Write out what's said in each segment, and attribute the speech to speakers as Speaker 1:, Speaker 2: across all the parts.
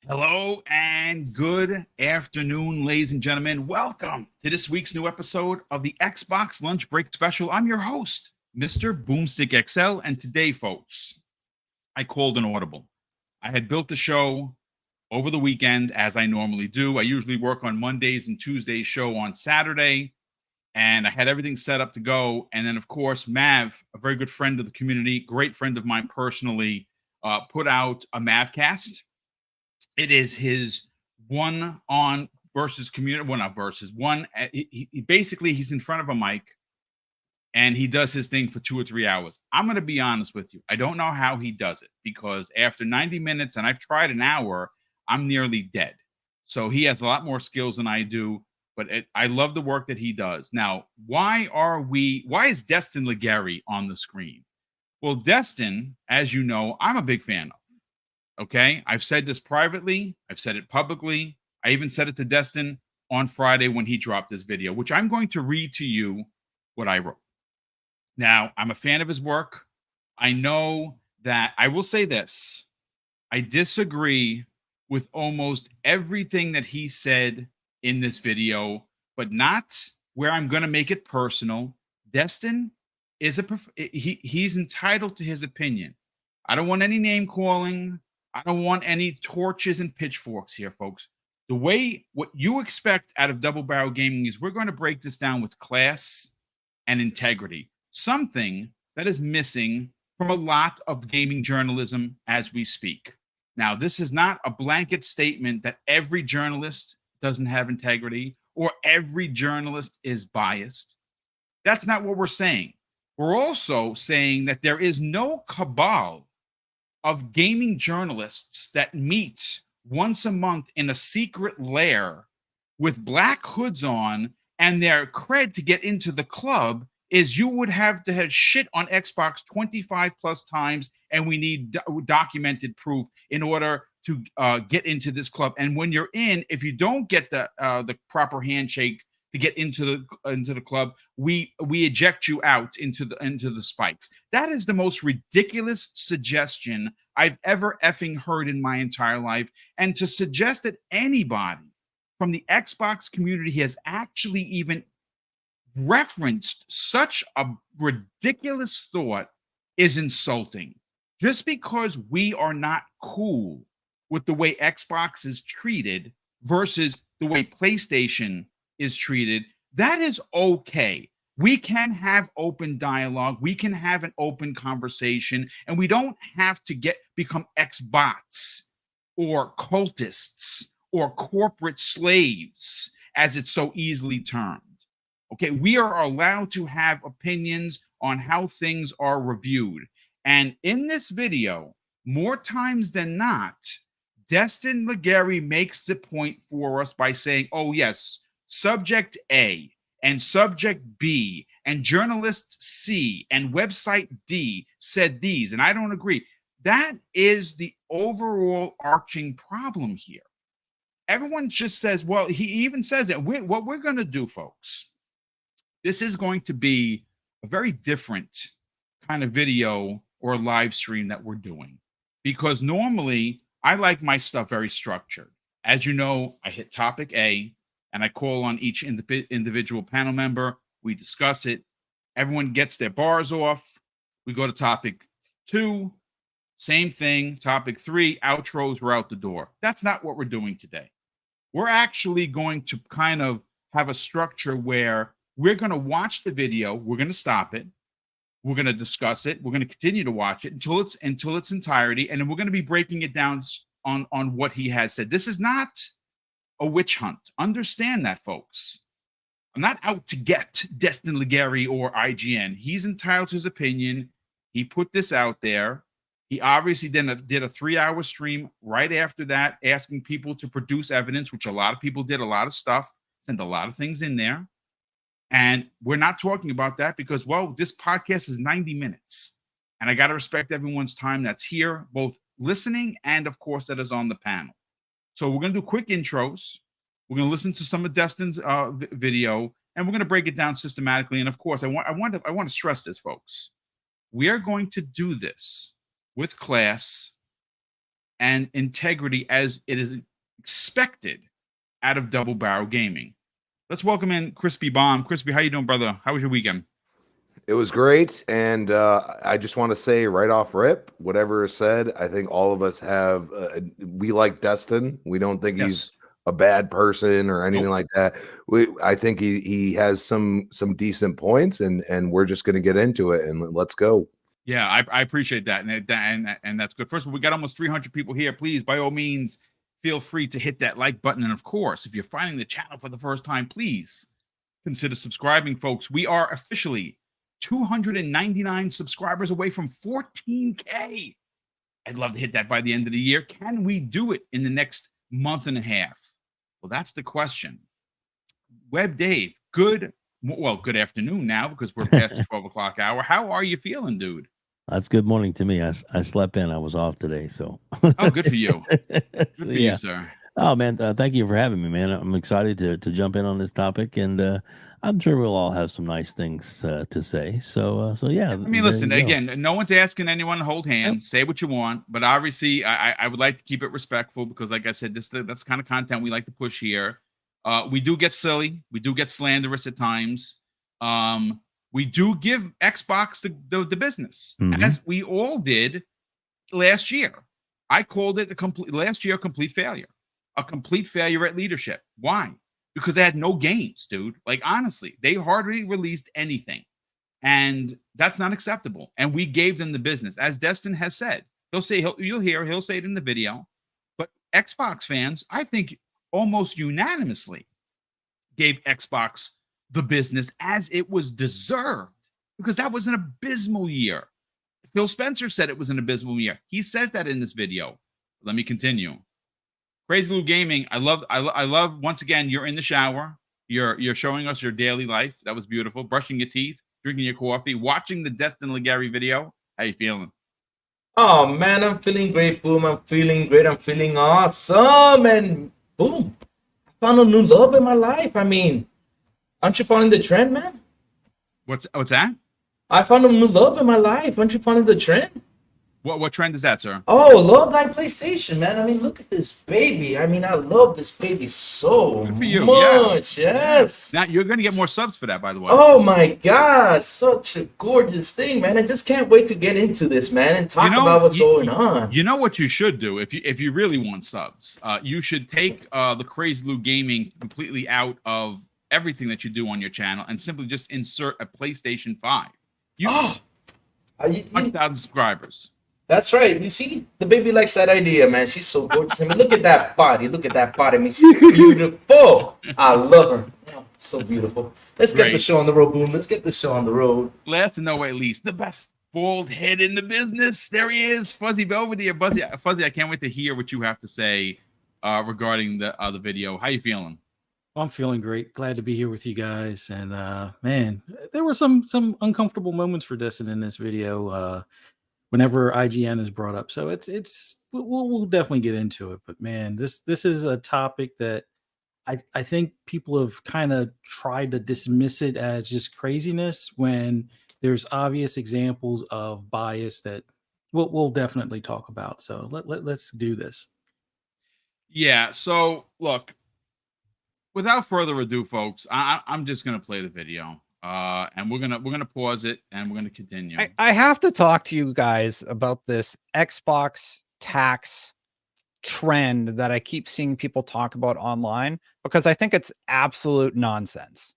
Speaker 1: Hello and good afternoon, ladies and gentlemen. Welcome to this week's new episode of the Xbox Lunch Break Special. I'm your host, Mr. BoomStick XL, and today, folks, I called an audible. I had built the show over the weekend, as I normally do. I usually work on Mondays and Tuesdays, show on Saturday, and I had everything set up to go. And then, of course, Mav, a very good friend of the community, great friend of mine personally, put out a Mavcast. It is his one on versus community, well, not versus one. Basically, he's in front of a mic and he does his thing for 2 or 3 hours. I'm going to be honest with you. I don't know how he does it because after 90 minutes, and I've tried an hour, I'm nearly dead. So he has a lot more skills than I do, but I love the work that he does. Now, why is Destin Legarie on the screen? Well, Destin, as you know, I'm a big fan of. Okay. I've said this privately, I've said it publicly. I even said it to Destin on Friday when he dropped this video, which I'm going to read to you what I wrote. Now, I'm a fan of his work. I know that I will say this. I disagree with almost everything that he said in this video, but not where I'm going to make it personal. Destin is he's entitled to his opinion. I don't want any name calling. I don't want any torches and pitchforks here, folks. What you expect out of Double Barrel Gaming is we're going to break this down with class and integrity, something that is missing from a lot of gaming journalism as we speak. Now, this is not a blanket statement that every journalist doesn't have integrity or every journalist is biased. That's not what we're saying. We're also saying that there is no cabal of gaming journalists that meet once a month in a secret lair with black hoods on, and their cred to get into the club is you would have to have shit on Xbox 25 plus times, and we need documented proof in order to get into this club. And when you're in, if you don't get the proper handshake to get into the club, we eject you out into the spikes. That is the most ridiculous suggestion I've ever effing heard in my entire life. And to suggest that anybody from the Xbox community has actually even referenced such a ridiculous thought is insulting. Just because we are not cool with the way Xbox is treated versus the way PlayStation is treated, that is okay. We can have open dialogue, we can have an open conversation, and we don't have to become Xbots or cultists or corporate slaves, as it's so easily termed. Okay, we are allowed to have opinions on how things are reviewed. And in this video, more times than not, Destin Legarie makes the point for us by saying, oh, yes, subject A and subject B and journalist C and website D said these, and I don't agree. That is the overall arching problem here. Everyone just says, well, he even says that what we're going to do, folks, this is going to be a very different kind of video or live stream that we're doing, because normally I like my stuff very structured. As you know, I hit topic A and I call on each individual panel member. We discuss it. Everyone gets their bars off. We go to topic 2, same thing. Topic 3, outros, we're out the door. That's not what we're doing today. We're actually going to kind of have a structure where we're going to watch the video. We're going to stop it. We're going to discuss it. We're going to continue to watch it until its entirety, and then we're going to be breaking it down on what he has said. This is not a witch hunt. Understand that, folks. I'm not out to get Destin Legarie or IGN. He's entitled to his opinion. He put this out there. He obviously then did a 3-hour stream right after that, asking people to produce evidence, which a lot of people did, a lot of stuff, sent a lot of things in there. And we're not talking about that because, well, this podcast is 90 minutes. And I got to respect everyone's time that's here, both listening and, of course, that is on the panel. So we're going to do quick intros. We're going to listen to some of Destin's video, and we're going to break it down systematically. And, of course, I want to stress this, folks. We are going to do this with class and integrity as it is expected out of Double Barrel Gaming. Let's welcome in Crispy Bomb. Crispy, how you doing, brother? How was your weekend?
Speaker 2: It was great, and I just want to say right off rip, whatever is said, I think all of us have. We like Destin. We don't think he's
Speaker 1: Yes.
Speaker 2: a bad person or anything
Speaker 1: Nope.
Speaker 2: like that. I think he has some decent points, and we're just going to get into it and let's go.
Speaker 1: Yeah, I appreciate that, and that's good. First of all, we got almost 300 people here. Please, by all means, feel free to hit that like button, and of course, if you're finding the channel for the first time, please consider subscribing, folks. We are officially 299 subscribers away from 14K. I'd love to hit that by the end of the year. Can we do it in the next month and a half? Well, that's the question. Web Dave, good afternoon now because we're past the 12 o'clock hour. How are you feeling, dude?
Speaker 3: That's good morning to me. I slept in. I was off today, so.
Speaker 1: Oh, good for you. Good
Speaker 3: So,
Speaker 1: for
Speaker 3: yeah.
Speaker 1: you, sir.
Speaker 3: Oh man, thank you for having me, man. I'm excited to jump in on this topic, and I'm sure we'll all have some nice things to say. So yeah.
Speaker 1: I mean, listen, again, no one's asking anyone to hold hands. Say what you want, but obviously, I would like to keep it respectful because, like I said, that's the kind of content we like to push here. We do get silly, we do get slanderous at times. We do give Xbox the business, as we all did last year. I called it a complete failure. A complete failure at leadership. Why? Because they had no games, dude. Like, honestly, they hardly released anything. And that's not acceptable. And we gave them the business. As Destin has said, he'll say he'll say it in the video. But Xbox fans, I think almost unanimously gave Xbox the business as it was deserved, because that was an abysmal year. Phil Spencer said it was an abysmal year. He says that in this video. Let me continue. Crazy Lou Gaming, I love once again, you're in the shower. You're showing us your daily life. That was beautiful. Brushing your teeth, drinking your coffee, watching the Destin Legarie video. How you feeling?
Speaker 4: Oh man, I'm feeling great, Boom. I'm feeling great. I'm feeling awesome. And boom, I found a new love in my life. I mean, aren't you following the trend, man?
Speaker 1: What's that?
Speaker 4: I found a new love in my life. Aren't you following the trend?
Speaker 1: What trend is that, sir?
Speaker 4: Oh, love thy PlayStation, man. I mean, look at this baby. I mean, I love this baby so
Speaker 1: Good for you.
Speaker 4: much.
Speaker 1: Yeah.
Speaker 4: Yes.
Speaker 1: Now you're gonna get more subs for that, by the way.
Speaker 4: Oh my God, such a gorgeous thing, man. I just can't wait to get into this, man, and talk about what's going on.
Speaker 1: You know what you should do if you really want subs? You should take the Crazy Lou Gaming completely out of everything that you do on your channel and simply just insert a PlayStation 5. You 100,000 subscribers.
Speaker 4: That's right. You see, the baby likes that idea, man. She's so gorgeous. I mean, look at that body. Look at that body. I mean, she's beautiful. I love her. Oh, so beautiful. Let's get the show on the road, Boom. Let's get the show on the road.
Speaker 1: Last to know, at least, the best bald head in the business. There he is, Fuzzy Belvedere. Fuzzy, I can't wait to hear what you have to say regarding the video. How you feeling?
Speaker 5: I'm feeling great. Glad to be here with you guys. And man, there were some uncomfortable moments for Destin in this video. Whenever IGN is brought up, so we'll definitely get into it. But man, this is a topic that I think people have kind of tried to dismiss it as just craziness when there's obvious examples of bias that we'll definitely talk about. So let's do this.
Speaker 1: Yeah. So look, without further ado, folks, I'm just gonna play the video. And we're gonna pause it and we're gonna continue.
Speaker 6: I have to talk to you guys about this Xbox tax trend that I keep seeing people talk about online, because I think it's absolute nonsense.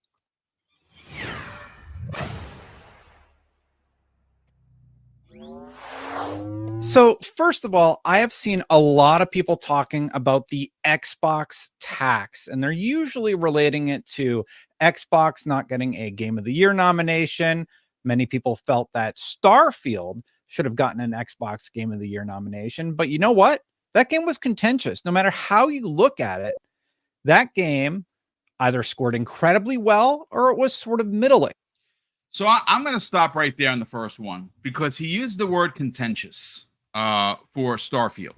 Speaker 6: So first of all, I have seen a lot of people talking about the Xbox tax, and they're usually relating it to Xbox not getting a Game of the Year nomination. Many people felt that Starfield should have gotten an Xbox Game of the Year nomination. But you know what? That game was contentious. No matter how you look at it, that game either scored incredibly well or it was sort of middling.
Speaker 1: So I'm going to stop right there on the first one, because he used the word contentious for Starfield.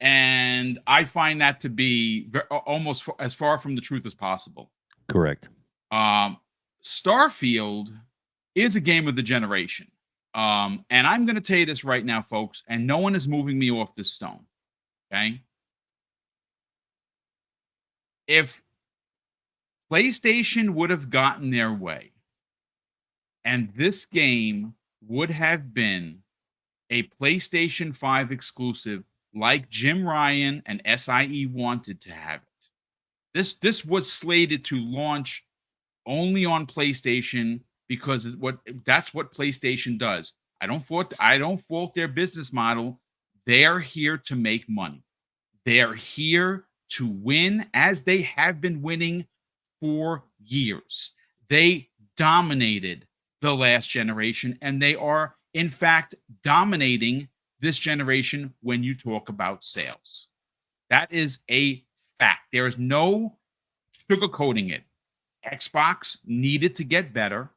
Speaker 1: And I find that to be almost as far from the truth as possible.
Speaker 3: Correct.
Speaker 1: Starfield is a game of the generation. And I'm going to tell you this right now, folks, and no one is moving me off this stone. Okay. If PlayStation would have gotten their way, and this game would have been a PlayStation 5 exclusive like Jim Ryan and SIE wanted to have it. This was slated to launch only on PlayStation because that's what PlayStation does. I don't fault their business model. They're here to make money. They're here to win, as they have been winning for years. They dominated the last generation, and they are, in fact, dominating this generation when you talk about sales. That is a fact. There is no sugarcoating it. Xbox needed to get better,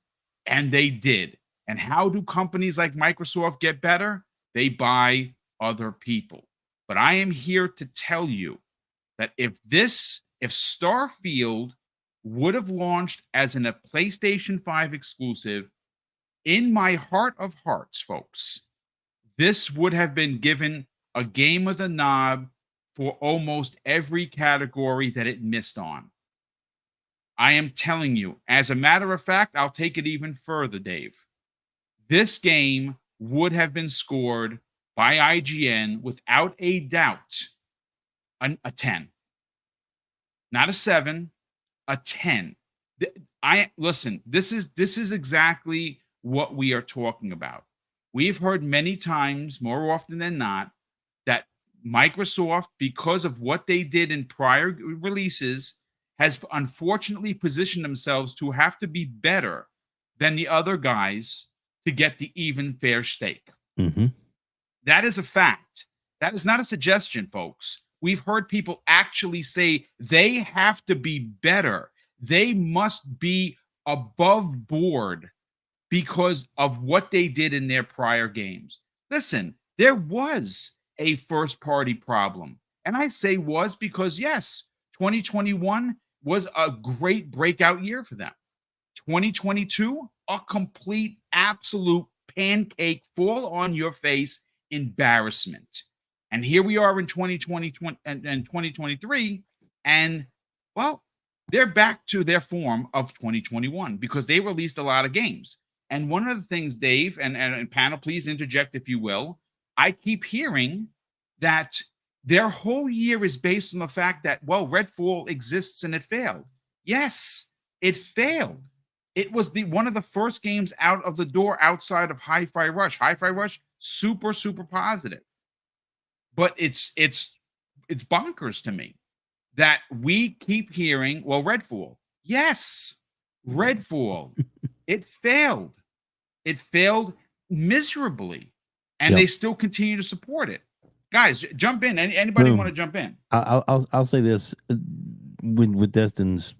Speaker 1: and they did. And how do companies like Microsoft get better? They buy other people. But I am here to tell you that if Starfield would have launched as a PlayStation 5 exclusive, in my heart of hearts, folks, this would have been given a game of the knob for almost every category that it missed on. I am telling you, as a matter of fact, I'll take it even further, Dave. This game would have been scored by IGN without a doubt a 10. Not a 7, a 10. Listen, this is exactly what we are talking about. We've heard many times, more often than not, that Microsoft, because of what they did in prior releases, has unfortunately positioned themselves to have to be better than the other guys to get the even fair stake.
Speaker 3: Mm-hmm.
Speaker 1: That is a fact. That is not a suggestion, folks. We've heard people actually say they have to be better. They must be above board because of what they did in their prior games. Listen, there was a first-party problem. And I say was because, yes, 2021 was a great breakout year for them. 2022, a complete, absolute pancake, fall on your face embarrassment. And here we are in 2020 and 2023, and, well, they're back to their form of 2021 because they released a lot of games. And one of the things, Dave, and panel, please interject if you will, I keep hearing that their whole year is based on the fact that, well, Redfall exists and it failed. Yes, it failed. It was one of the first games out of the door outside of Hi-Fi Rush. Hi-Fi Rush, super, super positive. But it's bonkers to me that we keep hearing, well, Redfall. Yes, Redfall. It failed. It failed miserably. And they still continue to support it. Guys, jump in. Anybody want to jump in?
Speaker 3: I'll say this with Destin's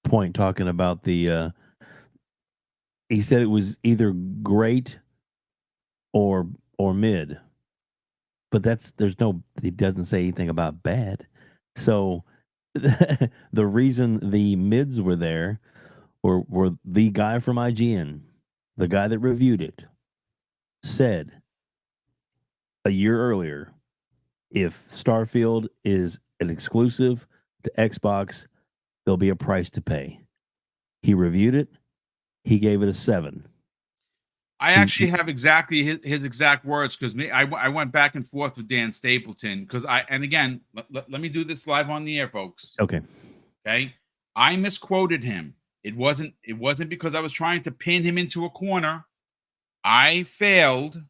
Speaker 3: point, talking about the he said it was either great or mid, but he doesn't say anything about bad. So the reason the mids were there were the guy from IGN, the guy that reviewed it, said a year earlier, if Starfield is an exclusive to Xbox, there'll be a price to pay. He reviewed it. He gave it a 7.
Speaker 1: I actually have exactly his exact words, because I went back and forth with Dan Stapleton and again, let me do this live on the air, folks.
Speaker 3: Okay.
Speaker 1: I misquoted him. It wasn't because I was trying to pin him into a corner. I failed,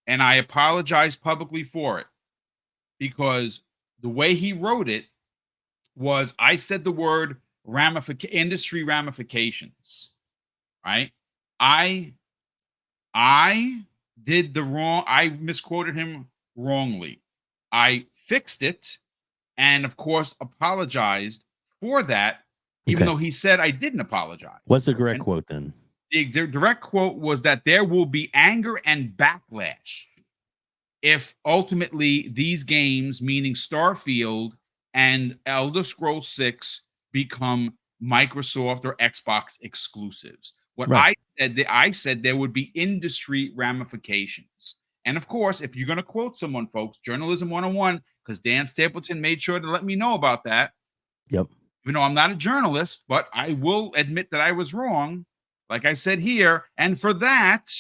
Speaker 1: and I apologize publicly for it, because the way he wrote it was, I said the word industry ramifications, right? I did I misquoted him wrongly. I fixed it, and of course apologized for that, even though he said I didn't apologize.
Speaker 3: What's the correct quote then?
Speaker 1: The direct quote was that there will be anger and backlash if ultimately these games, meaning Starfield and Elder Scrolls 6, become Microsoft or Xbox exclusives. What I said there would be industry ramifications. And of course, if you're going to quote someone, folks, journalism 101, because Dan Stapleton made sure to let me know about that.
Speaker 3: Yep.
Speaker 1: Even though I'm not a journalist, but I will admit that I was wrong, like I said here. And for that,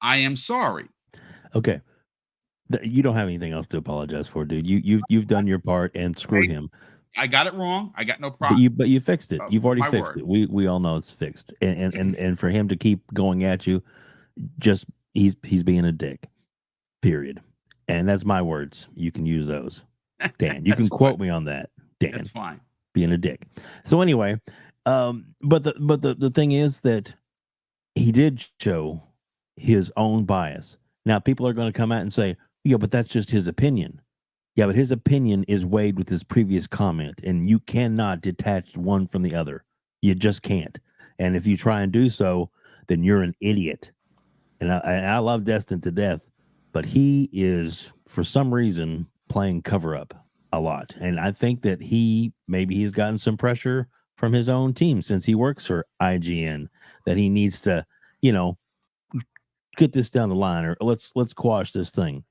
Speaker 1: I am sorry.
Speaker 3: Okay. You don't have anything else to apologize for, dude. You've done your part, and screw him.
Speaker 1: I got it wrong. I got no problem.
Speaker 3: But you fixed it. You've already
Speaker 1: My
Speaker 3: fixed
Speaker 1: word.
Speaker 3: it. We all know it's fixed. And for him to keep going at you, just he's being a dick. Period. And that's my words. You can use those. Dan, you can quote me on that. Dan.
Speaker 1: That's fine.
Speaker 3: Being a dick. So anyway, but the thing is that he did show his own bias. Now people are going to come out and say, yeah, but that's just his opinion. Yeah, but his opinion is weighed with his previous comment, and you cannot detach one from the other. You just can't. And if you try and do so, then you're an idiot. And I love Destin to death, but he is, for some reason, playing cover up a lot. And I think that he's gotten some pressure from his own team since he works for IGN, that he needs to, get this down the line, or let's quash this thing.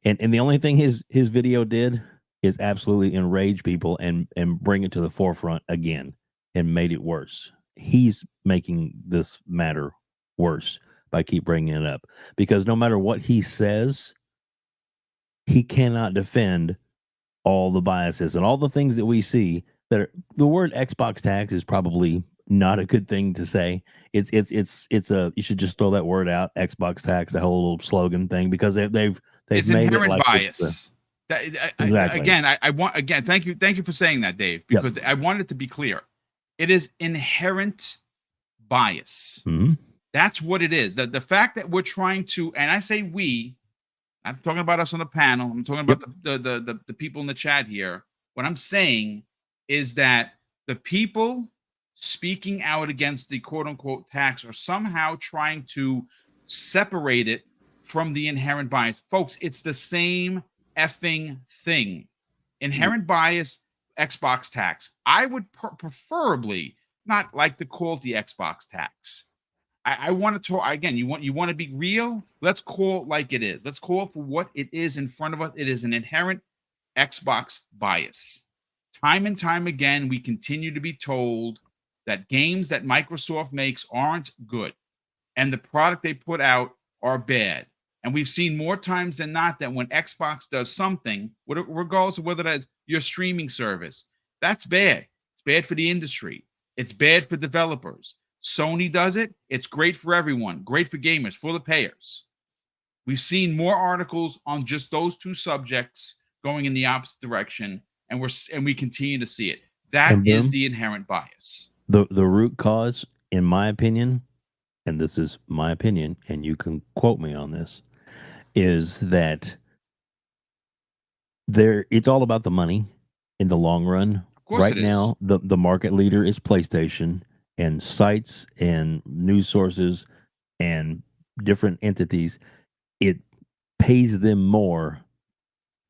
Speaker 3: And the only thing his video did is absolutely enrage people and bring it to the forefront again and made it worse. He's making this matter worse by keep bringing it up, because no matter what he says, he cannot defend all the biases and all the things that we see that are, the word Xbox tax is probably not a good thing to say. It's you should just throw that word out, Xbox tax, the whole little slogan thing, because they've
Speaker 1: it's
Speaker 3: made
Speaker 1: inherent
Speaker 3: it like
Speaker 1: bias.
Speaker 3: Exactly.
Speaker 1: Thank you for saying that, Dave, because I wanted to be clear. It is inherent bias.
Speaker 3: Mm-hmm.
Speaker 1: That's what it is. The fact that we're trying to, and I say we, I'm talking about us on the panel. I'm talking about the people in the chat here. What I'm saying is that the people speaking out against the quote unquote tax are somehow trying to separate it from the inherent bias. Folks, it's the same effing thing. Inherent bias, Xbox tax. I would preferably not like to call it the Xbox tax. I want to talk again. You want to be real? Let's call it like it is. Let's call it for what it is in front of us. It is an inherent Xbox bias. Time and time again, we continue to be told that games that Microsoft makes aren't good, and the product they put out are bad. And we've seen more times than not that when Xbox does something, regardless of whether that's your streaming service, that's bad. It's bad for the industry. It's bad for developers. Sony does it. It's great for everyone. Great for gamers, for the payers. We've seen more articles on just those two subjects going in the opposite direction, and we continue to see it. That is the inherent bias.
Speaker 3: The root cause, in my opinion, and this is my opinion, and you can quote me on this, is that it's all about the money in the long run. Right now, the market leader is PlayStation, and sites and news sources and different entities, it pays them more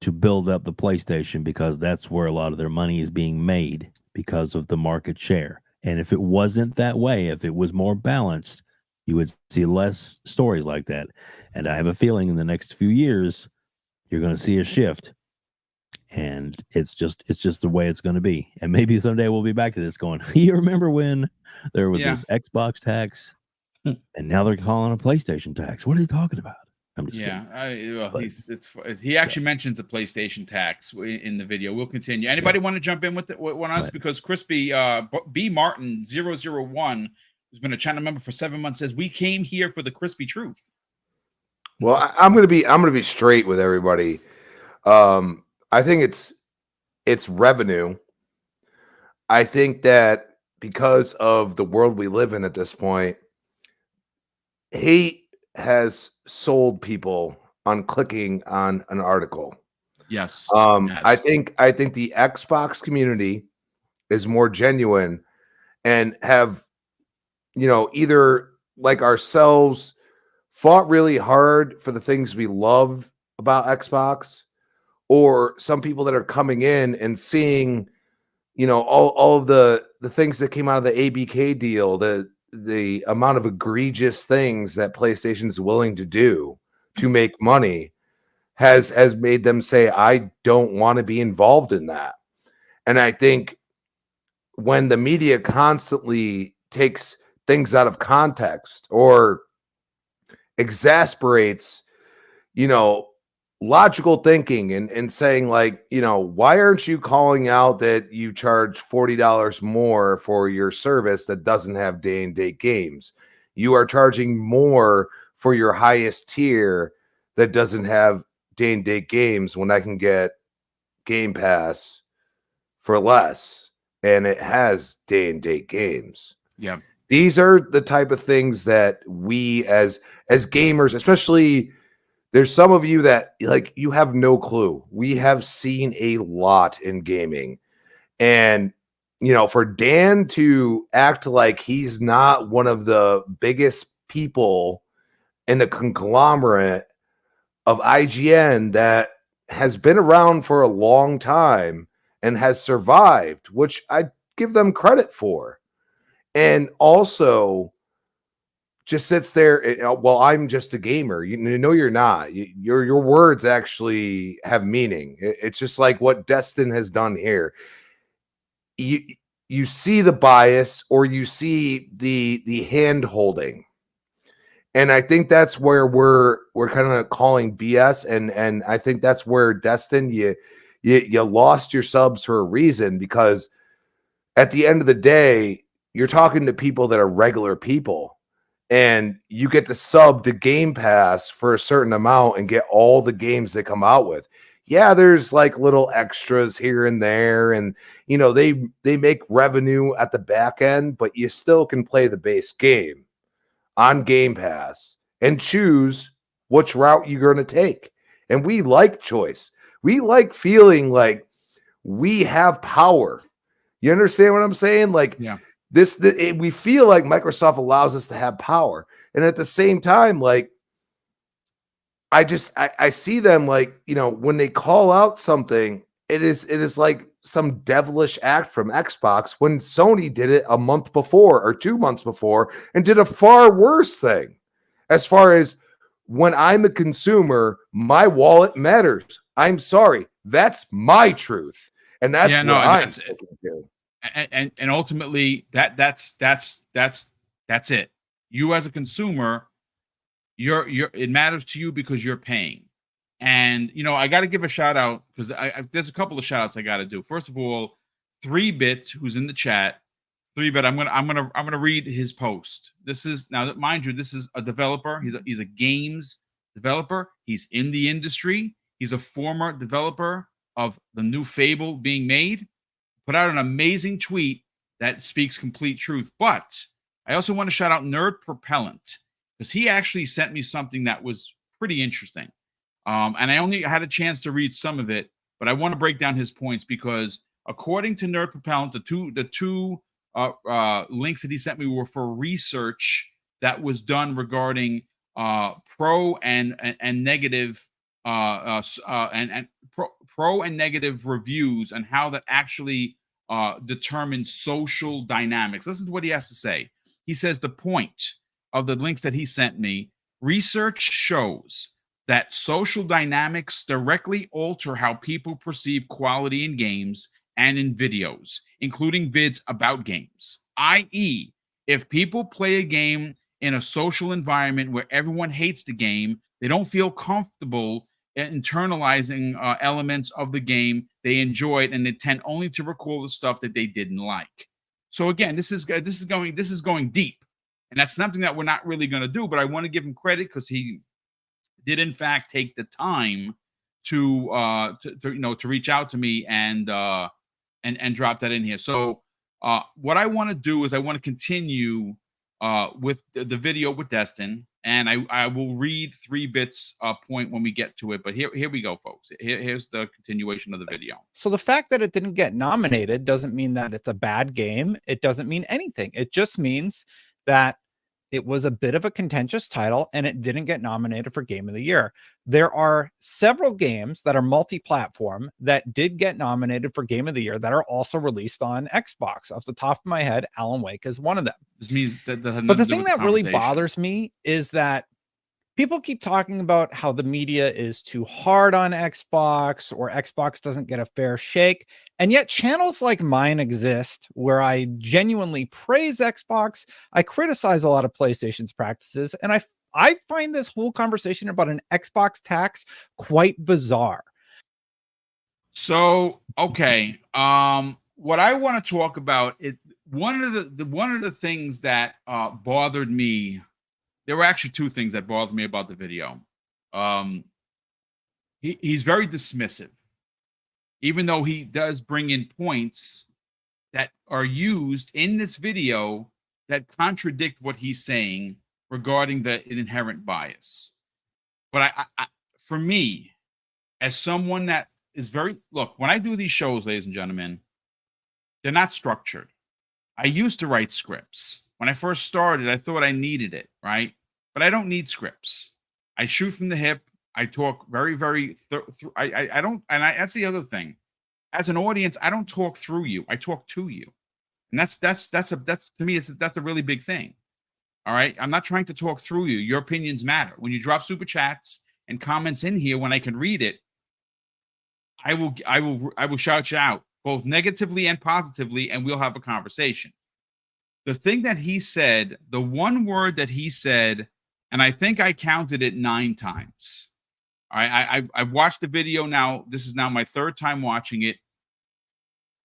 Speaker 3: to build up the PlayStation, because that's where a lot of their money is being made because of the market share. And if it wasn't that way, if it was more balanced, you would see less stories like that. And I have a feeling in the next few years, you're going to see a shift. And it's just the way it's going to be. And maybe someday we'll be back to this going, you remember when there was this Xbox tax and now they're calling a PlayStation tax? What are you talking about? I'm just kidding.
Speaker 1: He actually mentions the PlayStation tax in the video. We'll continue. Anybody want to jump in with one on us? Because Crispy B Martin 001, who's been a channel member for 7 months, says we came here for the crispy truth.
Speaker 2: Well, I'm gonna be straight with everybody. I think it's revenue. I think that because of the world we live in at this point, hate has sold people on clicking on an article.
Speaker 1: Yes.
Speaker 2: I think the Xbox community is more genuine and have, either like ourselves fought really hard for the things we love about Xbox, or some people that are coming in and seeing, all of the things that came out of the ABK deal, the amount of egregious things that PlayStation is willing to do to make money has made them say, I don't want to be involved in that. And I think when the media constantly takes things out of context or exasperates, logical thinking and saying like, why aren't you calling out that you charge $40 more for your service that doesn't have day and date games? You are charging more for your highest tier that doesn't have day and date games when I can get Game Pass for less and it has day and date games.
Speaker 1: Yeah.
Speaker 2: These are the type of things that we as gamers, especially, there's some of you that like you have no clue. We have seen a lot in gaming. And for Dan to act like he's not one of the biggest people in the conglomerate of IGN that has been around for a long time and has survived, which I give them credit for. And also just sits there, well, I'm just a gamer. You're not. Your words actually have meaning. It's just like what Destin has done here. You see the bias or you see the hand holding. And I think that's where we're kind of calling BS. And I think that's where Destin, you lost your subs for a reason, because at the end of the day, you're talking to people that are regular people, and you get to sub to Game Pass for a certain amount and get all the games they come out with. Yeah, there's like little extras here and there, and they make revenue at the back end, but you still can play the base game on Game Pass and choose which route you're going to take. And we like choice. We like feeling like we have power. You understand what I'm saying? Like,
Speaker 1: yeah.
Speaker 2: We feel like Microsoft allows us to have power. And at the same time, like, I see them like, when they call out something, it is like some devilish act from Xbox when Sony did it a month before or 2 months before and did a far worse thing. As far as when I'm a consumer, my wallet matters. I'm sorry. That's my truth. And that's what I'm sticking to.
Speaker 1: And ultimately that's it. You as a consumer, it matters to you because you're paying. And I got to give a shout out because there's a couple of shout outs I got to do. First of all, 3-Bit, who's in the chat. 3-Bit, I'm gonna read his post. This is, now mind you, this is a developer. He's a games developer. He's in the industry. He's a former developer of the new Fable being made. Put out an amazing tweet that speaks complete truth. But I also want to shout out Nerd Propellant, because he actually sent me something that was pretty interesting. And I only had a chance to read some of it, but I want to break down his points, because according to Nerd Propellant, the two links that he sent me were for research that was done regarding pro and negative pro and negative reviews and how that actually determines social dynamics. Listen to what he has to say. He says the point of the links that he sent me: research shows that social dynamics directly alter how people perceive quality in games and in videos, including vids about games. i.e., if people play a game in a social environment where everyone hates the game, they don't feel comfortable internalizing elements of the game they enjoyed, and they tend only to recall the stuff that they didn't like. So again, this is going deep, and that's something that we're not really going to do. But I want to give him credit because he did in fact take the time to reach out to me and drop that in here. So what I want to do is I want to continue with the video with Destin, and I will read 3-Bit's point when we get to it. But here we go, folks. Here's the continuation of the video.
Speaker 6: So the fact that it didn't get nominated doesn't mean that it's a bad game. It doesn't mean anything. It just means that it was a bit of a contentious title and it didn't get nominated for Game of the Year. There are several games that are multi-platform that did get nominated for Game of the Year that are also released on Xbox. Off the top of my head, Alan Wake is one of them.
Speaker 1: This means that
Speaker 6: but the thing that really bothers me is that people keep talking about how the media is too hard on Xbox or Xbox doesn't get a fair shake. And yet channels like mine exist where I genuinely praise Xbox. I criticize a lot of PlayStation's practices. And I find this whole conversation about an Xbox tax quite bizarre.
Speaker 1: So, okay. What I want to talk about is one of the things that bothered me. There were actually two things that bothered me about the video. He's very dismissive, even though he does bring in points that are used in this video that contradict what he's saying regarding the inherent bias. But for me, as someone that is very, look, when I do these shows, ladies and gentlemen, they're not structured. I used to write scripts. When I first started, I thought I needed it, right? But I don't need scripts. I shoot from the hip. I talk very, very. I don't, and that's the other thing. As an audience, I don't talk through you. I talk to you, and that's to me, that's a really big thing. All right, I'm not trying to talk through you. Your opinions matter. When you drop super chats and comments in here, when I can read it, I will shout you out both negatively and positively, and we'll have a conversation. The thing that he said, the one word that he said, and I think I counted it 9 times. All right, I've watched the video now. This is now my 3rd time watching it.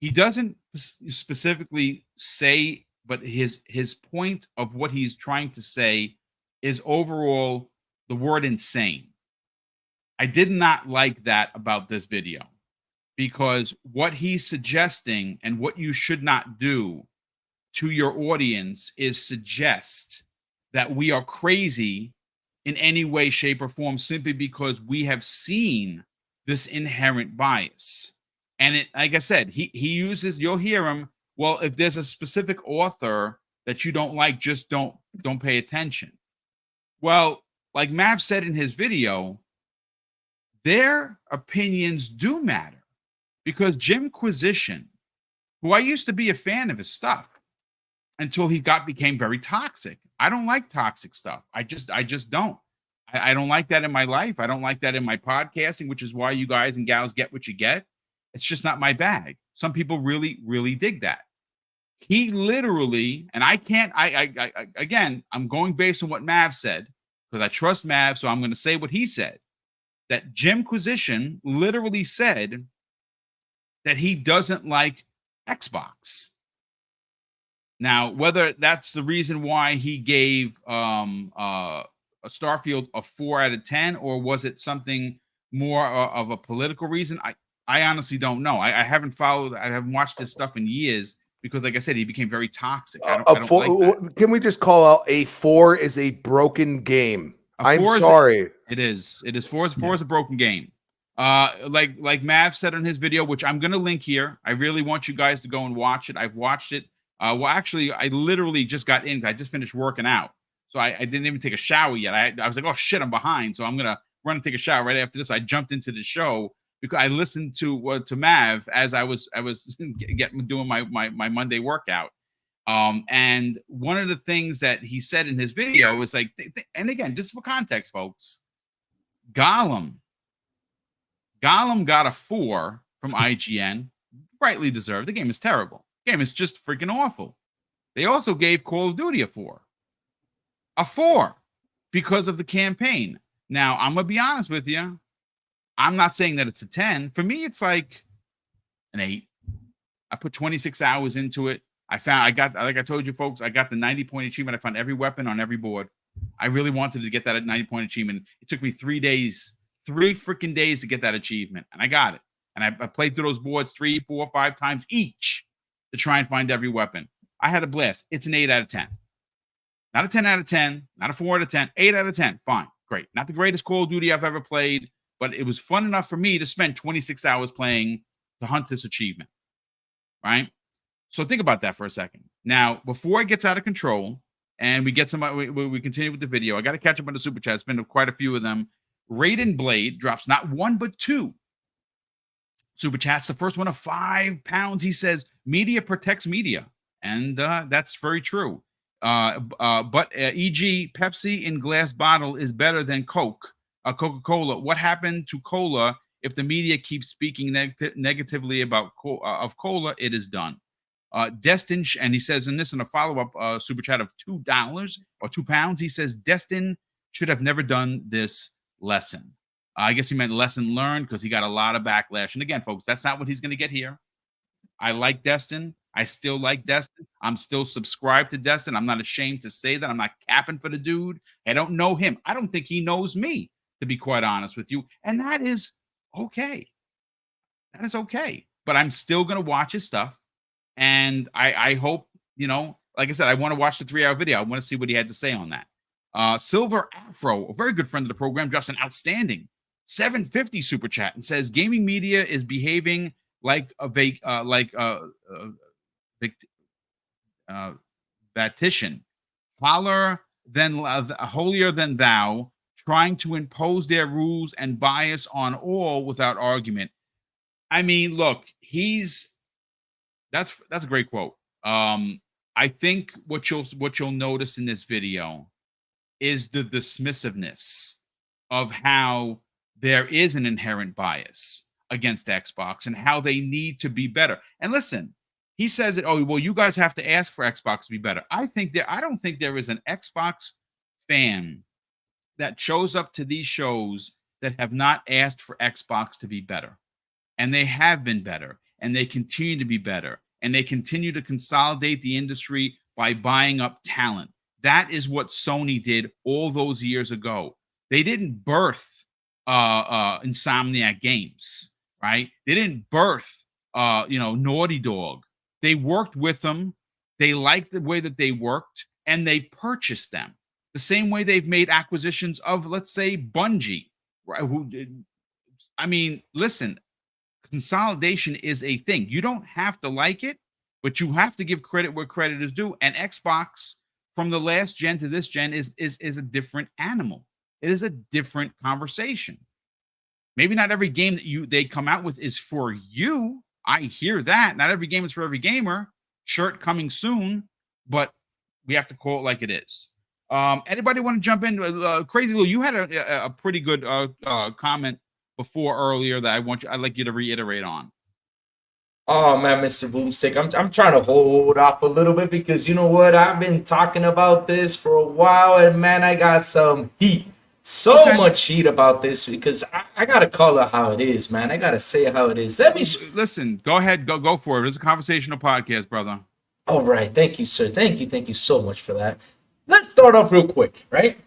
Speaker 1: He doesn't specifically say, but his point of what he's trying to say is overall the word insane. I did not like that about this video, because what he's suggesting and what you should not do to your audience is suggest that we are crazy in any way, shape, or form simply because we have seen this inherent bias. And it, like I said, he uses, you'll hear him, well, if there's a specific author that you don't like, just don't pay attention. Well, like Mav said in his video, their opinions do matter, because Jimquisition, who I used to be a fan of his stuff until he became very toxic. I don't like toxic stuff. I just don't. I don't like that in my life. I don't like that in my podcasting, which is why you guys and gals get what you get. It's just not my bag. Some people really, really dig that. He literally, and I can't, again, I'm going based on what Mav said, because I trust Mav, so I'm going to say what he said. That Jimquisition literally said that he doesn't like Xbox. Now, whether that's the reason why he gave a Starfield a 4 out of 10, or was it something more of a political reason, I honestly don't know. I haven't watched his stuff in years, because, like I said, he became very toxic. I don't like that.
Speaker 2: Can we just call out a 4 is a broken game? I'm sorry.
Speaker 1: It is. 4 is a broken game. Like Mav said on his video, which I'm going to link here. I really want you guys to go and watch it. I've watched it. Well, actually, I literally just got in. I just finished working out, so I didn't even take a shower yet. I was like, oh shit, I'm behind. So I'm gonna run and take a shower right after this. I jumped into the show because I listened to Mav as I was doing my Monday workout. And one of the things that he said in his video was like, and again, just for context, folks, Gollum got a 4 from IGN, rightly deserved. The game is terrible. The game is just freaking awful. They also gave Call of Duty a 4, because of the campaign. Now, I'm gonna be honest with you. I'm not saying that it's a 10. For me, it's like an 8. I put 26 hours into it. Like I told you folks, I got the 90-point achievement. I found every weapon on every board. I really wanted to get that 90-point achievement. It took me 3 days, 3 freaking days to get that achievement, and I got it. And I played through those boards 3, 4, 5 times each to try and find every weapon. I had a blast. It's an 8 out of 10. Not a 10 out of 10, not a 4 out of 10, 8 out of 10. Fine, great. Not the greatest Call of Duty I've ever played, but it was fun enough for me to spend 26 hours playing to hunt this achievement, right? So think about that for a second. Now, before it gets out of control and we continue with the video, I got to catch up on the super chat. It's been quite a few of them. Raiden Blade drops not 1 but 2 super chats. The first one of £5. He says, media protects media. And that's very true. But e.g., Pepsi in glass bottle is better than Coca-Cola. What happened to cola? If the media keeps speaking negatively about of cola, it is done. Destin, and he says in a follow-up super chat of $2 or £2, he says Destin should have never done this lesson. I guess he meant lesson learned because he got a lot of backlash. And again, folks, that's not what he's going to get here. I like Destin. I still like Destin. I'm still subscribed to Destin. I'm not ashamed to say that. I'm not capping for the dude. I don't know him. I don't think he knows me, to be quite honest with you. And that is okay. That is okay. But I'm still going to watch his stuff. And I hope, like I said, I want to watch the 3-hour video. I want to see what he had to say on that. Silver Afro, a very good friend of the program, drops an outstanding $7.50 super chat and says gaming media is behaving like a Vatican, holier than thou, trying to impose their rules and bias on all without argument. I mean, look, that's a great quote. I think what you'll notice in this video is the dismissiveness of how there is an inherent bias against Xbox and how they need to be better. And listen, he says that, oh, well, you guys have to ask for Xbox to be better. I don't think there is an Xbox fan that shows up to these shows that have not asked for Xbox to be better. And they have been better, and they continue to be better, and they continue to consolidate the industry by buying up talent. That is what Sony did all those years ago. They didn't birth Insomniac Games, right? They didn't birth Naughty Dog. They worked with them. They liked the way that they worked, and they purchased them. The same way they've made acquisitions of, let's say, Bungie. Right? I mean, listen, consolidation is a thing. You don't have to like it, but you have to give credit where credit is due. And Xbox, from the last gen to this gen, is a different animal. It is a different conversation. Maybe not every game that they come out with is for you. I hear that. Not every game is for every gamer. Shirt coming soon, but we have to call it like it is. Anybody want to jump in? Crazy Lou, you had a pretty good comment before earlier that I'd like you to reiterate on.
Speaker 4: Oh man, Mr. Boomstick, I'm trying to hold off a little bit because you know what? I've been talking about this for a while, and man, I got some heat. Much heat about this because I gotta call it how it is, man. I gotta say it how it is.
Speaker 1: Listen. Go ahead, go for it. It's a conversational podcast, brother.
Speaker 4: All right, thank you, sir. Thank you so much for that. Let's start off real quick, right?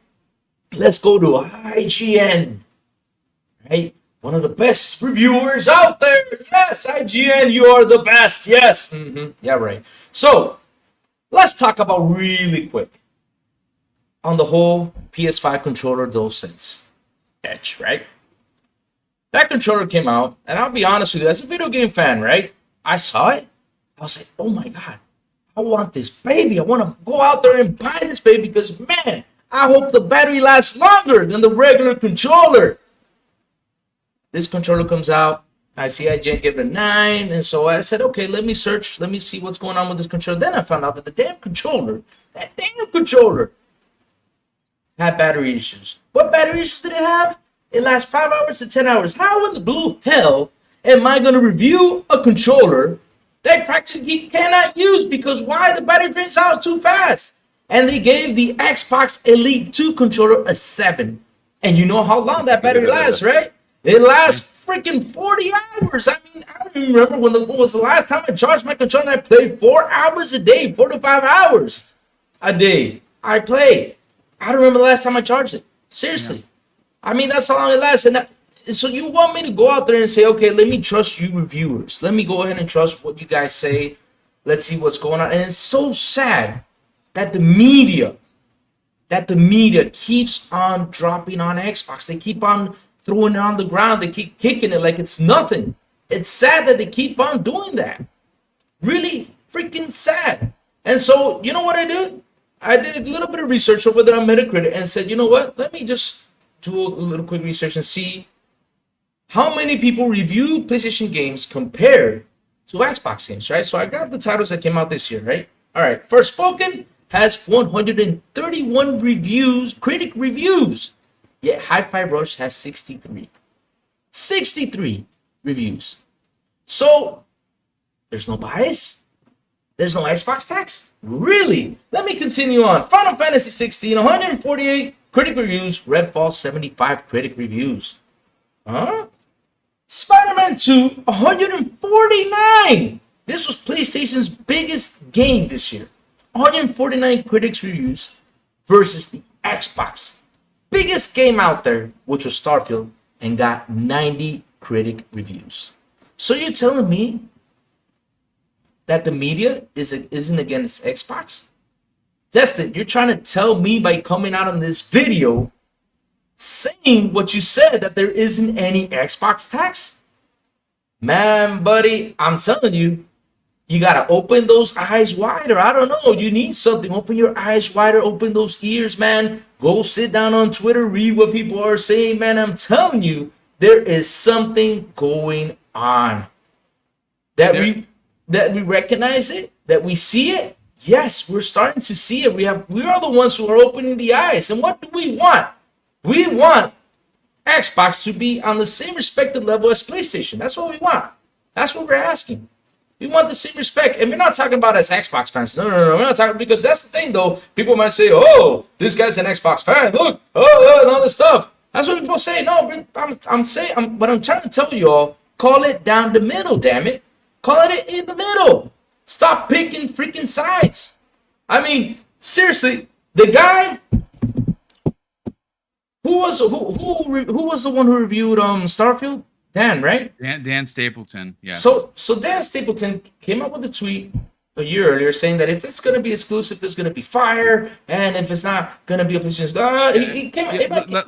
Speaker 4: Let's go to IGN, right? One of the best reviewers out there. Yes, IGN, you are the best. Yes. Yeah, right. So let's talk about really quick on the whole PS5 controller DualSense Edge, right? That controller came out, and I'll be honest with you, as a video game fan, right? I saw it. I was like, oh my God, I want this baby. I want to go out there and buy this baby because, man, I hope the battery lasts longer than the regular controller. This controller comes out. I see IGN give it a 9. And so I said, okay, let me search. Let me see what's going on with this controller. Then I found out that that damn controller had battery issues. What battery issues did it have? It lasts 5 hours to 10 hours. How in the blue hell am I going to review a controller that practically cannot use because why? The battery drains out too fast. And they gave the Xbox Elite 2 controller a 7. And you know how long that battery lasts, right? It lasts freaking 40 hours. I mean, I don't even remember when was the last time I charged my controller and I played 4 hours a day, 4 to 5 hours a day. I played. I don't remember the last time I charged it. Seriously. Yeah. I mean, that's how long it lasts. And so you want me to go out there and say, okay, let me trust you reviewers. Let me go ahead and trust what you guys say. Let's see what's going on. And it's so sad that the media keeps on dropping on Xbox. They keep on throwing it on the ground. They keep kicking it like it's nothing. It's sad that they keep on doing that. Really freaking sad. And so, you know what I did? I did a little bit of research over there on Metacritic and said, you know what? Let me just do a little quick research and see how many people review PlayStation games compared to Xbox games, right? So I grabbed the titles that came out this year, right? All right. Forspoken, has 131 reviews, critic reviews. Yet Hi-Fi Rush has 63. 63 reviews. So there's no bias. There's no Xbox tax. Really? Let me continue on. Final Fantasy 16, 148 critic reviews. Redfall, 75 critic reviews. Huh? Spider-Man 2, 149. This was PlayStation's biggest game this year. 149 critics reviews versus the Xbox biggest game out there, which was Starfield, and got 90 critic reviews. So you're telling me that the media isn't against Xbox? Destin, you're trying to tell me by coming out on this video saying what you said, that there isn't any Xbox tax? Man, buddy, I'm telling you, you gotta open those eyes wider. I don't know. You need something. Open your eyes wider. Open those ears, man. Go sit down on Twitter. Read what people are saying, man. I'm telling you, there is something going on. That we recognize it. That we see it. Yes, we're starting to see it. We are the ones who are opening the eyes. And what do we want? We want Xbox to be on the same respected level as PlayStation. That's what we want. That's what we're asking. We want the same respect. And we're not talking about as Xbox fans. No. We're not talking, because that's the thing, though. People might say, oh, this guy's an Xbox fan. Look, and all this stuff. That's what people say. No, I'm saying, but I'm trying to tell you all, call it down the middle, damn it. Call it in the middle. Stop picking freaking sides. I mean, seriously, the guy who was the one who reviewed Starfield? Dan, right?
Speaker 1: Dan Stapleton. Yeah.
Speaker 4: So Dan Stapleton came up with a tweet a year earlier saying that if it's going to be exclusive, it's going to be fire, and if it's not going to be a PlayStation,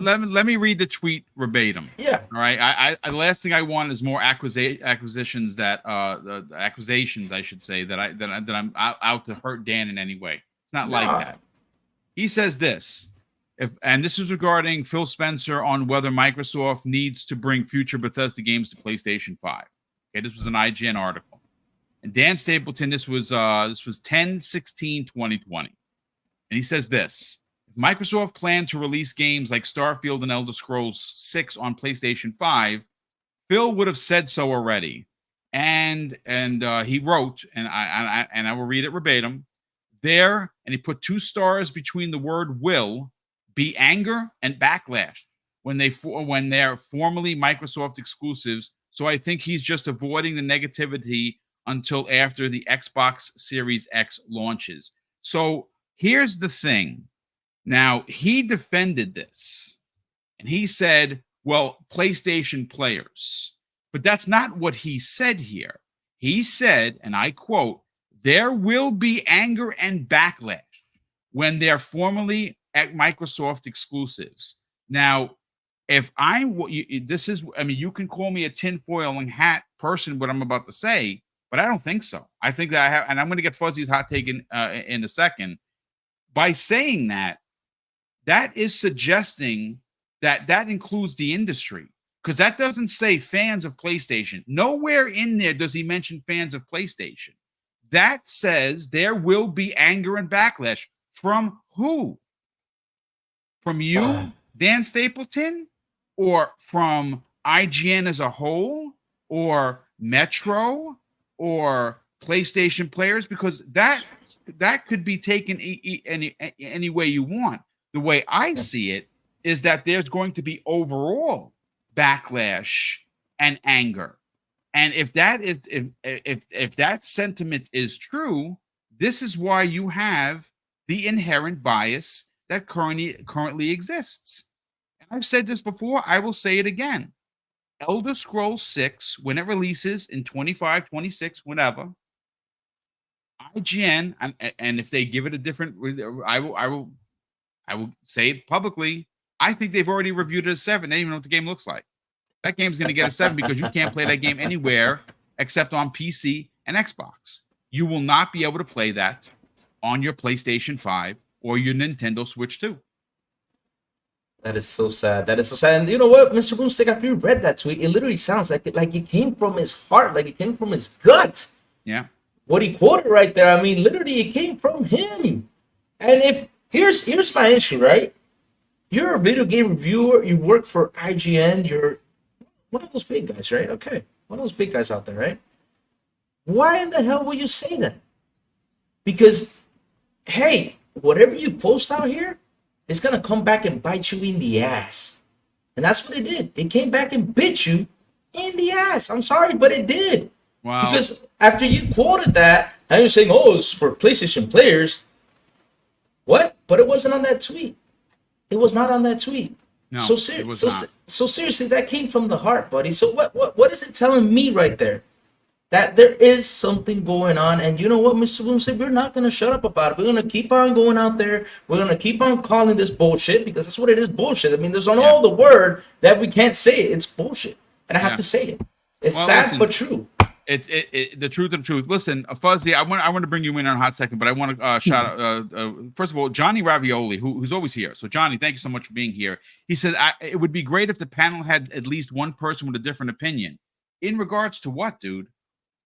Speaker 1: let me read the tweet verbatim.
Speaker 4: Yeah.
Speaker 1: All right. I the last thing I want is more acquisitions accusations, I should say, that I'm out to hurt Dan in any way. It's not like that. He says this. And this is regarding Phil Spencer on whether Microsoft needs to bring future Bethesda games to PlayStation 5. Okay, this was an IGN article. And Dan Stapleton, this was 10/16/2020. And he says this: if Microsoft planned to release games like Starfield and Elder Scrolls 6 on PlayStation 5, Phil would have said so already. And he wrote, and I will read it verbatim. There, and he put 2 stars between the word will be anger and backlash when they're formerly Microsoft exclusives. So I think he's just avoiding the negativity until after the Xbox Series X launches. So here's the thing. Now, he defended this, and he said, well, PlayStation players. But that's not what he said here. He said, and I quote, there will be anger and backlash when they're formerly at Microsoft exclusives. Now, you can call me a tinfoil and hat person, what I'm about to say, but I don't think so. I think that I have, and I'm going to get Fuzzy's hot take in a second. By saying that is suggesting that includes the industry, because that doesn't say fans of PlayStation. Nowhere in there does he mention fans of PlayStation. That says there will be anger and backlash. From who? From you, Dan Stapleton, or from IGN as a whole, or Metro, or PlayStation players? Because that could be taken any way you want. The way I see it is that there's going to be overall backlash and anger, and if that sentiment is true, this is why you have the inherent bias that currently exists. And I've said this before, I will say it again. Elder Scrolls 6, when it releases in 25, 26, whatever, IGN, and if they give it a different, I will say it publicly, I think they've already reviewed it as 7. They don't even know what the game looks like. That game's going to get a 7 because you can't play that game anywhere except on PC and Xbox. You will not be able to play that on your PlayStation 5 or your Nintendo Switch 2.
Speaker 4: That is so sad. That is so sad. And you know what, Mr. BoomStick, after you read that tweet, it literally sounds like it came from his heart, like it came from his gut.
Speaker 1: Yeah.
Speaker 4: What he quoted right there, I mean, literally, it came from him. And if here's my issue, right? You're a video game reviewer. You work for IGN. You're one of those big guys, right? Okay, one of those big guys out there, right? Why in the hell would you say that? Because, hey, whatever you post out here is gonna come back and bite you in the ass, and that's what it did. It came back and bit you in the ass. I'm sorry, but it did.
Speaker 1: Wow.
Speaker 4: Because after you quoted that, and you're saying, "Oh, it's for PlayStation players." What? But it wasn't on that tweet. It was not on that tweet.
Speaker 1: No,
Speaker 4: so
Speaker 1: it was not.
Speaker 4: so seriously, that came from the heart, buddy. So what is it telling me right there? That there is something going on, and you know what, Mr. Bloom said, we're not gonna shut up about it. We're gonna keep on going out there. We're gonna keep on calling this bullshit because that's what it is, bullshit. I mean, there's all the word that we can't say it. It's bullshit, and I have to say it. It's sad but true.
Speaker 1: It's the truth of the truth. Listen, Fuzzy, I want to bring you in on a hot second, but I want to shout out first of all Johnny Ravioli, who's always here. So Johnny, thank you so much for being here. He said it would be great if the panel had at least one person with a different opinion. In regards to what, dude?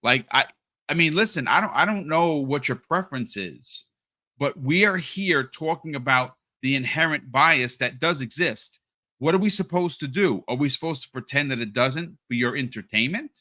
Speaker 1: Like I mean, listen, I don't know what your preference is, but we are here talking about the inherent bias that does exist. What are we supposed to do? Are we supposed to pretend that it doesn't for your entertainment?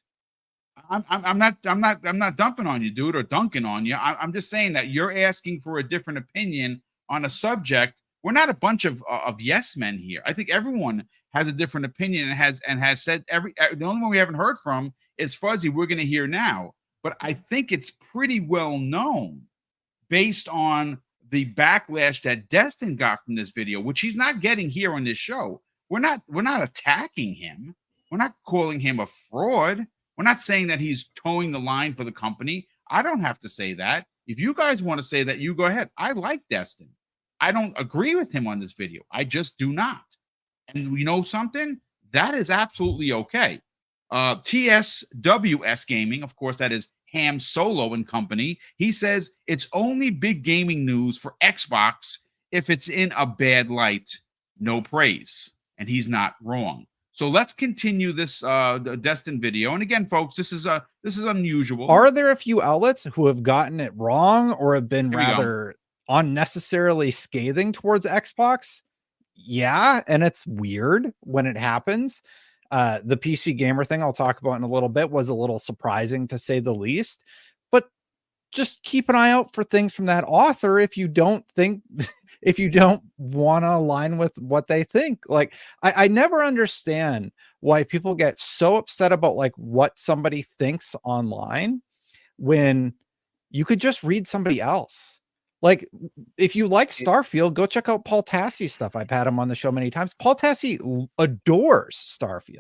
Speaker 1: I'm not dumping on you, dude, or dunking on you. I'm just saying that you're asking for a different opinion on a subject. We're not a bunch of yes men here. I think everyone has a different opinion and has said the only one we haven't heard from is Fuzzy. We're going to hear now, but I think it's pretty well known based on the backlash that Destin got from this video, which he's not getting here on this show. We're not attacking him. We're not calling him a fraud. We're not saying that he's towing the line for the company. I don't have to say that. If you guys want to say that, you go ahead. I like Destin. I don't agree with him on this video. I just do not. And we know something? That is absolutely okay. TSWS Gaming, of course, that is Ham Solo and Company. He says it's only big gaming news for Xbox if it's in a bad light. No praise. And he's not wrong. So let's continue this the Destin video. And again, folks, this is unusual.
Speaker 6: Are there a few outlets who have gotten it wrong or have been rather unnecessarily scathing towards Xbox? Yeah, and it's weird when it happens. The PC gamer thing I'll talk about in a little bit was a little surprising to say the least. But just keep an eye out for things from that author if you don't think if you don't want to align with what they think. Like I never understand why people get so upset about like what somebody thinks online when you could just read somebody else. Like if you like Starfield, go check out Paul Tassi's stuff. I've had him on the show many times. Paul Tassi adores Starfield.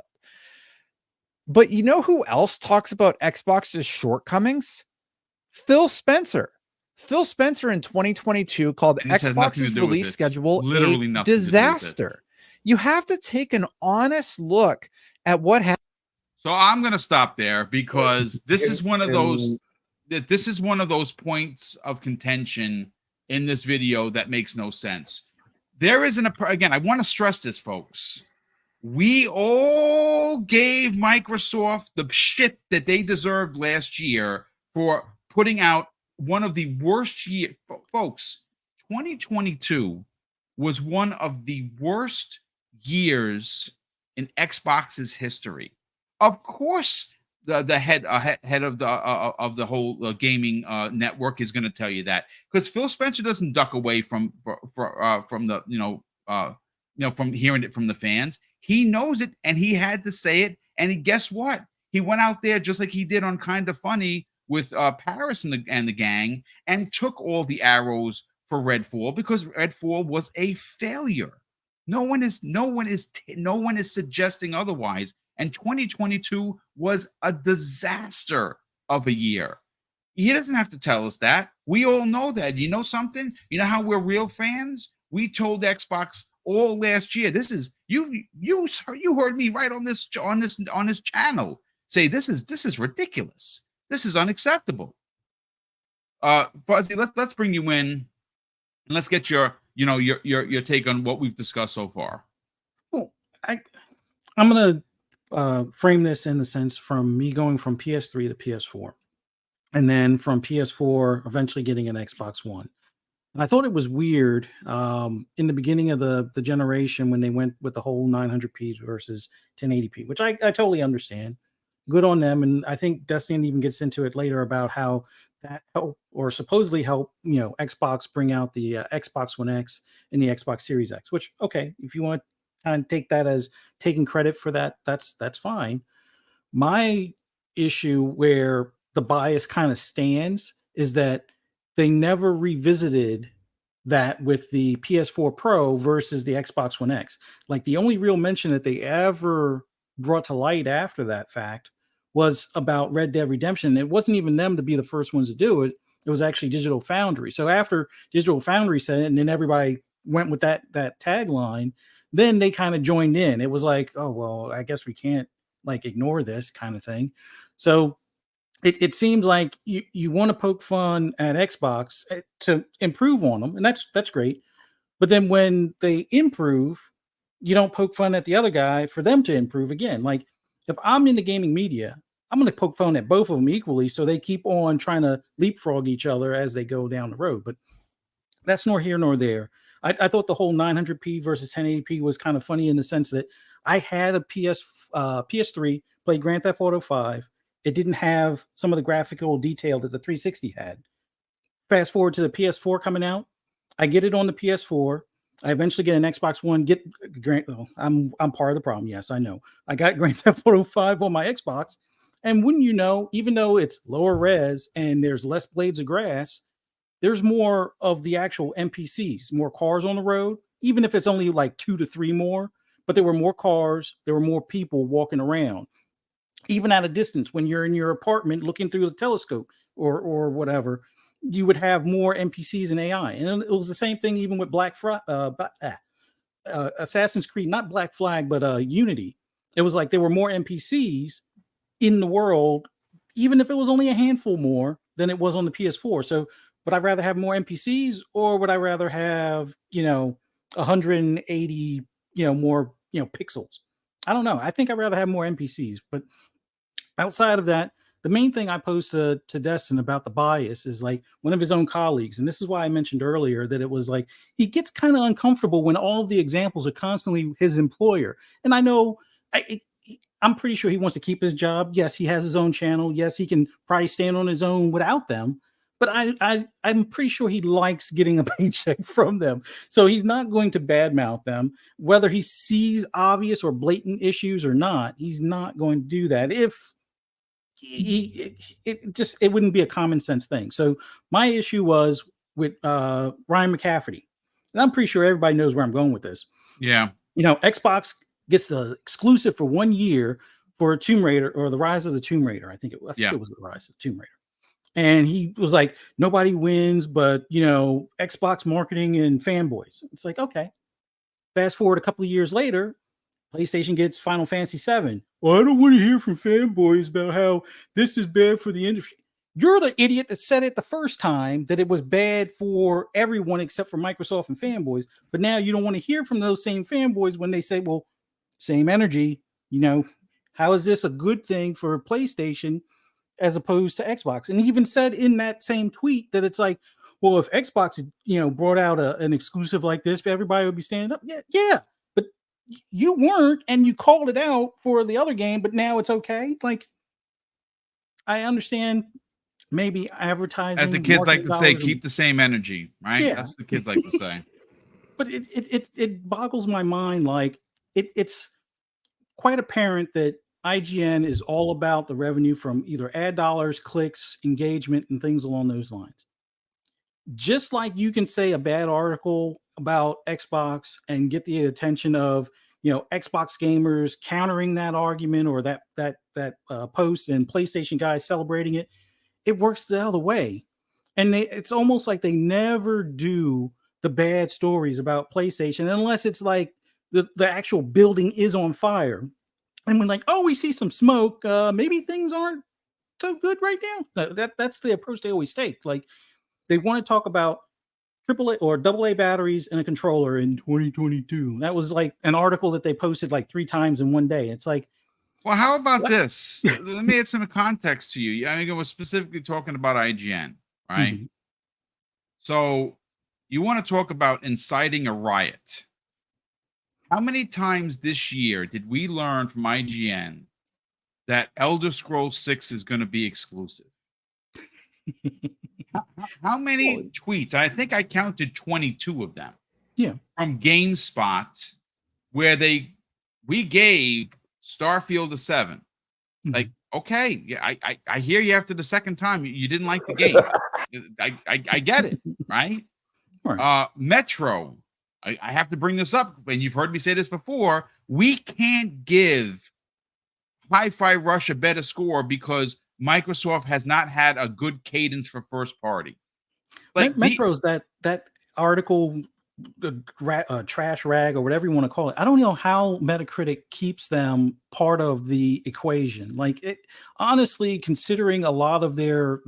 Speaker 6: But you know who else talks about Xbox's shortcomings? Phil Spencer. Phil Spencer in 2022 called Xbox's release schedule a disaster. You have to take an honest look at what happened.
Speaker 1: So I'm going to stop there because this is one of those points of contention in this video that makes no sense. There isn't again, I want to stress this, folks. We all gave Microsoft the shit that they deserved last year for putting out one of the worst years. Folks, 2022 was one of the worst years in Xbox's history. Of course, the head of the whole gaming network is going to tell you that, because Phil Spencer doesn't duck away from the from hearing it from the fans. He knows it, and he had to say it. And guess what? He went out there just like he did on Kinda Funny with Paris and the gang, and took all the arrows for Redfall because Redfall was a failure. No one is suggesting otherwise. And 2022 was a disaster of a year. He doesn't have to tell us that. We all know that. You know something? You know how we're real fans? We told Xbox all last year. This is you heard me right on this channel say this is ridiculous. This is unacceptable. Fuzzy, let's bring you in and let's get your take on what we've discussed so far.
Speaker 5: Well, I'm gonna frame this in the sense from me going from PS3 to PS4, and then from PS4 eventually getting an Xbox One. And I thought it was weird in the beginning of the generation when they went with the whole 900p versus 1080p, which I totally understand. Good on them. And I think Destin even gets into it later about how that helped or supposedly helped, Xbox bring out the Xbox One X and the Xbox Series X, which, okay, if you want to kind of take that as taking credit for that, that's fine. My issue where the bias kind of stands is that they never revisited that with the PS4 Pro versus the Xbox One X. Like the only real mention that they ever brought to light after that fact was about Red Dead Redemption. It wasn't even them to be the first ones to do it. It was actually Digital Foundry. So after Digital Foundry said it, and then everybody went with that tagline, then they kind of joined in. It was like, oh well, I guess we can't like ignore this kind of thing. So it seems like you want to poke fun at Xbox to improve on them, and that's great. But then when they improve, you don't poke fun at the other guy for them to improve again. Like if I'm in the gaming media, I'm going to poke fun at both of them equally, so they keep on trying to leapfrog each other as they go down the road. But that's nor here nor there. I thought the whole 900p versus 1080p was kind of funny in the sense that I had a PS3, played Grand Theft Auto 5. It didn't have some of the graphical detail that the 360 had. Fast forward to the PS4 coming out, I get it on the PS4. I eventually get an Xbox One. I'm part of the problem. Yes, I know. I got Grand Theft Auto 5 on my Xbox, and wouldn't you know, even though it's lower res and there's less blades of grass, there's more of the actual NPCs, more cars on the road, even if it's only like 2 to 3 more. But there were more cars, there were more people walking around, even at a distance. When you're in your apartment looking through the telescope or whatever, you would have more NPCs and AI. And it was the same thing even with Assassin's Creed, not Black Flag, but Unity. It was like there were more NPCs in the world, even if it was only a handful more than it was on the PS4. So would I rather have more NPCs, or would I rather have, 180, more, pixels? I don't know. I think I'd rather have more NPCs. But outside of that, the main thing I posed to Destin about the bias is like one of his own colleagues. And this is why I mentioned earlier that it was like he gets kind of uncomfortable when all of the examples are constantly his employer. And I know I'm pretty sure he wants to keep his job. Yes, he has his own channel. Yes, he can probably stand on his own without them. But I'm pretty sure he likes getting a paycheck from them. So he's not going to badmouth them, whether he sees obvious or blatant issues or not. He's not going to do that if it wouldn't be a common sense thing. So my issue was with Ryan McCafferty, and I'm pretty sure everybody knows where I'm going with this.
Speaker 1: Yeah,
Speaker 5: Xbox gets the exclusive for 1 year for Tomb Raider or the Rise of the Tomb Raider. I think it was the Rise of Tomb Raider. And he was like, nobody wins, but Xbox marketing and fanboys. It's like, okay. Fast forward a couple of years later, PlayStation gets Final Fantasy VII. Well, I don't want to hear from fanboys about how this is bad for the industry. You're the idiot that said it the first time that it was bad for everyone except for Microsoft and fanboys. But now you don't want to hear from those same fanboys when they say, well, same energy. How is this a good thing for PlayStation as opposed to Xbox? And he even said in that same tweet that it's like, well, if Xbox, brought out an exclusive like this, everybody would be standing up. Yeah. But you weren't, and you called it out for the other game, but now it's okay. Like, I understand maybe advertising.
Speaker 1: as the kids like to say, keep the same energy, right?
Speaker 5: Yeah.
Speaker 1: That's what the kids like to say.
Speaker 5: But it boggles my mind. Like it's quite apparent that IGN is all about the revenue from either ad dollars, clicks, engagement, and things along those lines. Just like you can say a bad article about Xbox and get the attention of Xbox gamers countering that argument or that post, and PlayStation guys celebrating it, it works the other way. And it's almost like they never do the bad stories about PlayStation unless it's like the actual building is on fire. And we're like, oh, we see some smoke. Maybe things aren't so good right now. That's the approach they always take. Like they want to talk about AAA or AA batteries in a controller in 2022. That was like an article that they posted like 3 times in one day. It's like,
Speaker 1: well, how about this? Let me add some context to you. I think I was specifically talking about IGN, right? Mm-hmm. So you want to talk about inciting a riot. How many times this year did we learn from IGN that Elder Scrolls 6 is going to be exclusive? How many tweets? I think I counted 22 of them.
Speaker 5: Yeah.
Speaker 1: From GameSpot, where we gave Starfield a 7. Like, okay, yeah, I hear you after the second time you didn't like the game. I get it, right?
Speaker 5: Right.
Speaker 1: Metro. I have to bring this up, and you've heard me say this before. We can't give Hi-Fi Rush a better score because Microsoft has not had a good cadence for first party. Like
Speaker 5: Metro's that article, trash rag or whatever you want to call it. I don't know how Metacritic keeps them part of the equation. Like, honestly, considering a lot of their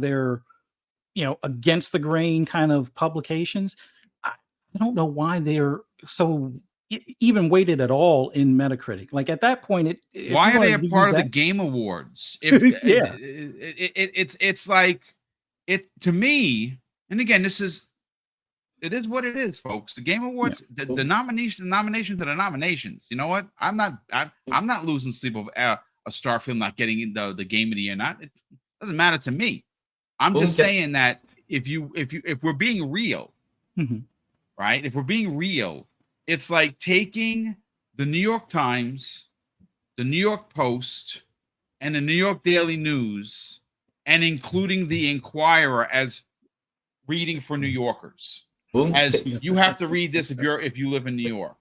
Speaker 5: against the grain kind of publications, I don't know why they're so even weighted at all in Metacritic. Like, at that point,
Speaker 1: why are they a part of the Game Awards? If
Speaker 5: yeah,
Speaker 1: it's like it to me. And again, it is what it is, folks. The Game Awards, the nominations are the nominations. You know what? I'm not losing sleep over a Starfield not getting the Game of the Year. It doesn't matter to me. I'm just saying that if we're being real, right? If we're being real, it's like taking the New York Times, the New York Post, and the New York Daily News, and including the Inquirer as reading for New Yorkers.
Speaker 4: Boom.
Speaker 1: As you have to read this if you live in New York.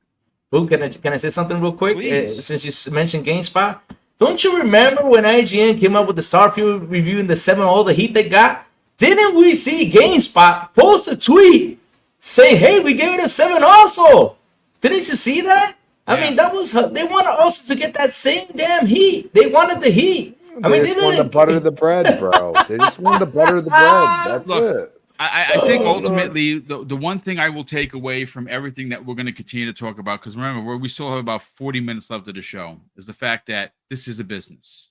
Speaker 4: Boom, can I say something real quick?
Speaker 1: Please.
Speaker 4: Since you mentioned GameSpot, don't you remember when IGN came up with the Starfield review in the 7, all the heat they got? Didn't we see GameSpot post a tweet say, "Hey, we gave it a 7 also"? Didn't you see that? I mean, that was they wanted also to get that same damn heat. They wanted the heat.
Speaker 2: They just wanted to butter the bread, bro. They just wanted to butter the bread. That's it.
Speaker 1: I think ultimately the one thing I will take away from everything that we're going to continue to talk about, because remember, we still have about 40 minutes left of the show, is the fact that this is a business.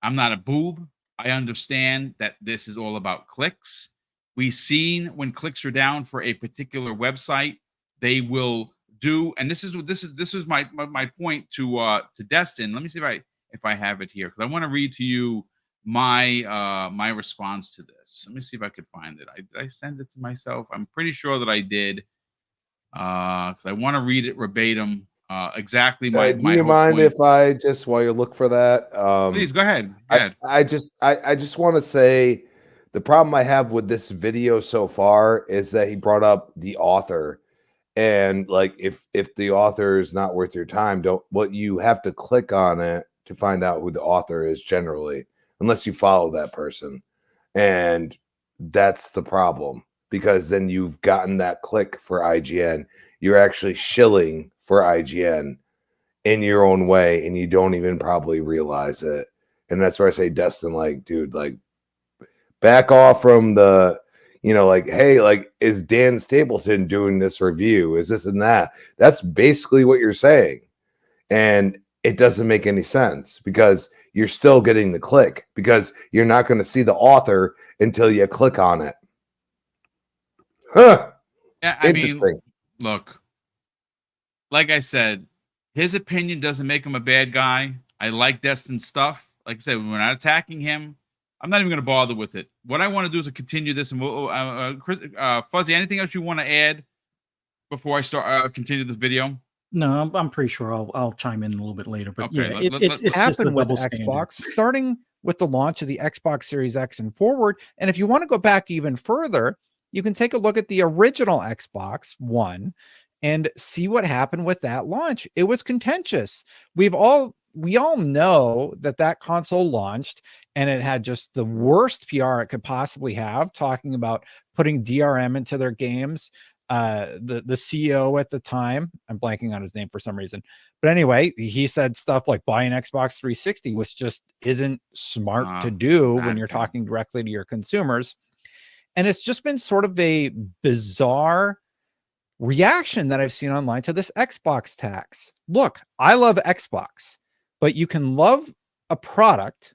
Speaker 1: I'm not a boob. I understand that this is all about clicks. We've seen when clicks are down for a particular website, they will do, and this is my point to Destin. Let me see if I have it here, because I want to read to you my response to this. Let me see if I could find it. Did I send it to myself? I'm pretty sure that I did, because I want to read it verbatim. Exactly.
Speaker 2: Do you mind if I just, while you look for that?
Speaker 1: Please go ahead.
Speaker 2: I just want to say the problem I have with this video so far is that he brought up the author, and like if the author is not worth your time, you have to click on it to find out who the author is generally, unless you follow that person, and that's the problem, because then you've gotten that click for IGN. You're actually shilling for IGN in your own way, and you don't even probably realize it. And that's where I say, Destin, like, dude, like, back off from the, like, hey, like, is Dan Stapleton doing this review? Is this and that? That's basically what you're saying. And it doesn't make any sense, because you're still getting the click, because you're not going to see the author until you click on it. Huh.
Speaker 1: Yeah,
Speaker 2: Interesting.
Speaker 1: Look, like I said, his opinion doesn't make him a bad guy. I like Destin's stuff. Like I said, we're not attacking him. I'm not even going to bother with it. What I want to do is continue this. And Fuzzy, anything else you want to add before I start continue this video?
Speaker 5: No, I'm pretty sure I'll chime in a little bit later. But
Speaker 1: okay,
Speaker 5: yeah, it's just
Speaker 6: happened
Speaker 5: a
Speaker 6: with
Speaker 5: double
Speaker 6: Xbox,
Speaker 5: standard.
Speaker 6: starting with the launch of the Xbox Series X and forward. And if you want to go back even further, you can take a look at the original Xbox One and see what happened with that launch. It was contentious. We all know that console launched and it had just the worst PR it could possibly have, talking about putting DRM into their games. The CEO at the time, I'm blanking on his name for some reason, but anyway, he said stuff like buying Xbox 360, which just isn't smart to do when you're talking directly to your consumers. And it's just been sort of a bizarre reaction that I've seen online to this Xbox tax. Look, I love Xbox, but you can love a product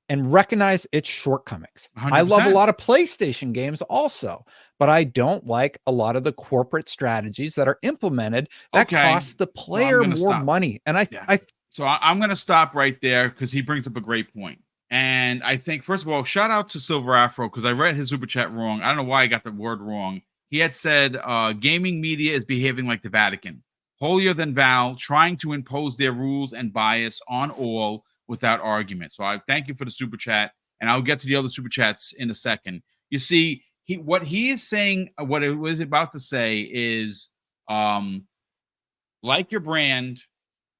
Speaker 6: and recognize its shortcomings. I love a
Speaker 1: 100%.
Speaker 6: lot of PlayStation games also, but I don't like a lot of the corporate strategies that are implemented that
Speaker 1: Okay.
Speaker 6: cost the
Speaker 1: I'm
Speaker 6: player
Speaker 1: gonna
Speaker 6: more
Speaker 1: stop.
Speaker 6: money. And
Speaker 1: Yeah.
Speaker 6: I
Speaker 1: So I'm going to stop right there because he brings up a great point. And I think, first of all, shout out to Silver Afro because I read his super chat wrong. I don't know why I got the word wrong. He had said gaming media is behaving like the Vatican, holier than thou, trying to impose their rules and bias on all without argument. So I thank you for the super chat, and I'll get to the other super chats in a second. You see, what he is saying, what it was about to say is, like your brand,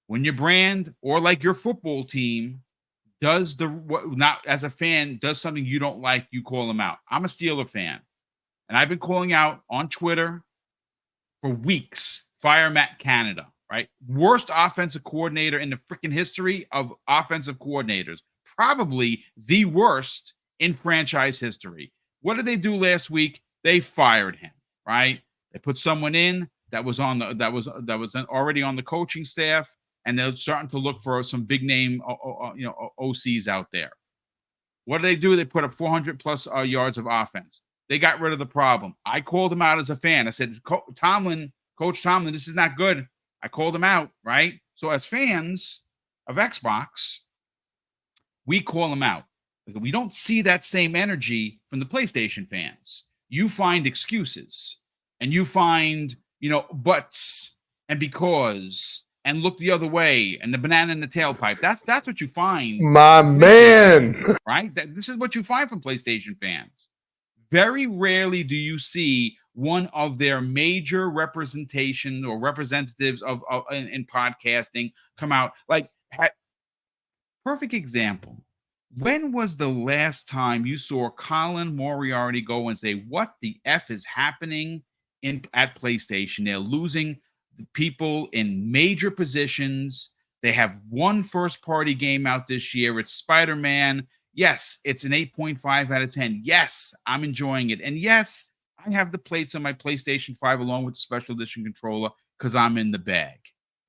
Speaker 1: when your brand or like your football team does not as a fan does something you don't like, you call them out. I'm a Steeler fan, and I've been calling out on Twitter for weeks. Fire Matt Canada, right? Worst offensive coordinator in the freaking history of offensive coordinators, probably the worst in franchise history. What did they do last week? They fired him, right? They put someone in that was already on the coaching staff, and they're starting to look for some big name, OCs out there. What do? They put up 400 plus yards of offense. They got rid of the problem. I called him out as a fan. I said, Coach Tomlin, this is not good. I called him out, right? So as fans of Xbox, we call him out. We don't see that same energy from the PlayStation fans. You find excuses, and you find, buts and because, and look the other way, and the banana in the tailpipe. That's what you find.
Speaker 2: My man.
Speaker 1: Right? This is what you find from PlayStation fans. Very rarely do you see one of their major representation or representatives in podcasting come out. Like, perfect example. When was the last time you saw Colin Moriarty go and say, "What the F is happening at PlayStation? They're losing people in major positions. They have one first-party game out this year. It's Spider-Man. Yes, it's an 8.5 out of 10. Yes, I'm enjoying it. And yes, I have the plates on my PlayStation 5 along with the special edition controller because I'm in the bag,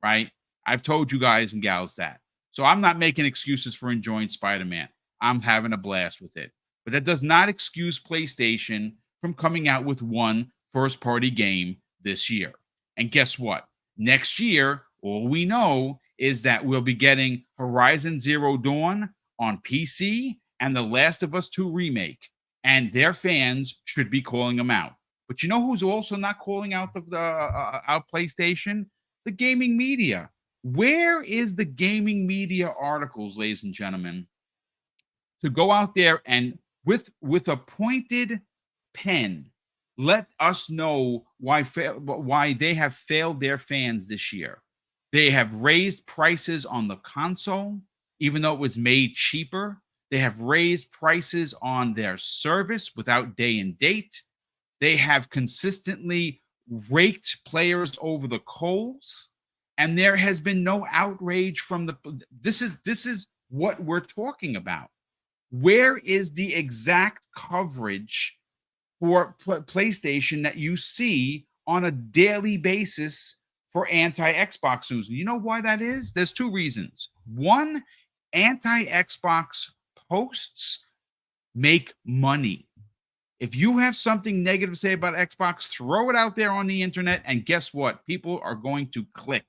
Speaker 1: right? I've told you guys and gals that. So I'm not making excuses for enjoying Spider-Man. I'm having a blast with it. But that does not excuse PlayStation from coming out with one first-party game this year. And guess what? Next year, all we know is that we'll be getting Horizon Zero Dawn on PC and The Last of Us 2 Remake. And their fans should be calling them out. But you know who's also not calling out out PlayStation? The gaming media. Where is the gaming media articles, ladies and gentlemen, to go out there and with a pointed pen let us know why they have failed their fans this year? They have raised prices on the console, even though it was made cheaper. They have raised prices on their service without day and date. They have consistently raked players over the coals. And there has been no outrage from this is what we're talking about. Where is the exact coverage for PlayStation that you see on a daily basis for anti-Xbox news? You know why that is? There's two reasons. One, anti-Xbox posts make money. If you have something negative to say about Xbox, throw it out there on the internet, and guess what? People are going to click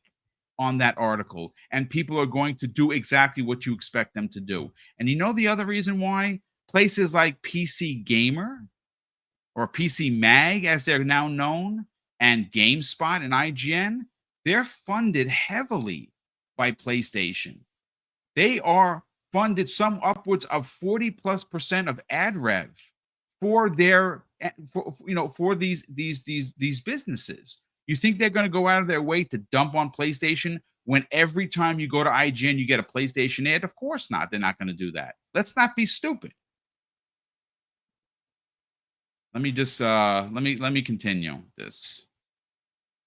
Speaker 1: on that article, and people are going to do exactly what you expect them to do. And you know the other reason why? Places like PC Gamer or PC Mag, as they're now known, and GameSpot and IGN, they're funded heavily by PlayStation. They are funded some upwards of 40+% of ad rev for their for these businesses. You think they're going to go out of their way to dump on PlayStation when every time you go to IGN you get a PlayStation ad? Of course not. They're not going to do that. Let's not be stupid. Let me just let me continue this.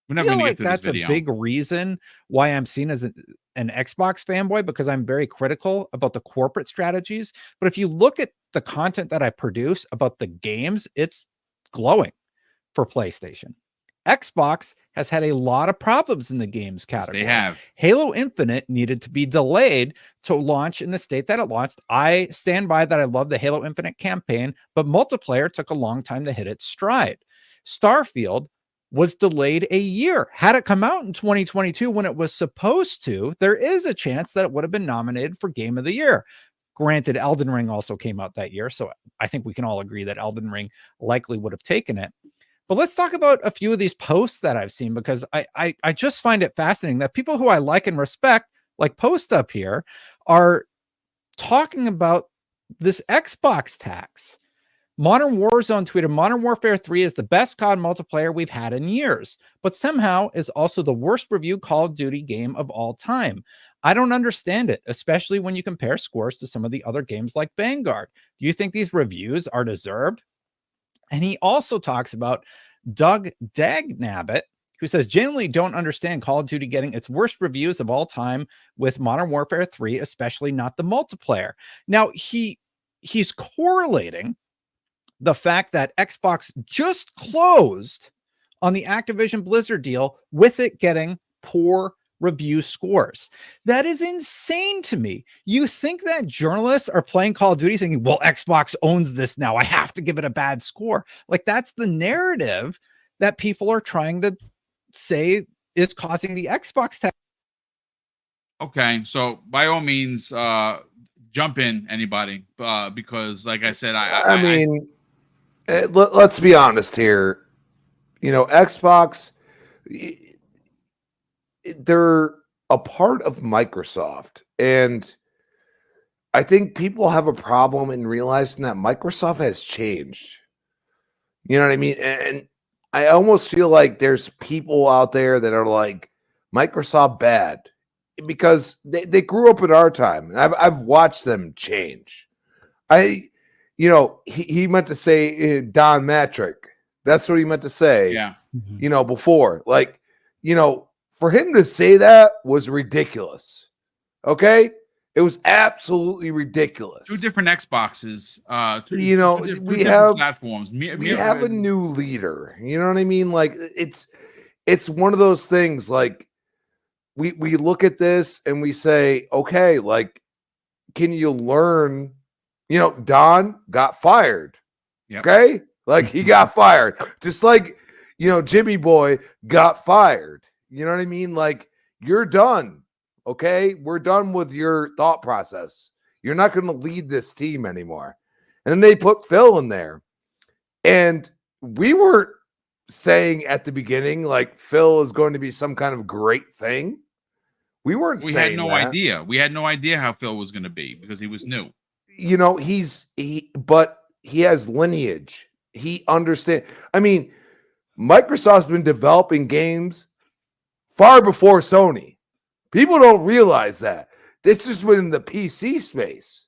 Speaker 1: We're never going to get through
Speaker 6: that's
Speaker 1: this video.
Speaker 6: a big reason why I'm seen as an Xbox fanboy, because I'm very critical about the corporate strategies. But if you look at the content that I produce about the games, it's glowing for PlayStation. Xbox has had a lot of problems in the games
Speaker 1: Yes,
Speaker 6: category.
Speaker 1: they have.
Speaker 6: Halo Infinite needed to be delayed to launch in the state that it launched. I stand by that. I love the Halo Infinite campaign, but multiplayer took a long time to hit its stride. Starfield was delayed a year. Had it come out in 2022 when it was supposed to, there is a chance that it would have been nominated for Game of the Year. Granted, Elden Ring also came out that year, so I think we can all agree that Elden Ring likely would have taken it. But let's talk about a few of these posts that I've seen, because I just find it fascinating that people who I like and respect, like Post Up here, are talking about this Xbox tax. Modern Warzone tweeted, Modern Warfare 3 is the best COD multiplayer we've had in years, but somehow is also the worst reviewed Call of Duty game of all time. I don't understand it, especially when you compare scores to some of the other games like Vanguard. Do you think these reviews are deserved? And he also talks about Doug Dagnabbit, who says, genuinely don't understand Call of Duty getting its worst reviews of all time with Modern Warfare 3, especially not the multiplayer. Now, he's correlating the fact that Xbox just closed on the Activision Blizzard deal with it getting poor review scores. That is insane to me. You think that journalists are playing Call of Duty thinking, well, Xbox owns this now, I have to give it a bad score. Like, that's the narrative that people are trying to say is causing the Xbox tax.
Speaker 1: Okay, so by all means, jump in, anybody, because like I said,
Speaker 2: I mean, let's be honest here. You know, Xbox, they're a part of Microsoft, and I think people have a problem in realizing that Microsoft has changed. You know what I mean? And I almost feel like there's people out there that are like, Microsoft bad, because they grew up in our time, and I've watched them change. He meant to say Don Matrick. That's what he meant to say.
Speaker 1: yeah.
Speaker 2: Before, like, for him to say that was ridiculous. Okay, it was absolutely ridiculous.
Speaker 1: Two different Xboxes.
Speaker 2: We have
Speaker 1: platforms.
Speaker 2: We have a new leader. You know what I mean? Like, it's one of those things. Like, we look at this and we say, okay, like, can you learn? Don got fired.
Speaker 1: Yep.
Speaker 2: Okay, like, he got fired, just like Jimmy Boy got fired. You know what I mean? Like, you're done. Okay, we're done with your thought process. You're not going to lead this team anymore. And then they put Phil in there, and we weren't saying at the beginning like Phil is going to be some kind of great thing. We
Speaker 1: had no idea. We had no idea how Phil was going to be because he was new.
Speaker 2: But he has lineage. He understands. I mean, Microsoft's been developing games far before Sony. People don't realize that. It's just been in the PC space.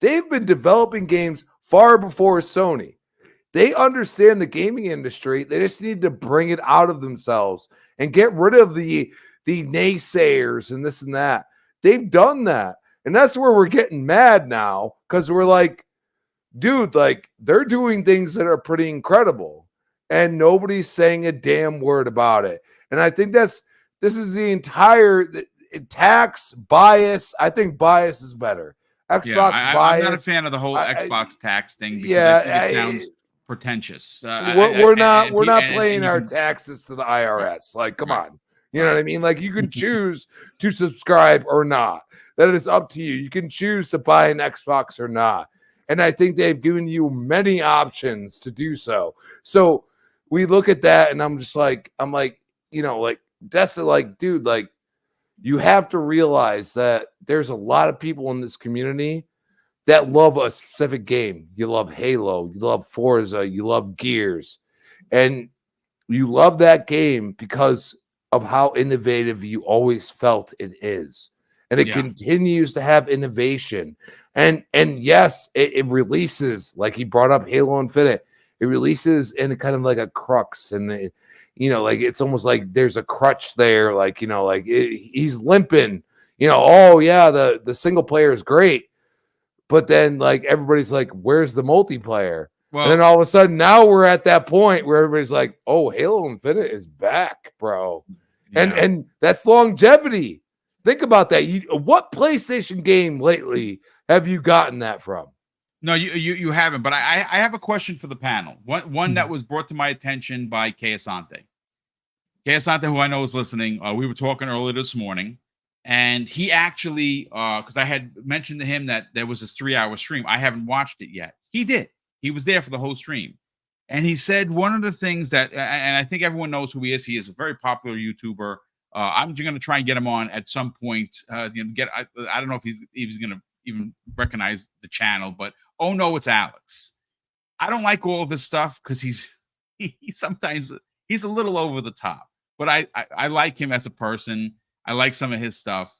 Speaker 2: They've been developing games far before Sony. They understand the gaming industry. They just need to bring it out of themselves and get rid of the naysayers and this and that. They've done that. And that's where we're getting mad now, because we're like, dude, like, they're doing things that are pretty incredible and nobody's saying a damn word about it. And I think this is the entire tax bias. I think bias is better. Xbox bias.
Speaker 1: I'm not a fan of the whole Xbox tax thing because I think it sounds pretentious.
Speaker 2: We're not paying our taxes to the IRS. Like, come on. You know what I mean? Like, you can choose to subscribe or not. That is up to you. You can choose to buy an Xbox or not. And I think they've given you many options to do so. So we look at that, and I'm like, that's like, dude, like, you have to realize that there's a lot of people in this community that love a specific game. You love Halo, you love Forza, you love Gears, and you love that game because of how innovative you always felt it is. And it continues to have innovation. And yes, it releases, like he brought up Halo Infinite. It releases in a kind of like a crux, and like, it's almost like there's a crutch there, like, he's limping, oh yeah, the single player is great, but then, like, everybody's like, where's the multiplayer?
Speaker 1: Well,
Speaker 2: then all of a sudden, now we're at that point where everybody's like, "Oh, Halo Infinite is back, bro," and that's longevity. Think about that. What PlayStation game lately have you gotten that from?
Speaker 1: no, you haven't. But I have a question for the panel. One that was brought to my attention by Keasante. Keasante, who I know is listening. We were talking earlier this morning, and he actually, because I had mentioned to him that there was this 3-hour stream. I haven't watched it yet. He did. He was there for the whole stream. And he said one of the things that, and I think everyone knows who he is. He is a very popular YouTuber. I'm going to try and get him on at some point. I don't know if he's going to even recognize the channel, but oh no, it's Alex. I don't like all of his stuff because he sometimes he's a little over the top. But I like him as a person. I like some of his stuff.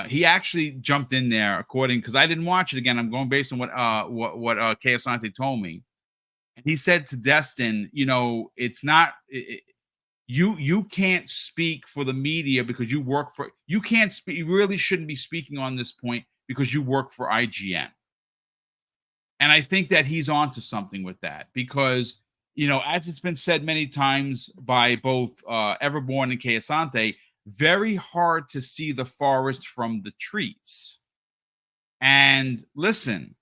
Speaker 1: He actually jumped in there because I didn't watch it again. I'm going based on what Keasante told me. And he said to Destin, it's not you can't speak for the media because you work for you can't speak. You really shouldn't be speaking on this point because you work for IGN. And I think that he's onto something with that because as it's been said many times by both Everborn and Keasante, very hard to see the forest from the trees. And listen,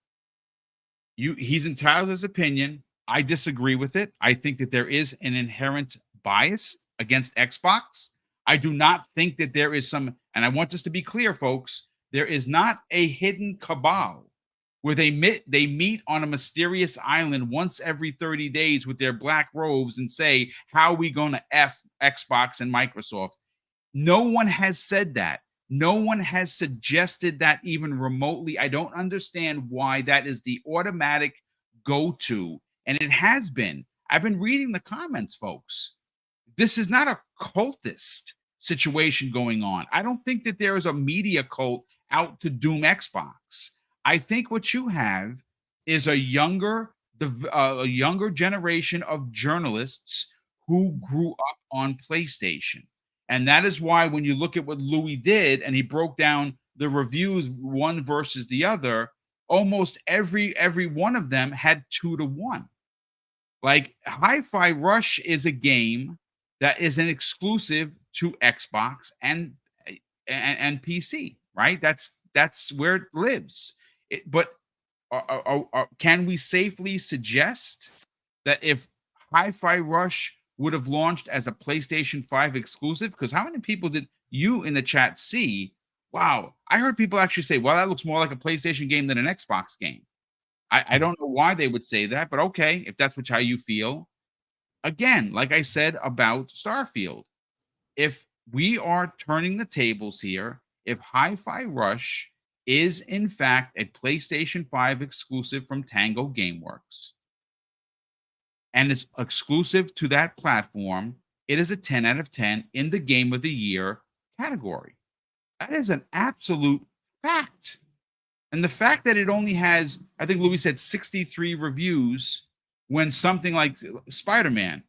Speaker 1: he's entitled to his opinion. I disagree with it. I think that there is an inherent bias against Xbox. I do not think that there is some, and I want this to be clear, folks, there is not a hidden cabal where they meet on a mysterious island once every 30 days with their black robes and say, how are we going to F Xbox and Microsoft? No one has said that. No one has suggested that even remotely. I don't understand why that is the automatic go-to. And it has been. I've been reading the comments, folks. This is not a cultist situation going on. I don't think that there is a media cult out to doom Xbox. I think what you have is a younger generation of journalists who grew up on PlayStation. And that is why when you look at what Louis did and he broke down the reviews one versus the other, almost every one of them had 2-1. Like Hi-Fi Rush is a game that is an exclusive to Xbox and PC, right? That's where it lives. But can we safely suggest that if Hi-Fi Rush would have launched as a PlayStation 5 exclusive? Because how many people did you in the chat see? Wow, I heard people actually say, well, that looks more like a PlayStation game than an Xbox game. I don't know why they would say that, but okay, if that's how you feel. Again, like I said about Starfield, if we are turning the tables here, if Hi-Fi Rush is in fact a PlayStation 5 exclusive from Tango Gameworks, and it's exclusive to that platform, it is a 10 out of 10 in the Game of the Year category. That is an absolute fact. And the fact that it only has, I think Louis said 63 reviews when something like Spider-Man,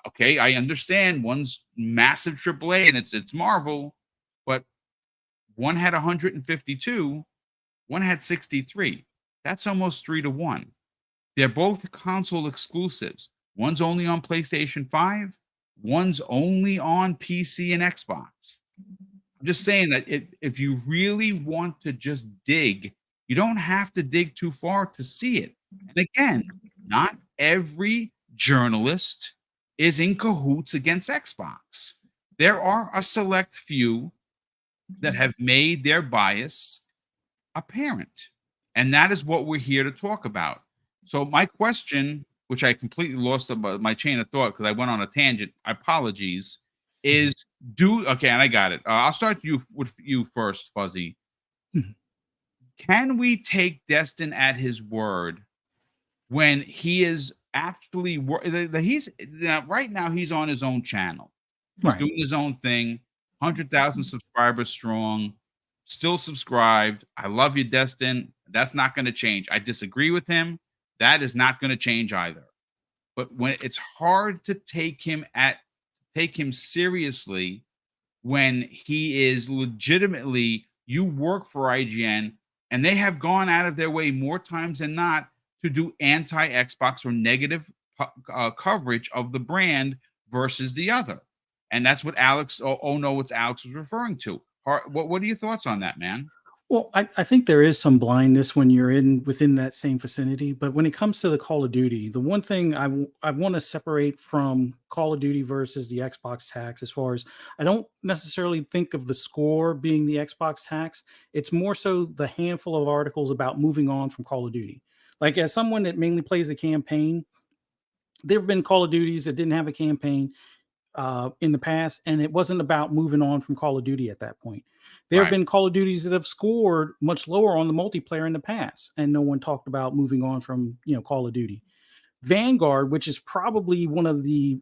Speaker 1: okay, I understand one's massive AAA and it's Marvel, but one had 152, one had 63. That's almost 3-1. They're both console exclusives. One's only on PlayStation 5, one's only on PC and Xbox. I'm just saying that if you really want to just dig, you don't have to dig too far to see it. And again, not every journalist is in cahoots against Xbox. There are a select few that have made their bias apparent. And that is what we're here to talk about. So my question, which I completely lost my chain of thought because I went on a tangent, apologies, is okay, and I got it. I'll start with you first, Fuzzy. Can we take Destin at his word when he is actually right now he's on his own channel, he's doing his own thing, 100,000 subscribers strong, still subscribed. I love you, Destin. That's not going to change. I disagree with him. That is not going to change either. But when it's hard to take him seriously when he is legitimately, you work for IGN and they have gone out of their way more times than not to do anti-Xbox or negative coverage of the brand versus the other. And that's what Alex, what Alex was referring to. What are your thoughts on that, man?
Speaker 5: Well, I think there is some blindness when you're within that same vicinity. But when it comes to the Call of Duty, the one thing I want to separate from Call of Duty versus the Xbox tax, as far as I don't necessarily think of the score being the Xbox tax. It's more so the handful of articles about moving on from Call of Duty. Like, as someone that mainly plays the campaign, there have been Call of Duties that didn't have a campaign in the past, and it wasn't about moving on from Call of Duty at that point. There have been Call of Duties that have scored much lower on the multiplayer in the past, and no one talked about moving on from Call of Duty. Vanguard, which is probably one of the,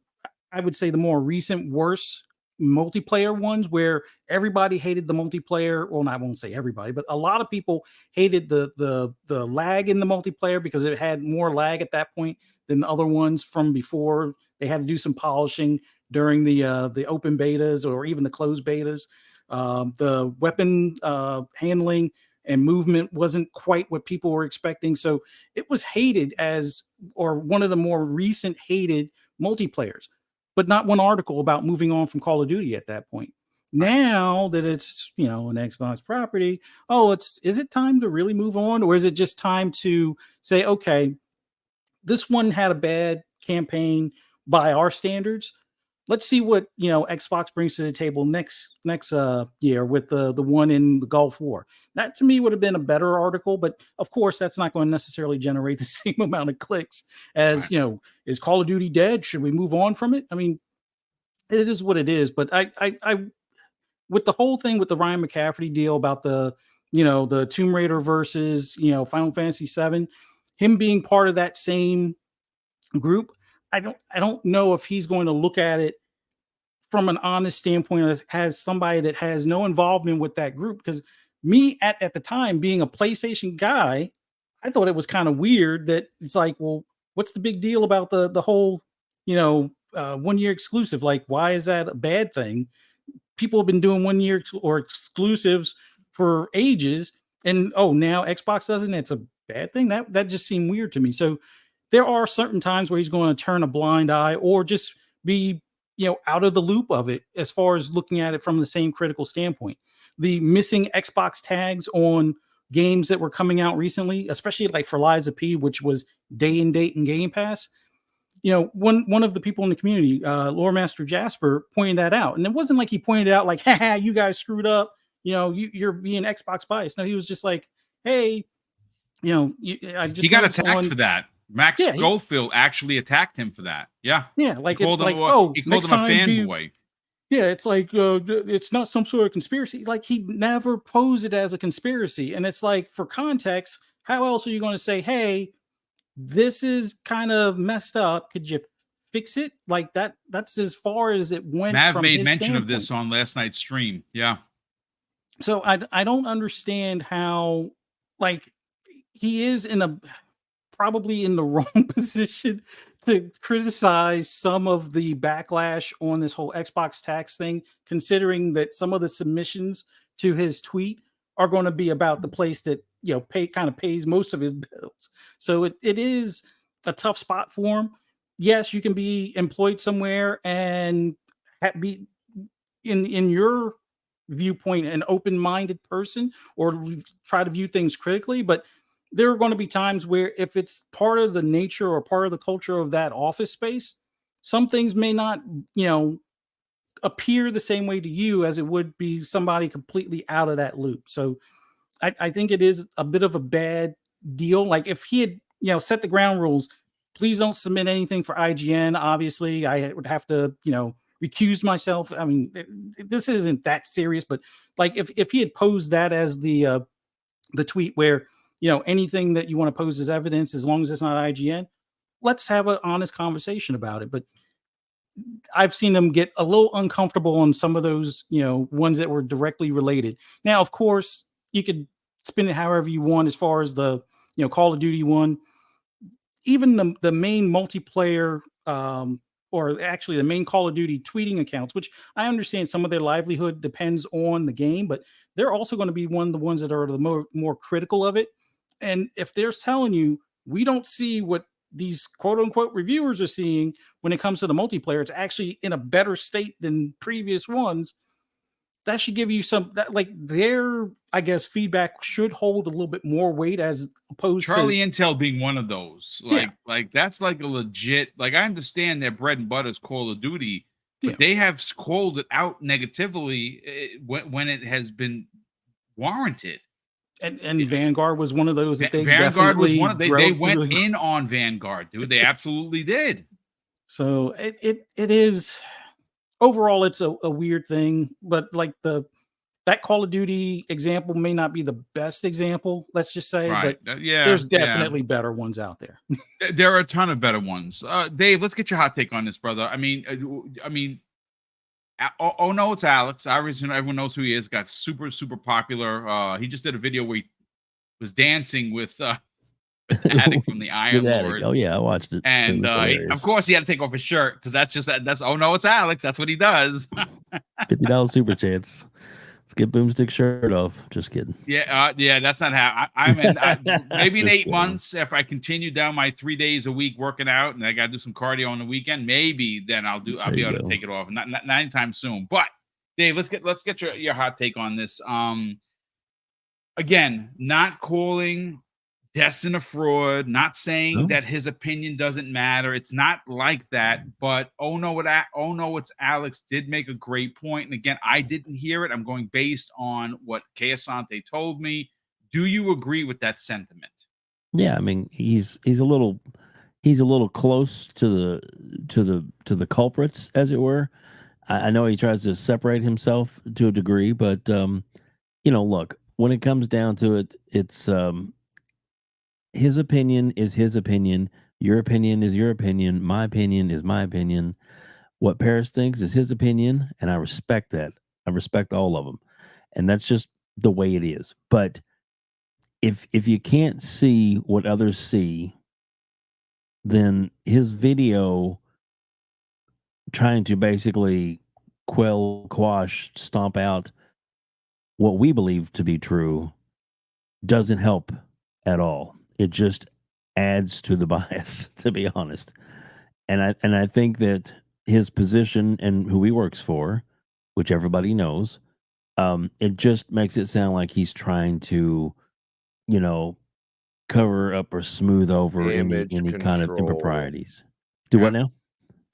Speaker 5: I would say, the more recent worst multiplayer ones, where everybody hated the multiplayer. Well, I won't say everybody, but a lot of people hated the lag in the multiplayer because it had more lag at that point than the other ones from before. They had to do some polishing during the open betas or even the closed betas. The weapon handling and movement wasn't quite what people were expecting. So it was hated as, or one of the more recent hated multiplayers, but not one article about moving on from Call of Duty at that point. Now that it's, an Xbox property, is it time to really move on? Or is it just time to say, okay, this one had a bad campaign by our standards. Let's see what Xbox brings to the table next year with the one in the Gulf War. That to me would have been a better article, but of course that's not going to necessarily generate the same amount of clicks as is Call of Duty dead? Should we move on from it? I mean, it is what it is. But I with the whole thing with the Ryan McCaffrey deal about the Tomb Raider versus Final Fantasy VII, him being part of that same group, I don't know if he's going to look at it from an honest standpoint as somebody that has no involvement with that group. Because me at the time, being a PlayStation guy, I thought it was kind of weird that it's like, well, what's the big deal about the whole 1 year exclusive? Like, why is that a bad thing? People have been doing 1 year or exclusives for ages, and now Xbox doesn't. It's a bad thing. That just seemed weird to me. So there are certain times where he's going to turn a blind eye or just be, out of the loop of it as far as looking at it from the same critical standpoint. The missing Xbox tags on games that were coming out recently, especially like for Lies of P, which was day and date and Game Pass. One of the people in the community, Lore Master Jasper, pointed that out. And it wasn't like he pointed out like, haha, you guys screwed up. You're being Xbox biased. No, he was just like, hey, I just
Speaker 1: he got attacked for that. Max Schofield actually attacked him for that. Yeah.
Speaker 5: Like,
Speaker 1: he called him a fanboy.
Speaker 5: It's like, it's not some sort of conspiracy. Like, he never posed it as a conspiracy. And it's like, for context, how else are you going to say, hey, this is kind of messed up. Could you fix it? Like that's as far as it went.
Speaker 1: Mav made mention of this on last night's stream. Yeah.
Speaker 5: So I don't understand how, like, he is probably in the wrong position to criticize some of the backlash on this whole Xbox tax thing, considering that some of the submissions to his tweet are going to be about the place that pays most of his bills. So it is a tough spot for him. Yes, you can be employed somewhere and be in your viewpoint an open-minded person or try to view things critically, but there are going to be times where if it's part of the nature or part of the culture of that office space, some things may not, appear the same way to you as it would be somebody completely out of that loop. So I think it is a bit of a bad deal. Like, if he had, set the ground rules, please don't submit anything for IGN. Obviously, I would have to, recuse myself. I mean, this isn't that serious, but like if he had posed that as the tweet where, anything that you want to pose as evidence, as long as it's not IGN, let's have an honest conversation about it. But I've seen them get a little uncomfortable on some of those, ones that were directly related. Now, of course, you could spin it however you want as far as the, Call of Duty one. Even the main multiplayer, or actually the main Call of Duty tweeting accounts, which I understand some of their livelihood depends on the game, but they're also going to be one of the ones that are the more critical of it. And if they're telling you we don't see what these quote unquote reviewers are seeing when it comes to the multiplayer. It's actually in a better state than previous ones. That should give you some that like their, I guess, feedback should hold a little bit more weight as opposed
Speaker 1: Charlie
Speaker 5: to
Speaker 1: Intel being one of those. Like that's like a legit, like I understand their bread and butter is Call of Duty, but
Speaker 5: Yeah.
Speaker 1: they have called it out negatively when it has been warranted.
Speaker 5: and Vanguard was one of those that they
Speaker 1: Vanguard was
Speaker 5: definitely
Speaker 1: one of they
Speaker 5: drove
Speaker 1: went
Speaker 5: through.
Speaker 1: in on Vanguard, dude. They absolutely did.
Speaker 5: So it is overall it's a weird thing, but like that Call of Duty example may not be the best example, let's just say,
Speaker 1: Right.
Speaker 5: but
Speaker 1: Yeah.
Speaker 5: there's definitely better ones out there.
Speaker 1: There are a ton of better ones. Dave, let's get your hot take on this, brother. I mean, oh no, it's Alex. Obviously, everyone knows who he is. Got super popular. He just did a video where he was dancing with Attic from the Iron Lord.
Speaker 3: Oh yeah, I watched it.
Speaker 1: And of course, he had to take off his shirt because that's oh no, it's Alex. That's what he does.
Speaker 3: $50 super chance. Let's get Boomstick shirt off. Just kidding.
Speaker 1: Yeah, that's not how I'm in. Maybe in
Speaker 3: Just
Speaker 1: 8
Speaker 3: kidding.
Speaker 1: months, if I continue down my 3 days a week working out, and I got to do some cardio on the weekend, maybe then I'll be able to take it off. Not anytime soon. But Dave, let's get your hot take on this. Again, not calling Destin a fraud, not saying that his opinion doesn't matter. It's not like that. But oh no, it's Alex did make a great point. And again, I didn't hear it. I'm going based on what Kay Asante told me. Do you agree with that sentiment?
Speaker 3: Yeah, I mean he's a little close to the culprits, as it were. I know he tries to separate himself to a degree, but look, when it comes down to it, it's his opinion is his opinion. Your opinion is your opinion. My opinion is my opinion. What Paris thinks is his opinion, and I respect that. I respect all of them, and that's just the way it is. But if you can't see what others see, then his video trying to basically quash, stomp out what we believe to be true doesn't help at all. It just adds to the bias, to be honest. And I think that his position and who he works for, which everybody knows, it just makes it sound like he's trying to, cover up or smooth over any kind of improprieties. Do what now?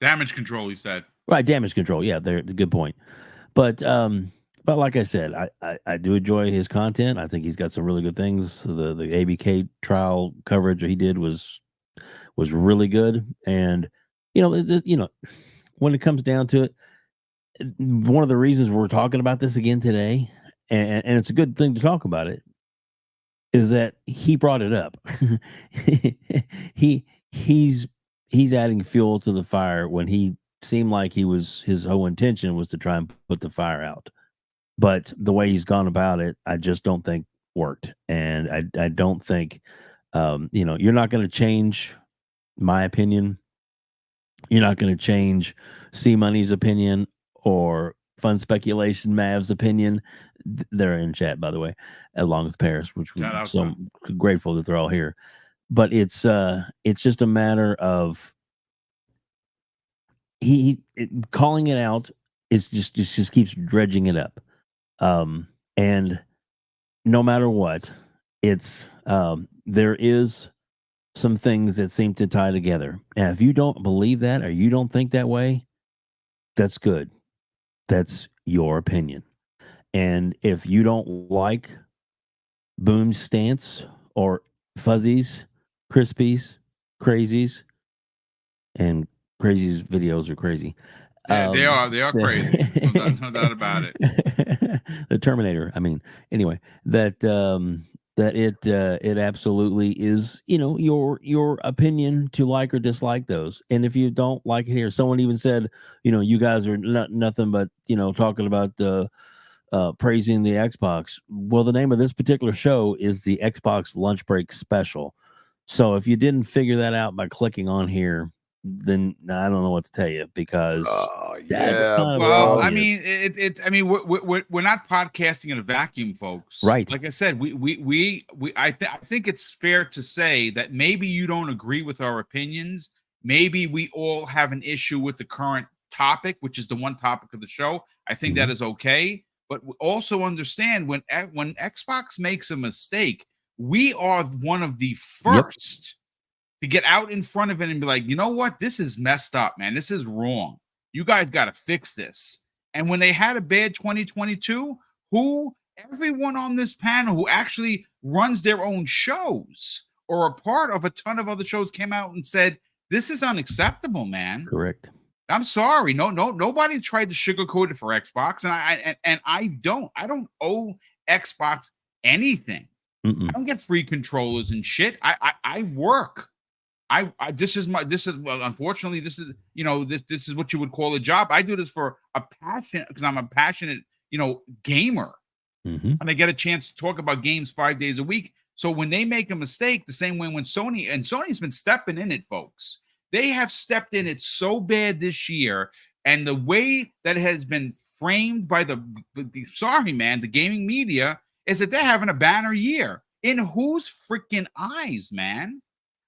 Speaker 1: Damage control, he said.
Speaker 3: Right, damage control. Yeah, they're good point. But like I said, I do enjoy his content. I think he's got some really good things. The ABK trial coverage he did was really good. And when it comes down to it, one of the reasons we're talking about this again today, and it's a good thing to talk about it, is that he brought it up. he's adding fuel to the fire when he seemed like his whole intention was to try and put the fire out. But the way he's gone about it, I just don't think worked. And I don't think, you're not going to change my opinion. You're not going to change C Money's opinion or Fun Speculation Mav's opinion. They're in chat, by the way, along with Paris, which we're so grateful that they're all here. But it's just a matter of calling it out. Is just keeps dredging it up. And no matter what, it's there is some things that seem to tie together. Now, if you don't believe that or you don't think that way, that's good. That's your opinion. And if you don't like Boom's stance or Fuzzy's, Crispies, Crazies, and Crazy's videos are crazy.
Speaker 1: They are crazy. No doubt about it.
Speaker 3: The Terminator. I mean, anyway, that it absolutely is, your opinion to like or dislike those. And if you don't like it here, someone even said, you guys are nothing but, talking about the praising the Xbox. Well, the name of this particular show is the Xbox Lunch Break Special. So if you didn't figure that out by clicking on here, then I don't know what to tell you, because that's
Speaker 2: yeah,
Speaker 3: kind of
Speaker 1: Well, I
Speaker 3: obvious.
Speaker 1: mean, I mean, we're not podcasting in a vacuum, folks.
Speaker 3: Right.
Speaker 1: Like I said, I think it's fair to say that maybe you don't agree with our opinions. Maybe we all have an issue with the current topic, which is the one topic of the show. I think that is okay, but we also understand when Xbox makes a mistake, we are one of the first to get out in front of it and be like, you know what, this is messed up, man. This is wrong. You guys got to fix this. And when they had a bad 2022, everyone on this panel who actually runs their own shows or a part of a ton of other shows came out and said, this is unacceptable, man.
Speaker 3: Correct.
Speaker 1: I'm sorry. Nobody tried to sugarcoat it for Xbox. And I don't owe Xbox anything.
Speaker 3: Mm-mm.
Speaker 1: I don't get free controllers and shit. I work. Unfortunately, this is what you would call a job. I do this for a passion, because I'm a passionate, gamer.
Speaker 3: Mm-hmm.
Speaker 1: And I get a chance to talk about games 5 days a week. So when they make a mistake, the same way when Sony's been stepping in it, folks, they have stepped in it so bad this year. And the way that it has been framed by the gaming media is that they're having a banner year. In whose freaking eyes, man?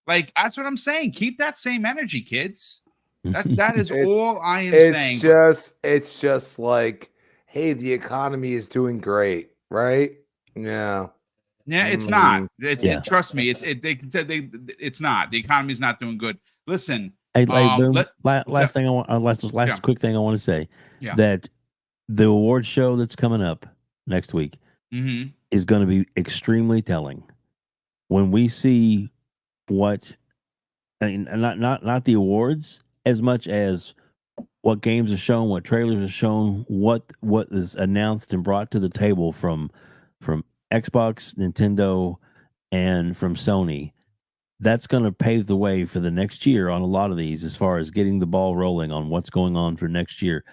Speaker 1: Like, that's what I'm saying. Keep that same energy, kids. That is all I am saying.
Speaker 2: It's just like, hey, the economy is doing great, right? Yeah.
Speaker 1: Yeah, it's not. Trust me, it's not. The economy's not doing good. Listen,
Speaker 3: Hey, Boom, last quick thing I want to say, that the award show that's coming up next week is going to be extremely telling. When we see what, I mean, not the awards as much as what games are shown, what trailers are shown, what is announced and brought to the table from Xbox, Nintendo, and from Sony. That's going to pave the way for the next year on a lot of these, as far as getting the ball rolling on what's going on for next year.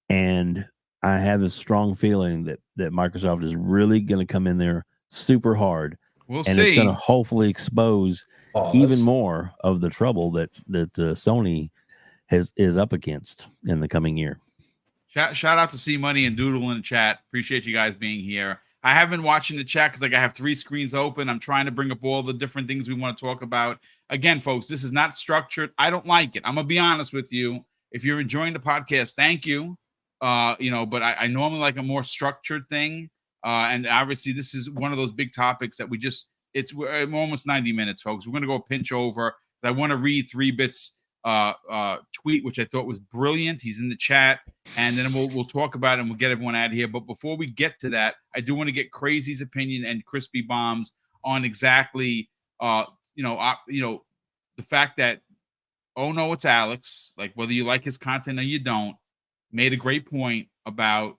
Speaker 3: And I have a strong feeling that Microsoft is really going to come in there super hard.
Speaker 1: We'll
Speaker 3: and
Speaker 1: see.
Speaker 3: It's going to hopefully expose even more of the trouble that Sony is up against in the coming year.
Speaker 1: Shout out to C Money and Doodle in the chat. Appreciate you guys being here. I have been watching the chat because I have 3 screens open. I'm trying to bring up all the different things we want to talk about. Again, folks, this is not structured. I don't like it. I'm gonna be honest with you. If you're enjoying the podcast, thank you. But I normally like a more structured thing. And obviously, this is one of those big topics that we're almost 90 minutes, folks. We're gonna go pinch over. I want to read 3-Bits tweet, which I thought was brilliant. He's in the chat, and then we'll talk about it and we'll get everyone out of here. But before we get to that, I do want to get Crazy's opinion and Crispy Bombs on exactly the fact that, oh no, it's Alex, like whether you like his content or you don't, made a great point about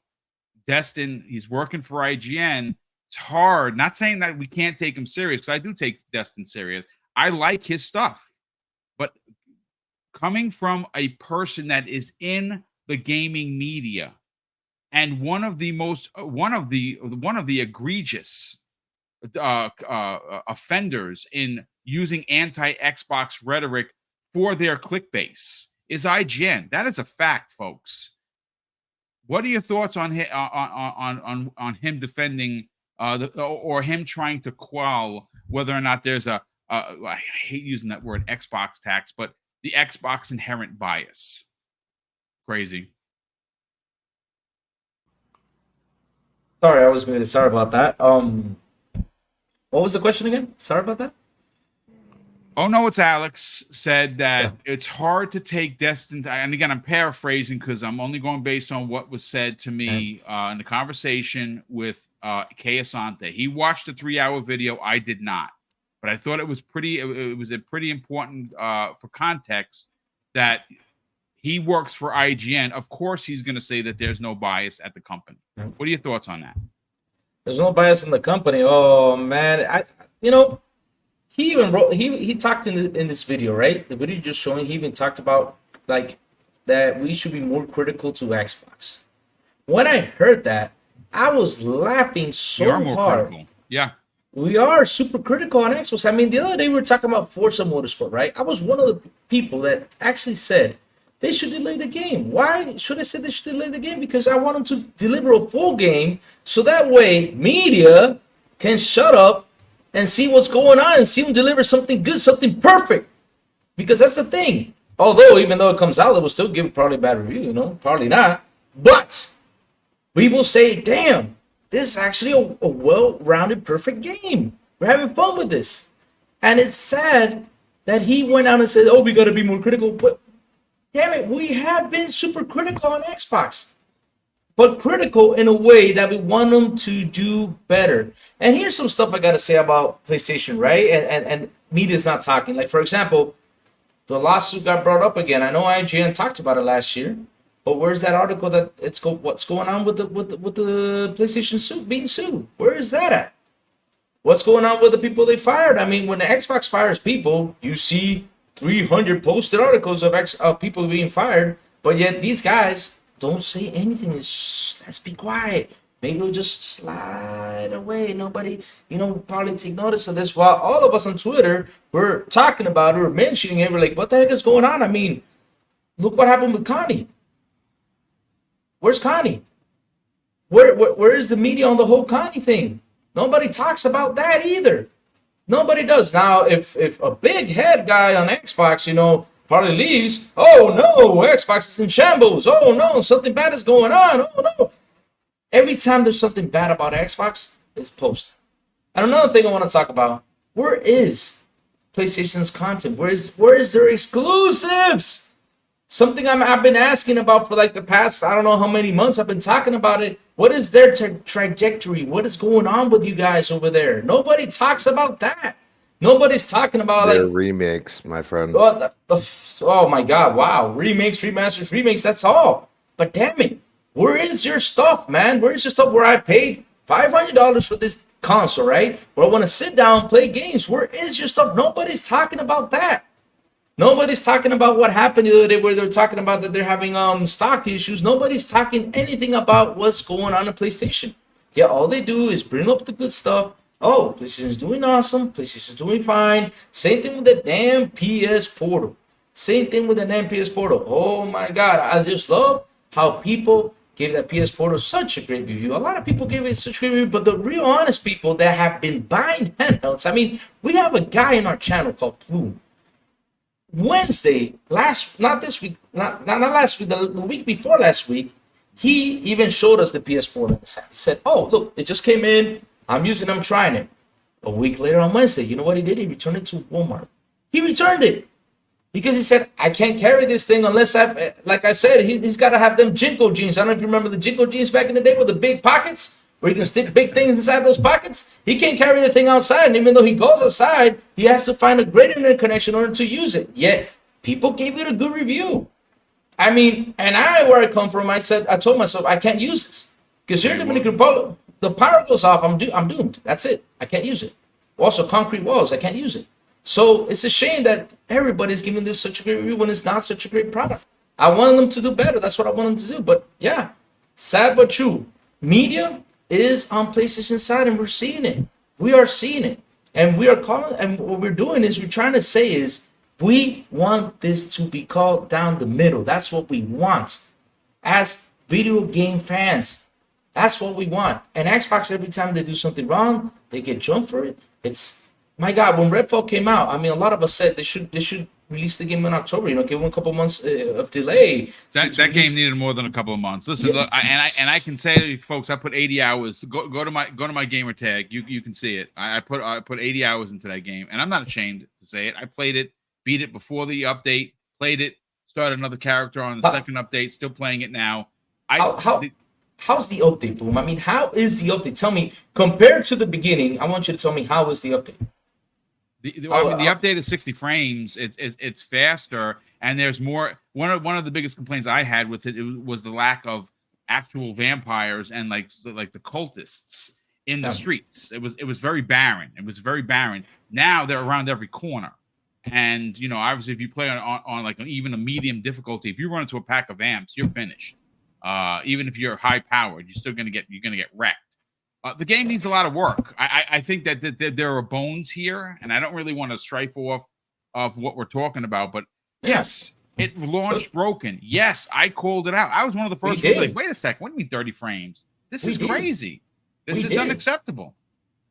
Speaker 1: Destin. He's working for IGN. It's hard. Not saying that we can't take him serious, because I do take Destin serious. I like his stuff. But coming from a person that is in the gaming media and one of the egregious offenders in using anti-Xbox rhetoric for their clickbait is IGN. That is a fact, folks. What are your thoughts on him defending or him trying to quell whether or not there's I hate using that word Xbox tax, but the Xbox inherent bias? Crazy.
Speaker 4: Sorry, I was muted. Sorry about that. What was the question again? Sorry about that.
Speaker 1: Oh no, it's Alex said that it's hard to take Destin. And again, I'm paraphrasing because I'm only going based on what was said to me in the conversation with Kay Asante. He watched a 3-hour video. I did not. But I thought it was pretty important for context that he works for IGN. Of course, he's going to say that there's no bias at the company. What are your thoughts on that?
Speaker 4: There's no bias in the company. Oh man, he even wrote. He talked in this video, right? The video just showing. He even talked about like that we should be more critical to Xbox. When I heard that, I was laughing so hard.
Speaker 1: Critical. Yeah.
Speaker 4: we are super critical on Xbox. I mean, the other day we were talking about Forza Motorsport, right? I was one of the people that actually said they should delay the game. Why should I say they should delay the game? Because I want them to deliver a full game, so that way media can shut up and see what's going on and see them deliver something good, something perfect. Because that's the thing. Although, even though it comes out, it will still give probably a bad review, you know, probably not. But we will say, damn, this is actually a well-rounded, perfect game. We're having fun with this. And it's sad that he went out and said, oh, we got to be more critical. But damn it, we have been super critical on Xbox. But critical in a way that we want them to do better. And here's some stuff I got to say about PlayStation, right? And media's not talking. Like, for example, the lawsuit got brought up again. I know IGN talked about it last year. But where's that article that what's going on with the PlayStation suit being sued? Where is that at? What's going on with the people they fired? I mean, when the Xbox fires people, you see 300 posted articles of people being fired, but yet these guys don't say anything. It's just, let's be quiet. Maybe we'll just slide away. Nobody, probably take notice of this. While all of us on Twitter were talking about it, or mentioning it, we're like, what the heck is going on? I mean, look what happened with Connie. Where's Connie? Where is the media on the whole Connie thing? Nobody talks about that either. Nobody does. Now, if a big head guy on Xbox, probably leaves, oh no, Xbox is in shambles. Oh no, something bad is going on. Oh no. Every time there's something bad about Xbox, it's posted. And another thing I want to talk about, where is PlayStation's content? Where is their exclusives? Something I've been asking about for like the past, I don't know how many months I've been talking about it. What is their trajectory? What is going on with you guys over there? Nobody talks about that. Nobody's talking about
Speaker 2: their
Speaker 4: like
Speaker 2: remakes, my friend.
Speaker 4: Oh my God! Wow, remakes, remasters, remakes. That's all. But damn it, where is your stuff, man? Where is your stuff? Where I paid $500 for this console, right? Where I want to sit down, play games. Where is your stuff? Nobody's talking about that. Nobody's talking about what happened the other day where they're talking about that they're having stock issues. Nobody's talking anything about what's going on in PlayStation. Yeah, all they do is bring up the good stuff. Oh, PlayStation's doing awesome. PlayStation's doing fine. Same thing with the damn PS Portal. Same thing with the damn PS Portal. Oh my God, I just love how people gave that PS Portal such a great review. A lot of people gave it such a great review, but the real honest people that have been buying handhelds, I mean, we have a guy in our channel called Bloom. Wednesday, not this week, not last week, the week before last week, he even showed us the PS4 in his hand. He said, oh, look, it just came in. I'm trying it. A week later on Wednesday, you know what he did? He returned it to Walmart. He returned it because he said, I can't carry this thing unless like I said, he's got to have them Jinko jeans. I don't know if you remember the Jinko jeans back in the day with the big pockets, where you can stick big things inside those pockets. He can't carry the thing outside, and even though he goes outside, he has to find a great internet connection in order to use it. Yet people gave it a good review. I mean, and where I come from, I told myself I can't use this because here in Dominican Republic, the power goes off, I'm doomed. That's it. I can't use it. Also, concrete walls, I can't use it. So it's a shame that everybody's giving this such a great review when it's not such a great product. I want them to do better. That's what I want them to do. But yeah, sad but true. Media is on PlayStation side, and we're seeing it. We are seeing it, and we are calling. And what we're doing is we're trying to say is we want this to be called down the middle. That's what we want as video game fans. That's what we want. And Xbox, every time they do something wrong, they get jumped for it. It's my God. When Redfall came out, I mean, a lot of us said they should release the game in October. Give them a couple months of delay.
Speaker 1: That game needed more than a couple of months. Listen,
Speaker 4: Yeah.
Speaker 1: look, I can say to you folks, I put 80 hours. Go to my gamer tag. You can see it. I put 80 hours into that game, and I'm not ashamed to say it. I played it, beat it before the update, played it, started another character on the second update, still playing it now.
Speaker 4: How's the update, Boom? I mean, how is the update? Tell me, compared to the beginning, I want you to tell me how is the update.
Speaker 1: The update is 60 frames. It's faster, and there's more. One of the biggest complaints I had with it was the lack of actual vampires and like the cultists in the streets. It was very barren. It was very barren. Now they're around every corner, and obviously if you play on like even a medium difficulty, if you run into a pack of amps, you're finished. Even if you're high powered, you're gonna get wrecked. The game needs a lot of work. I think that there are bones here, and I don't really want to strife off of what we're talking about. But yes, it launched broken. Yes, I called it out. I was one of the first people like, wait a second, what do you mean 30 frames? This is crazy. This is unacceptable.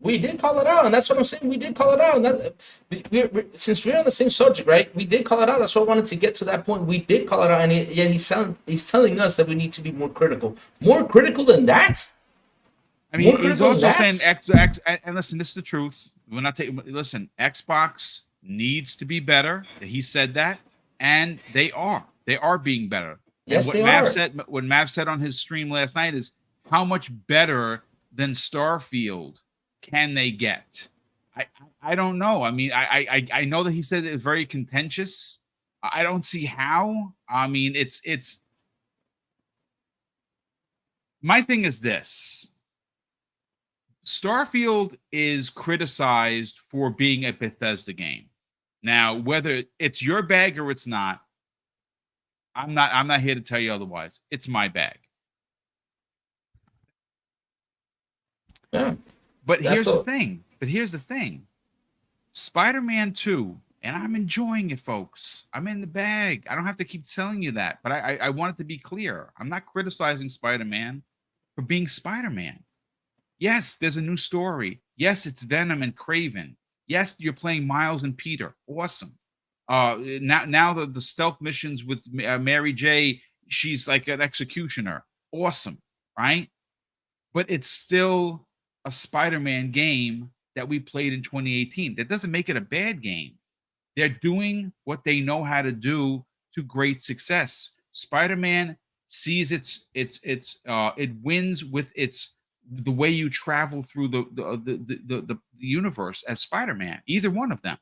Speaker 4: We did call it out, and that's what I'm saying. We did call it out, and that, since we're on the same subject, right? We did call it out. That's why I wanted to get to that point. We did call it out, and he's telling us that we need to be more critical. More critical than that?
Speaker 1: I mean, he's also saying and listen, this is the truth. We're not taking. Listen, Xbox needs to be better. He said that, and they are. They are being better.
Speaker 4: Yes,
Speaker 1: and what Mav said on his stream last night is how much better than Starfield can they get? I don't know. I mean, I know that he said it was very contentious. I don't see how. I mean, it's my thing is this. Starfield is criticized for being a Bethesda game. Now, whether it's your bag or it's not, I'm not here to tell you otherwise. It's my bag.
Speaker 4: Yeah.
Speaker 1: But here's the thing. Spider-Man 2, and I'm enjoying it, folks. I'm in the bag. I don't have to keep telling you that, but I want it to be clear. I'm not criticizing Spider-Man for being Spider-Man. Yes, there's a new story. Yes, it's Venom and Kraven. Yes, you're playing Miles and Peter. Awesome. Now the stealth missions with Mary J, she's like an executioner. Awesome, right? But it's still a Spider-Man game that we played in 2018. That doesn't make it a bad game. They're doing what they know how to do to great success. Spider-Man sees it wins with the way you travel through the universe as Spider-Man. Either one of them.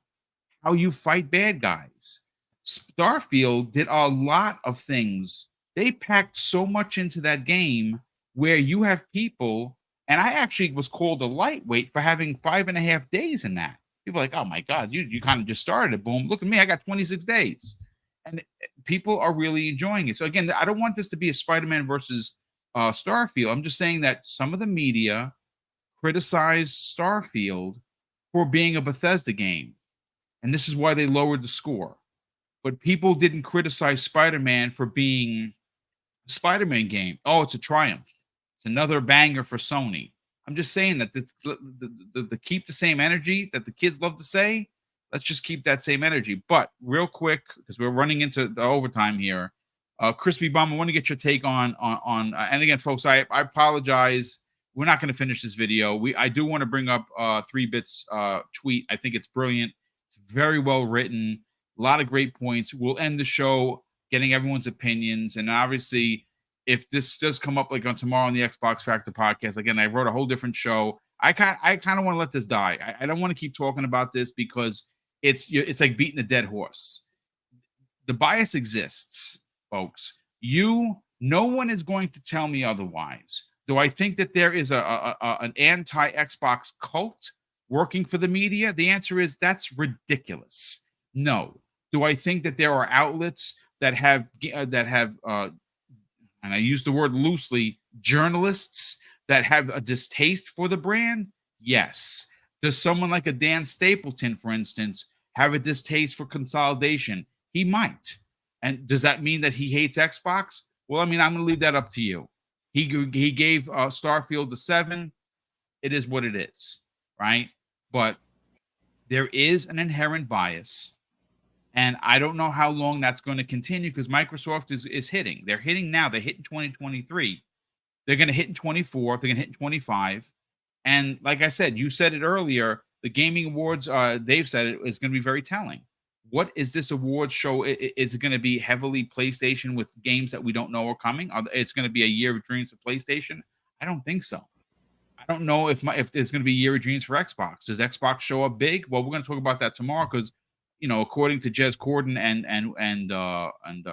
Speaker 1: How you fight bad guys. Starfield did a lot of things. They packed so much into that game where you have people, and I actually was called a lightweight for having 5.5 days in that. People are like, oh my God, you kind of just started it. Boom. Look at me. I got 26 days. And people are really enjoying it. So again, I don't want this to be a Spider-Man versus Starfield. I'm just saying that some of the media criticized Starfield for being a Bethesda game. And this is why they lowered the score. But people didn't criticize Spider-Man for being a Spider-Man game. Oh, it's a triumph. It's another banger for Sony. I'm just saying that the keep the same energy that the kids love to say. Let's just keep that same energy. But real quick, because we're running into the overtime here, Crispy Bomb, I want to get your take on and again, folks, I apologize. We're not going to finish this video. I do want to bring up 3-Bit's tweet. I think it's brilliant. It's very well written. A lot of great points. We'll end the show getting everyone's opinions. And obviously, if this does come up like on tomorrow on the Xbox Factor podcast, again, I wrote a whole different show. I kind of want to let this die. I don't want to keep talking about this because it's like beating a dead horse. The bias exists, folks. No one is going to tell me otherwise. Do I think that there is an anti-Xbox cult working for the media? The answer is that's ridiculous. No. Do I think that there are outlets that have and I use the word loosely, journalists that have a distaste for the brand? Yes. Does someone like a Dan Stapleton, for instance, have a distaste for consolidation? He might. And does that mean that he hates Xbox? Well, I mean, I'm going to leave that up to you. He gave Starfield a 7. It is what it is, right? But there is an inherent bias. And I don't know how long that's going to continue because Microsoft is hitting. They're hitting now. They hit in 2023. They're going to hit in 24. They're going to hit in 25. And like I said, you said it earlier, the Gaming Awards, Dave said it, is going to be very telling. What is this awards show? Is it going to be heavily PlayStation with games that we don't know are coming? It's going to be a year of dreams for PlayStation? I don't think so. I don't know if there's going to be a year of dreams for Xbox. Does Xbox show up big? Well, we're going to talk about that tomorrow because, according to Jez Corden and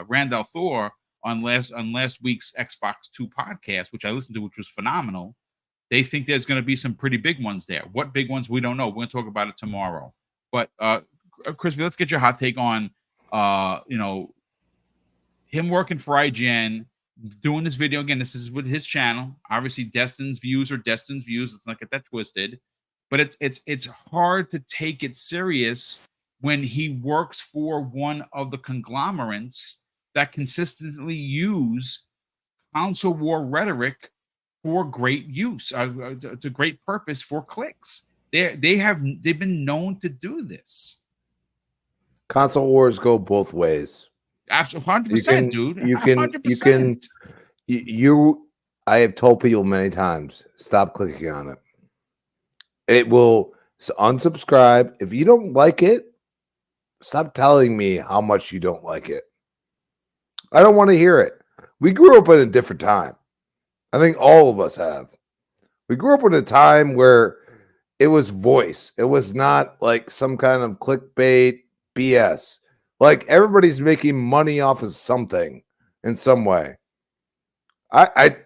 Speaker 1: Randall Thor on last week's Xbox 2 podcast, which I listened to, which was phenomenal, they think there's going to be some pretty big ones there. What big ones? We don't know. We're going to talk about it tomorrow. But Crispy, let's get your hot take on him working for IGN, doing this video again. This is with his channel. Obviously, Destin's views are Destin's views. Let's not get that twisted. But it's hard to take it serious when he works for one of the conglomerates that consistently use console war rhetoric for great use, to great purpose for clicks. They've been known to do this.
Speaker 2: Console wars go both ways.
Speaker 1: Absolutely, 100%, dude.
Speaker 2: You can
Speaker 1: 100%.
Speaker 2: I have told people many times, stop clicking on it. It will unsubscribe. If you don't like it, stop telling me how much you don't like it. I don't want to hear it. We grew up in a different time. I think all of us have. We grew up in a time where it was voice. It was not like some kind of clickbait BS. Like everybody's making money off of something in some way. I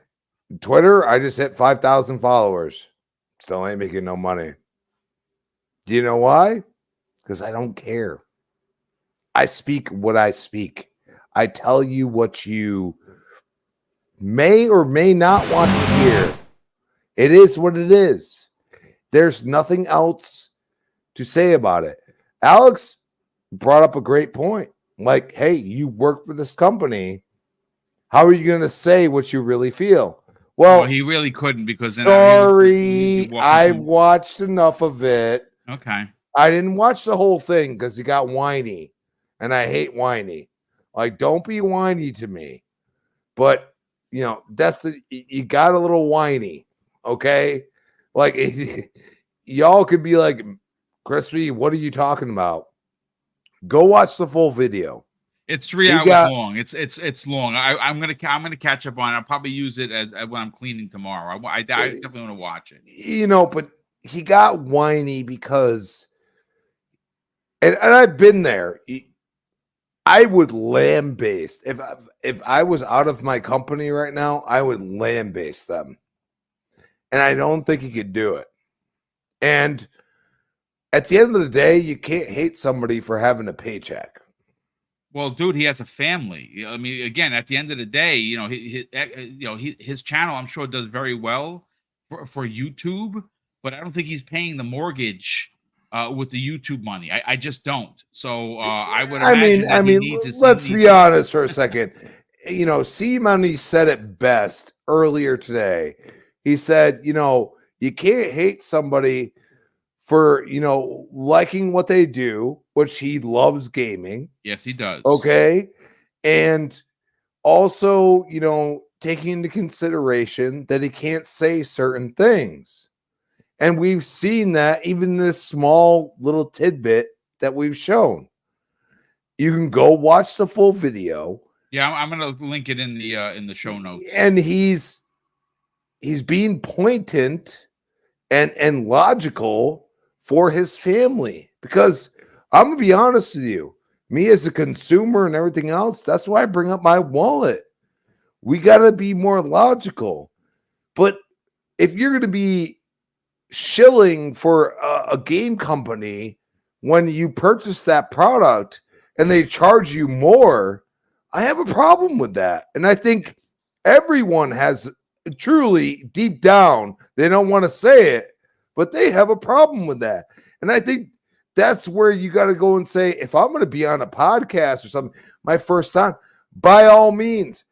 Speaker 2: Twitter, I just hit 5,000 followers. Still ain't making no money. Do you know why? Because I don't care. I speak what I speak. I tell you what you may or may not want to hear. It is what it is. There's nothing else to say about it. Alex brought up a great point. Like, hey, you work for this company. How are you going to say what you really feel? Well,
Speaker 1: he really couldn't because then
Speaker 2: sorry, I watched enough of it.
Speaker 1: Okay.
Speaker 2: I didn't watch the whole thing because he got whiny, and I hate whiny. Like, don't be whiny to me. But you know, you got a little whiny, okay? Like, y'all could be like, Crispy, what are you talking about? Go watch the full video.
Speaker 1: It's 3 hours long. It's long. I'm gonna catch up on it. I'll probably use it as when I'm cleaning tomorrow. I definitely want to watch it.
Speaker 2: You know, but he got whiny because, and I've been there. I would lambaste if I was out of my company right now. I would lambaste them, and I don't think he could do it. And at the end of the day, you can't hate somebody for having a paycheck.
Speaker 1: Well, dude, he has a family. I mean, again, at the end of the day, you know, his channel, I'm sure, does very well for YouTube, but I don't think he's paying the mortgage with the YouTube money. I just don't. So I would.
Speaker 2: I mean, let's be honest for a second. You know, C Money said it best earlier today. He said, you know, you can't hate somebody for, you know, liking what they do, which he loves gaming.
Speaker 1: Yes, he does.
Speaker 2: Okay. And also, you know, taking into consideration that he can't say certain things. And we've seen that even in this small little tidbit that we've shown. You can go watch the full video.
Speaker 1: Yeah, I'm going to link it in the show notes.
Speaker 2: And he's being poignant and logical for his family, because I'm gonna be honest with you, me as a consumer and everything else, that's why I bring up my wallet. We got to be more logical. But if you're going to be shilling for a game company when you purchase that product and they charge you more, I have a problem with that. And I think everyone has, truly deep down, they don't want to say it, but they have a problem with that. And I think that's where you got to go and say, if I'm going to be on a podcast or something, my first time, by all means,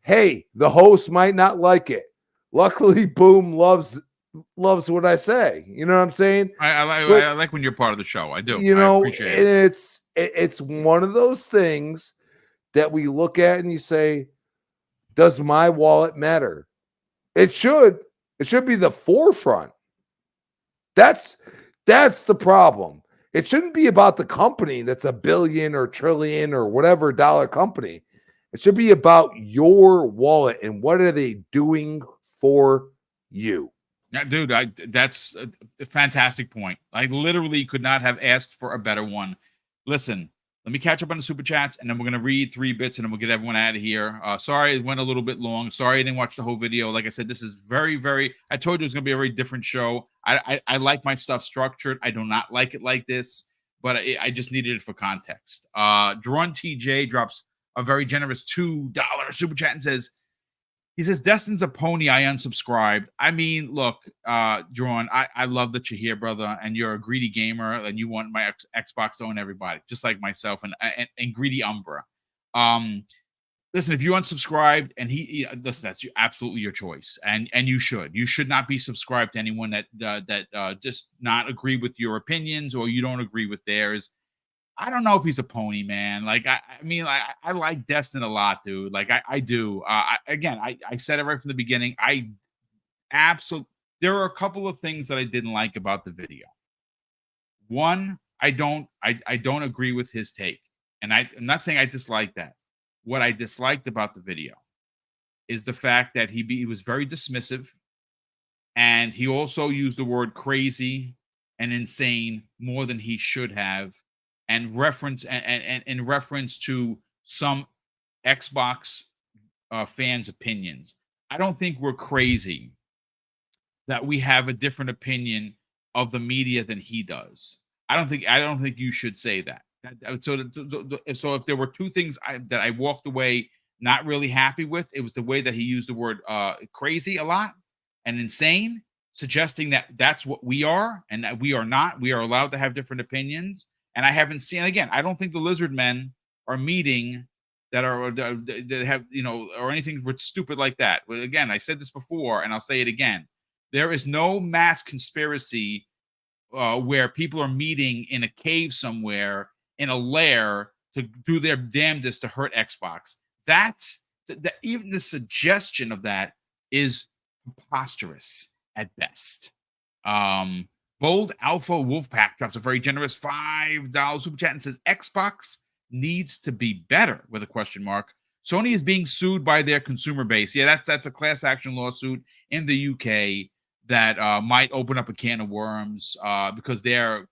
Speaker 2: hey, the host might not like it. Luckily, Boom loves what I say. You know what I'm saying?
Speaker 1: I like when you're part of the show. I do.
Speaker 2: You know,
Speaker 1: I appreciate
Speaker 2: and
Speaker 1: it.
Speaker 2: It's one of those things that we look at and you say, does my wallet matter? It should. It should be the forefront. That's the problem. It shouldn't be about the company that's a billion or trillion or whatever dollar company. It should be about your wallet and what are they doing for you.
Speaker 1: Yeah, dude, that's a fantastic point. I literally could not have asked for a better one. Listen, let me catch up on the super chats, and then we're going to read 3 bits, and then we'll get everyone out of here. Sorry it went a little bit long. Sorry I didn't watch the whole video. Like I said, this is very, very, I told you it was going to be a very different show. I like my stuff structured. I do not like it like this, but I just needed it for context. Drawn TJ drops a very generous $2 super chat and says, He says, Destin's a pony. I unsubscribed. I mean, look, Drawn, I love that you're here, brother, and you're a greedy gamer, and you want my Xbox to own everybody, just like myself and greedy Umbra. Listen, if you unsubscribed and listen, that's absolutely your choice, and you should not be subscribed to anyone that just not agree with your opinions or you don't agree with theirs. I don't know if he's a pony, man. Like, I mean, I like Destin a lot, dude. Like, I do. I said it right from the beginning. There are a couple of things that I didn't like about the video. One, I don't agree with his take, and I'm not saying I dislike that. What I disliked about the video is the fact that he was very dismissive, and he also used the word crazy and insane more than he should have, and in reference to some Xbox fans' opinions. I don't think we're crazy that we have a different opinion of the media than he does. I don't think you should say that. So if there were two things that I walked away not really happy with, it was the way that he used the word crazy a lot and insane, suggesting that that's what we are and that we are not. We are allowed to have different opinions. And I haven't seen, again, I don't think the lizard men are meeting that have, or anything stupid like that. But again, I said this before and I'll say it again. There is no mass conspiracy where people are meeting in a cave somewhere in a lair to do their damnedest to hurt Xbox. That even the suggestion of that is preposterous at best. Bold Alpha Wolfpack drops a very generous $5 super chat and says Xbox needs to be better with a question mark. Sony is being sued by their consumer base. Yeah, that's a class action lawsuit in the UK that might open up a can of worms because their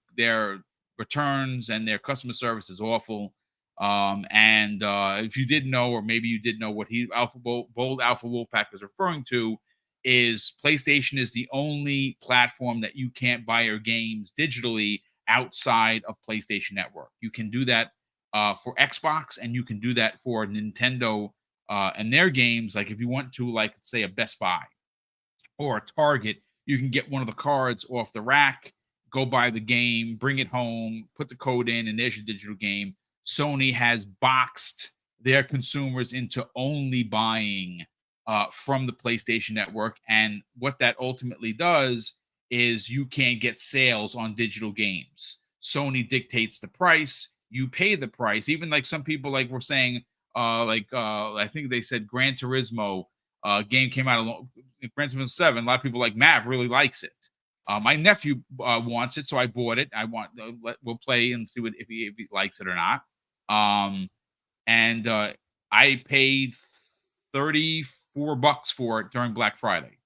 Speaker 1: returns and their customer service is awful. And if you didn't know, or maybe you did know, what Bold Alpha Wolfpack is referring to is PlayStation is the only platform that you can't buy your games digitally outside of PlayStation Network. You can do that for Xbox, and you can do that for Nintendo and their games. Like if you want to, like, say, a Best Buy or a Target, you can get one of the cards off the rack, go buy the game, bring it home, put the code in, and there's your digital game. Sony has boxed their consumers into only buying from the PlayStation Network. And what that ultimately does is you can't get sales on digital games. Sony dictates the price. You pay the price. Even like some people like were saying, I think they said Gran Turismo game came out Gran Turismo 7. A lot of people like Mav really likes it. My nephew wants it, so I bought it. We'll play and see if he likes it or not. I paid $34 for it during Black Friday.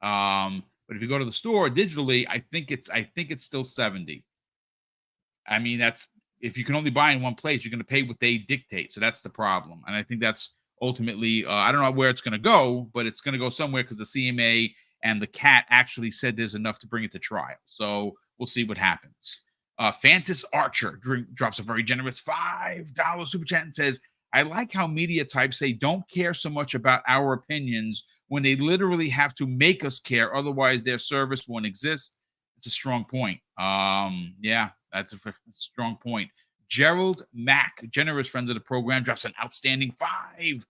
Speaker 1: But if you go to the store digitally, I think it's still 70. I mean, that's if you can only buy in one place, you're going to pay what they dictate. So that's the problem. And I think that's ultimately, I don't know where it's going to go, but it's going to go somewhere because the CMA and the CAT actually said there's enough to bring it to trial. So we'll see what happens. Fantas Archer drops a very generous $5 super chat and says, I like how media types say don't care so much about our opinions when they literally have to make us care. Otherwise, their service won't exist. It's a strong point. Yeah, that's a strong point. Gerald Mack, generous friend of the program, drops an outstanding $5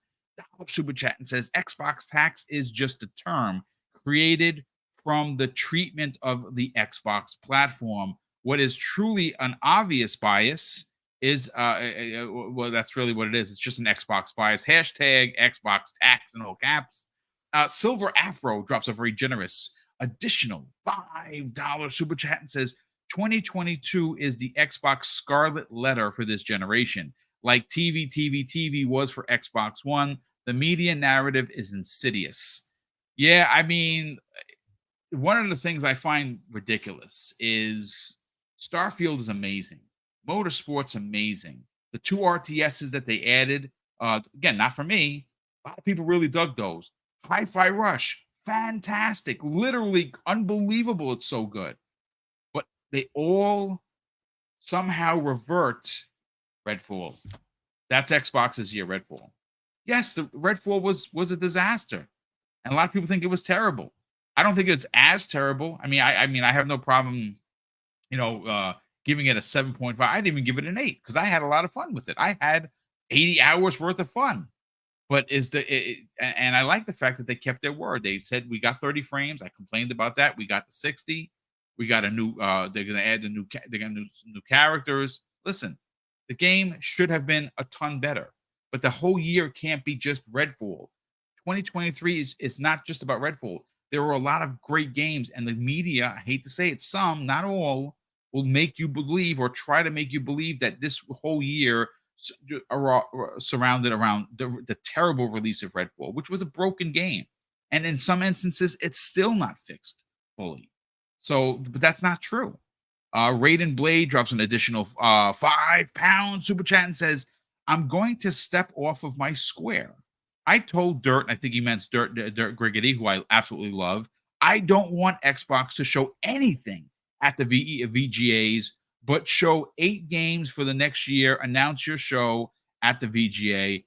Speaker 1: super chat and says, Xbox tax is just a term created from the treatment of the Xbox platform. What is truly an obvious bias is, well, that's really what it is. It's just an Xbox bias. Hashtag Xbox tax in all caps. Silver Afro drops a very generous additional $5 super chat and says, 2022 is the Xbox scarlet letter for this generation. Like TV was for Xbox One, the media narrative is insidious. Yeah, I mean, one of the things I find ridiculous is Starfield is amazing. Motorsport's amazing. The 2 RTSs that they added, again, not for me. A lot of people really dug those. Hi-Fi Rush, fantastic. Literally unbelievable. It's so good. But they all somehow revert Redfall. That's Xbox's year, Redfall. Yes, the Redfall was a disaster. and a lot of people think it was terrible. I don't think it's as terrible. I mean, I have no problem, giving it a 7.5. I'd even give it an 8 because I had a lot of fun with it. I had 80 hours worth of fun. But and I like the fact that they kept their word. They said we got 30 frames. I complained about that. We got the 60. We got a new. They're going to add they're going to new characters. Listen, the game should have been a ton better. But the whole year can't be just Redfall. 2023 is not just about Redfall. There were a lot of great games, and the media, I hate to say it, some, not all, will make you believe or try to make you believe that this whole year surrounded around the terrible release of Redfall, which was a broken game. And in some instances, it's still not fixed fully. So, but that's not true. Raiden Blade drops an additional £5 super chat and says, I'm going to step off of my square. I told Dirt, and I think he meant Dirt Griggity, who I absolutely love, I don't want Xbox to show anything at the VGAs, but show 8 games for the next year. Announce your show at the VGA.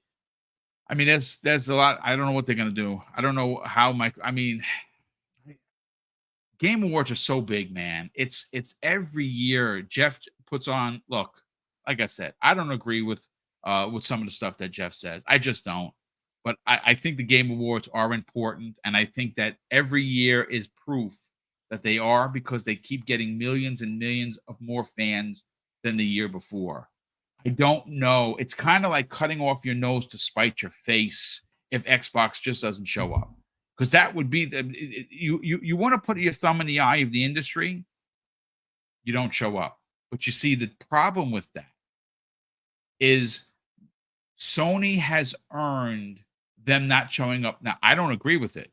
Speaker 1: I mean, there's a lot. I don't know what they're gonna do. I don't know how Game Awards are so big, man. It's every year. Jeff puts on. Look, like I said, I don't agree with some of the stuff that Jeff says. I just don't. But I think the Game Awards are important, and I think that every year is proof that they are, because they keep getting millions and millions of more fans than the year before. I don't know. It's kind of like cutting off your nose to spite your face if Xbox just doesn't show up, because that would be you want to put your thumb in the eye of the industry. You don't show up. But you see, the problem with that is Sony has earned them not showing up. Now, I don't agree with it.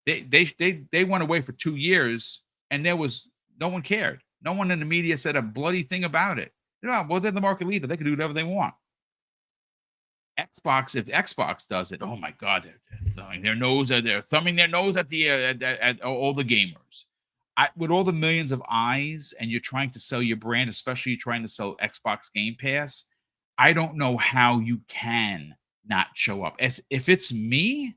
Speaker 1: They went away for 2 years, and there was no one cared. No one in the media said a bloody thing about it. Well, they're the market leader. They can do whatever they want. Xbox, if Xbox does it, oh my God, they're thumbing their nose. They're thumbing their nose at at all the gamers. With all the millions of eyes, and you're trying to sell your brand, especially you're trying to sell Xbox Game Pass, I don't know how you can not show up. If it's me,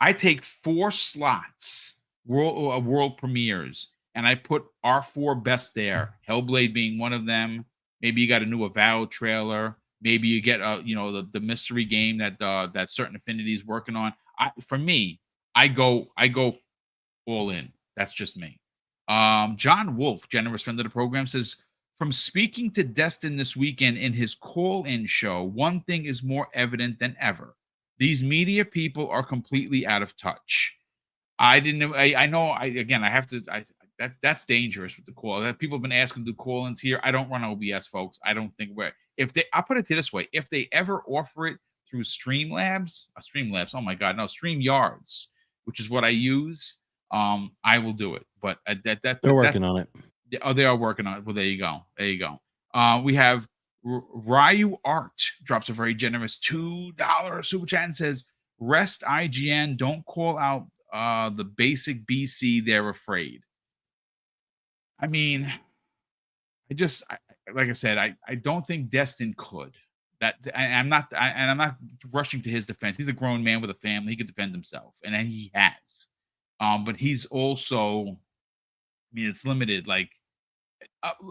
Speaker 1: I take 4 slots, world premieres, and I put our 4 best there. Hellblade being one of them. Maybe you got a new Avowed trailer. Maybe you get the mystery game that Certain Affinity is working on. For me, I go all in. That's just me. John Wolf, generous friend of the program, says, from speaking to Destin this weekend in his call-in show, one thing is more evident than ever. These media people are completely out of touch. I have to. That's dangerous with the call. People have been asking to do call-ins here. I don't run OBS, folks. I don't think I'll put it this way. If they ever offer it through StreamYards, which is what I use, I will do it. But
Speaker 3: they're working on it.
Speaker 1: Oh, they are working on it. Well, there you go. We have Ryu Art drops a very generous $2 super chat and says, rest IGN, don't call out the basic BC, they're afraid. I mean, like I said, I don't think Destin could. I'm not rushing to his defense. He's a grown man with a family. He could defend himself, and he has. But he's also, it's limited. Like,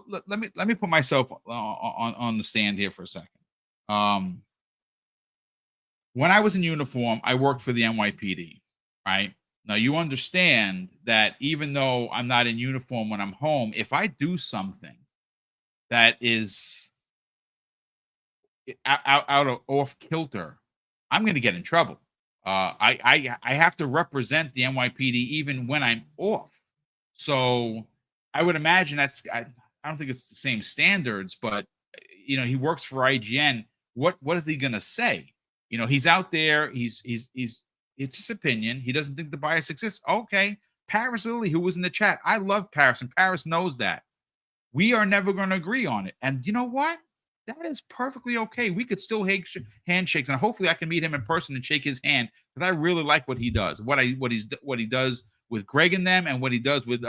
Speaker 1: let me put myself on the stand here for a second. When I was in uniform, I worked for the NYPD, right? Now, you understand that even though I'm not in uniform when I'm home, if I do something that is out of off kilter, I'm going to get in trouble. I have to represent the NYPD even when I'm off. So I would imagine I don't think it's the same standards, but he works for IGN. What is he going to say? He's out there. It's his opinion. He doesn't think the bias exists. Okay. Paris Lily, who was in the chat. I love Paris, and Paris knows that. We are never going to agree on it. And you know what? That is perfectly okay. We could still handshakes, and hopefully I can meet him in person and shake his hand, because I really like what he does. What he does with Greg and them, and what he does with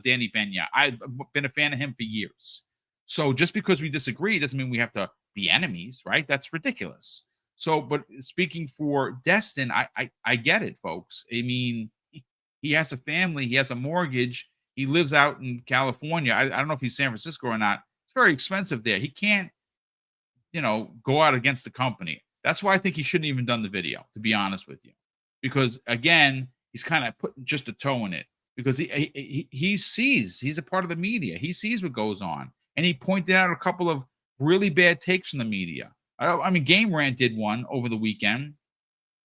Speaker 1: Danny Pena. I've been a fan of him for years. So just because we disagree doesn't mean we have to be enemies, right? That's ridiculous. So, but speaking for Destin, I get it, folks. I mean, he has a family, he has a mortgage, he lives out in California. I don't know if he's San Francisco or not. It's very expensive there. He can't, go out against the company. That's why I think he shouldn't even done the video, to be honest with you, because again, he's kind of putting just a toe in it because he sees, he's a part of the media. He sees what goes on, and he pointed out a couple of really bad takes from the media. I mean, Game Rant did one over the weekend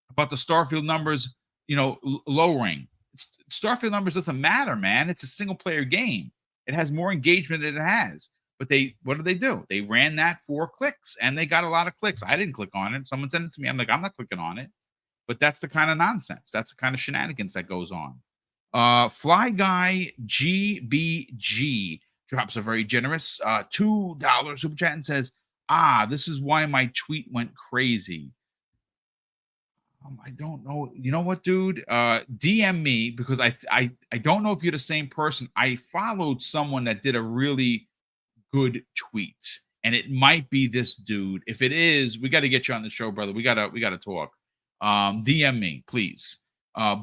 Speaker 1: about the Starfield numbers, lowering. Starfield numbers doesn't matter, man. It's a single player game. It has more engagement than it has. But what did they do? They ran that for clicks, and they got a lot of clicks. I didn't click on it. Someone sent it to me. I'm like, I'm not clicking on it. But that's the kind of nonsense. That's the kind of shenanigans that goes on. Fly Guy GBG drops a very generous $2 super chat and says, this is why my tweet went crazy. I don't know. You know what, dude? DM me, because I don't know if you're the same person. I followed someone that did a really good tweet, and it might be this dude. If it is, we got to get you on the show, brother. We gotta talk. DM me, please.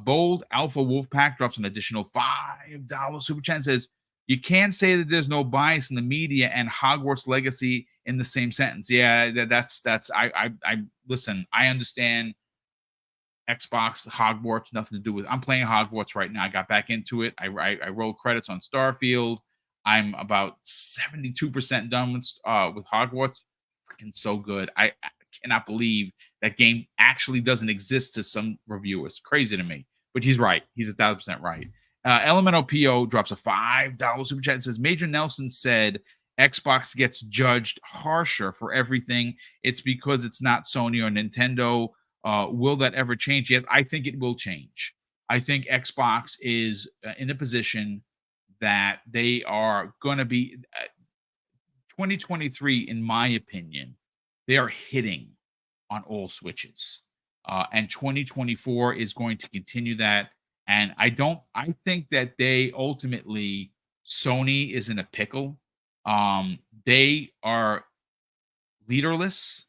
Speaker 1: Bold Alpha Wolfpack drops an additional $5 super chat and says, you can't say that there's no bias in the media and Hogwarts Legacy in the same sentence. Yeah, that's I listen, I understand Xbox, Hogwarts, nothing to do with. I'm playing Hogwarts right now. I got back into it. I rolled credits on Starfield. I'm about 72% done with Hogwarts. Freaking so good. I cannot believe that game actually doesn't exist to some reviewers. Crazy to me. But he's right. He's 1,000% right. Elemental PO drops a $5 super chat and says, Major Nelson said Xbox gets judged harsher for everything. It's because it's not Sony or Nintendo. Will that ever change? Yes, I think it will change. I think Xbox is in a position that they are going to be 2023, in my opinion, they are hitting on all switches. And 2024 is going to continue that. And I think that they ultimately, Sony is in a pickle. They are leaderless.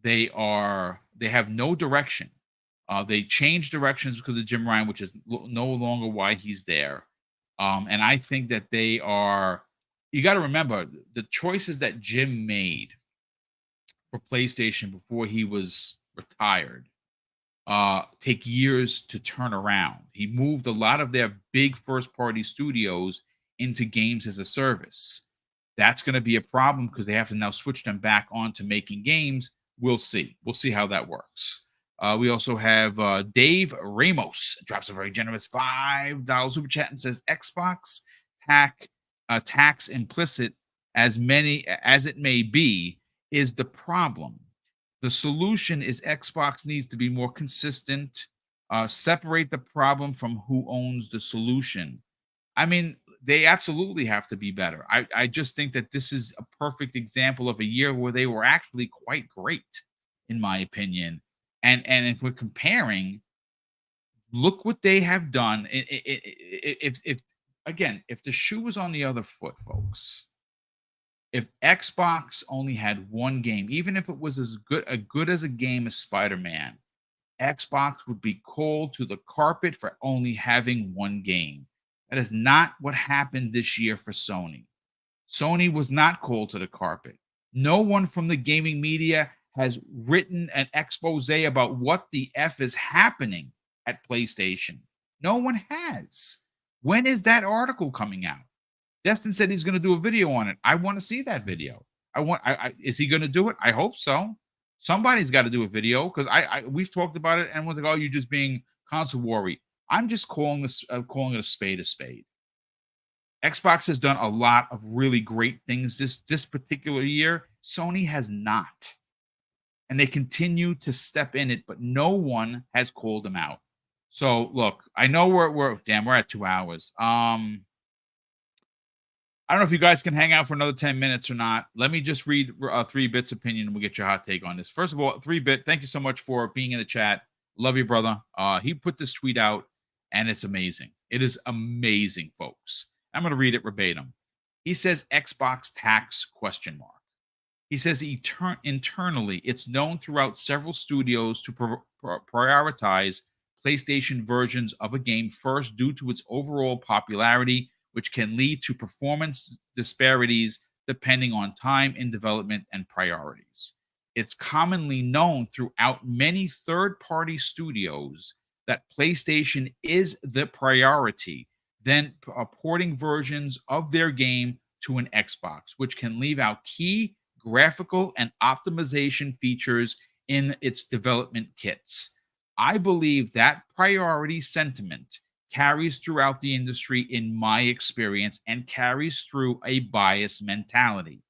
Speaker 1: They have no direction. They changed directions because of Jim Ryan, which is no longer why he's there. And I think that they are, you got to remember the choices that Jim made for PlayStation before he was retired take years to turn around. He moved a lot of their big first party studios into games as a service. That's going to be a problem because they have to now switch them back on to making games. We'll see. We'll see how that works. We also have Dave Ramos drops a very generous $5 super chat and says Xbox tax implicit as many as it may be is the problem. The solution is Xbox needs to be more consistent, separate the problem from who owns the solution. I mean, they absolutely have to be better. I just think that this is a perfect example of a year where they were actually quite great, in my opinion. And if we're comparing, look what they have done. If the shoe was on the other foot, folks, if Xbox only had one game, even if it was as good as a game as Spider-Man, Xbox would be called to the carpet for only having one game. That is not what happened this year for Sony. Sony was not called to the carpet. No one from the gaming media has written an expose about what the F is happening at PlayStation. No one has. When is that article coming out? Destin said he's going to do a video on it. I want to see that video. Is he going to do it? I hope so. Somebody's got to do a video because we've talked about it and everyone's like, oh, you're just being console worry. I'm just calling it a spade a spade. Xbox has done a lot of really great things this particular year. Sony has not. And they continue to step in it, but no one has called them out. So look, I know we're at 2 hours. I don't know if you guys can hang out for another 10 minutes or not. Let me just read 3-Bit's opinion and we'll get your hot take on this. First of all, 3-Bit, thank you so much for being in the chat. Love you, brother. He put this tweet out and it's amazing. It is amazing, folks. I'm going to read it verbatim. He says Xbox tax ? He says internally, it's known throughout several studios to prioritize PlayStation versions of a game first due to its overall popularity, which can lead to performance disparities depending on time in development and priorities. It's commonly known throughout many third party studios that PlayStation is the priority, then porting versions of their game to an Xbox, which can leave out key graphical and optimization features in its development kits. I believe that priority sentiment carries throughout the industry in my experience and carries through a bias mentality.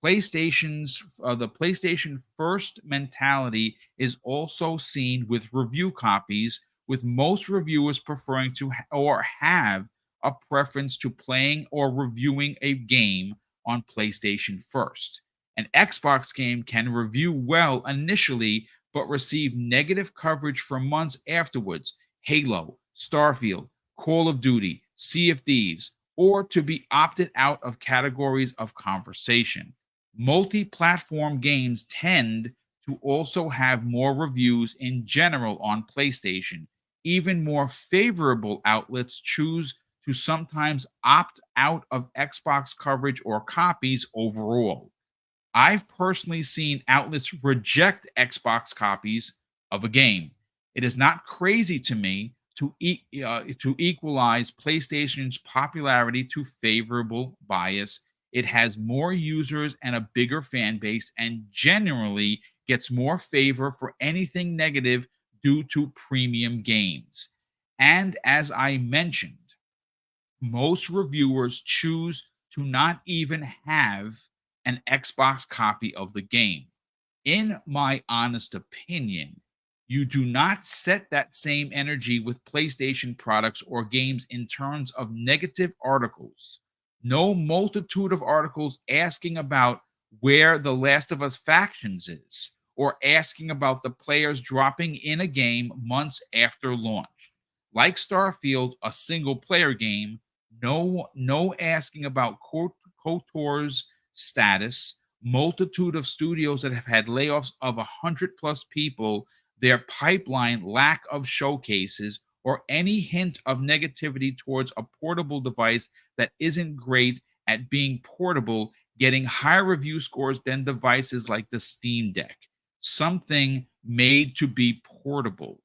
Speaker 1: The PlayStation first mentality is also seen with review copies, with most reviewers preferring to or have a preference to playing or reviewing a game on PlayStation first. An Xbox game can review well initially, but receive negative coverage for months afterwards. Halo, Starfield, Call of Duty, Sea of Thieves, or to be opted out of categories of conversation. Multi platform games tend to also have more reviews in general on PlayStation. Even more favorable outlets choose to sometimes opt out of Xbox coverage or copies overall. I've personally seen outlets reject Xbox copies of a game. It is not crazy to me to equalize PlayStation's popularity to favorable bias. It has more users and a bigger fan base, and generally gets more favor for anything negative due to premium games. And as I mentioned, most reviewers choose to not even have an Xbox copy of the game. In my honest opinion, you do not set that same energy with PlayStation products or games in terms of negative articles. No multitude of articles asking about where the Last of Us Factions is, or asking about the players dropping in a game months after launch. Like Starfield, a single player game, no asking about KOTOR's status, multitude of studios that have had layoffs of 100 plus people, their pipeline lack of showcases, or any hint of negativity towards a portable device that isn't great at being portable, getting higher review scores than devices like the Steam Deck. Something made to be portable.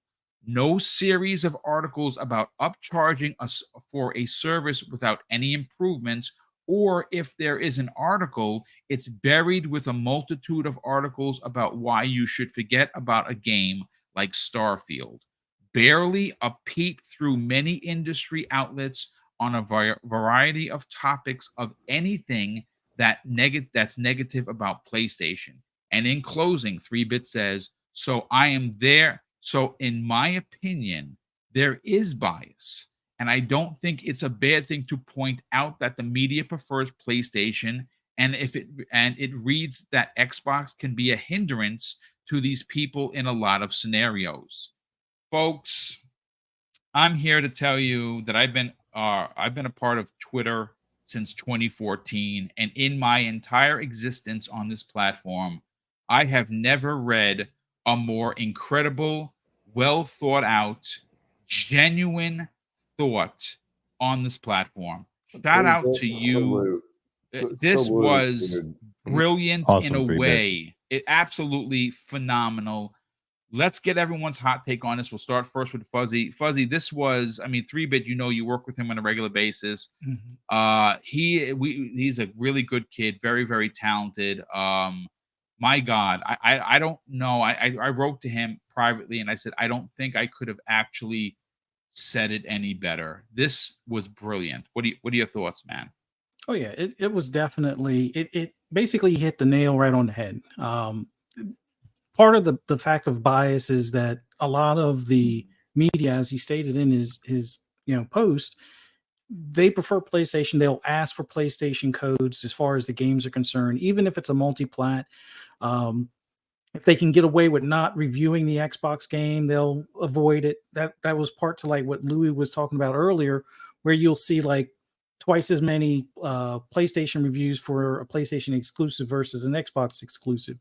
Speaker 1: No series of articles about upcharging us for a service without any improvements, or if there is an article, it's buried with a multitude of articles about why you should forget about a game like Starfield. Barely a peep through many industry outlets on a variety of topics of anything that's negative about PlayStation. And in closing, 3-Bit says, so I am there. So in my opinion, there is bias. And I don't think it's a bad thing to point out that the media prefers PlayStation, and it reads that Xbox can be a hindrance to these people in a lot of scenarios. Folks, I'm here to tell you that I've been a part of Twitter since 2014, and in my entire existence on this platform, I have never read a more incredible, well thought out, genuine thought on this platform. Shout out to you. This was brilliant
Speaker 3: Awesome,
Speaker 1: in a
Speaker 3: 3-Bit.
Speaker 1: way. It absolutely phenomenal. Let's get everyone's hot take on this. We'll start first with Fuzzy. Fuzzy, this was, I mean, 3-Bit, you know, you work with him on a regular basis. He's a really good kid, very, very talented. My God, I don't know. I wrote to him privately and I said, I don't think I could have actually said it any better. This was brilliant. What are your thoughts, man?
Speaker 5: Oh yeah, it was definitely it basically hit the nail right on the head. Part of the fact of bias is that a lot of the media, as he stated in his post, they prefer PlayStation. They'll ask for PlayStation codes as far as the games are concerned, even if it's a multi-plat. If they can get away with not reviewing the Xbox game, they'll avoid it. That was part to like what Louis was talking about earlier, where you'll see like twice as many PlayStation reviews for a PlayStation exclusive versus an Xbox exclusive.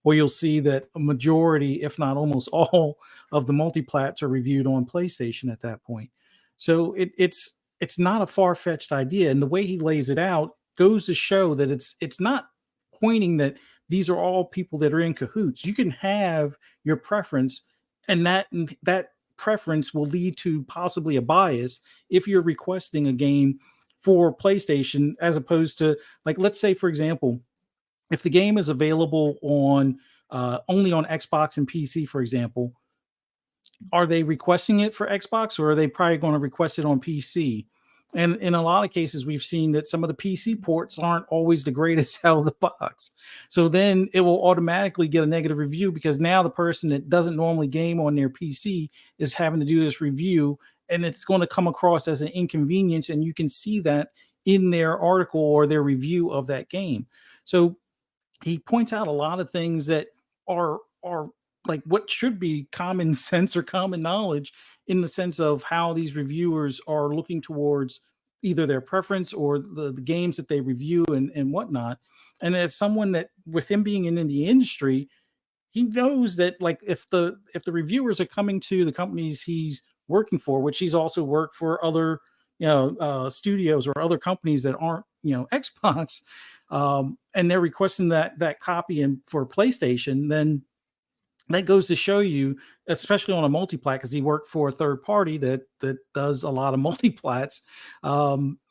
Speaker 5: Or you'll see that a majority, if not almost all, of the multiplats are reviewed on PlayStation at that point. So it's not a far-fetched idea, and the way he lays it out goes to show that it's not pointing that these are all people that are in cahoots. You can have your preference, and that preference will lead to possibly a bias if you're requesting a game for PlayStation as opposed to, like, let's say for example, if the game is available on only on Xbox and PC, for example, are they requesting it for Xbox or are they probably going to request it on PC? And in a lot of cases, we've seen that some of the PC ports aren't always the greatest out of the box. So then it will automatically get a negative review because now the person that doesn't normally game on their PC is having to do this review, and it's going to come across as an inconvenience. And you can see that in their article or their review of that game. So he points out a lot of things that are like what should be common sense or common knowledge in the sense of how these reviewers are looking towards either their preference or the games that they review and whatnot. And as someone that, with him being in the industry, he knows that, like, if the reviewers are coming to the companies he's working for, which he's also worked for other studios or other companies that aren't Xbox, and they're requesting that copy and for PlayStation, then that goes to show you, especially on a multiplat, because he worked for a third party that does a lot of multiplats.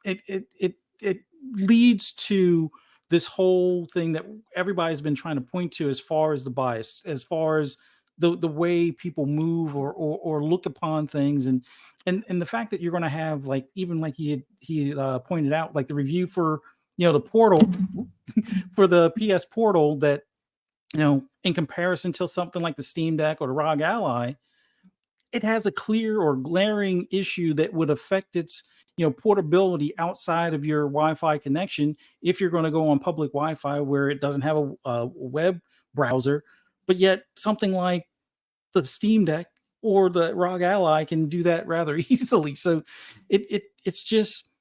Speaker 5: It leads to this whole thing that everybody's been trying to point to as far as the bias, as far as the way people move or look upon things, and the fact that you're going to have, like, even like he had pointed out, like the review for the Portal for the PS Portal, that in comparison to something like the Steam Deck or the ROG Ally, it has a clear or glaring issue that would affect its portability outside of your Wi-Fi connection if you're going to go on public Wi-Fi where it doesn't have a web browser. But yet something like the Steam Deck or the ROG Ally can do that rather easily. So it's just,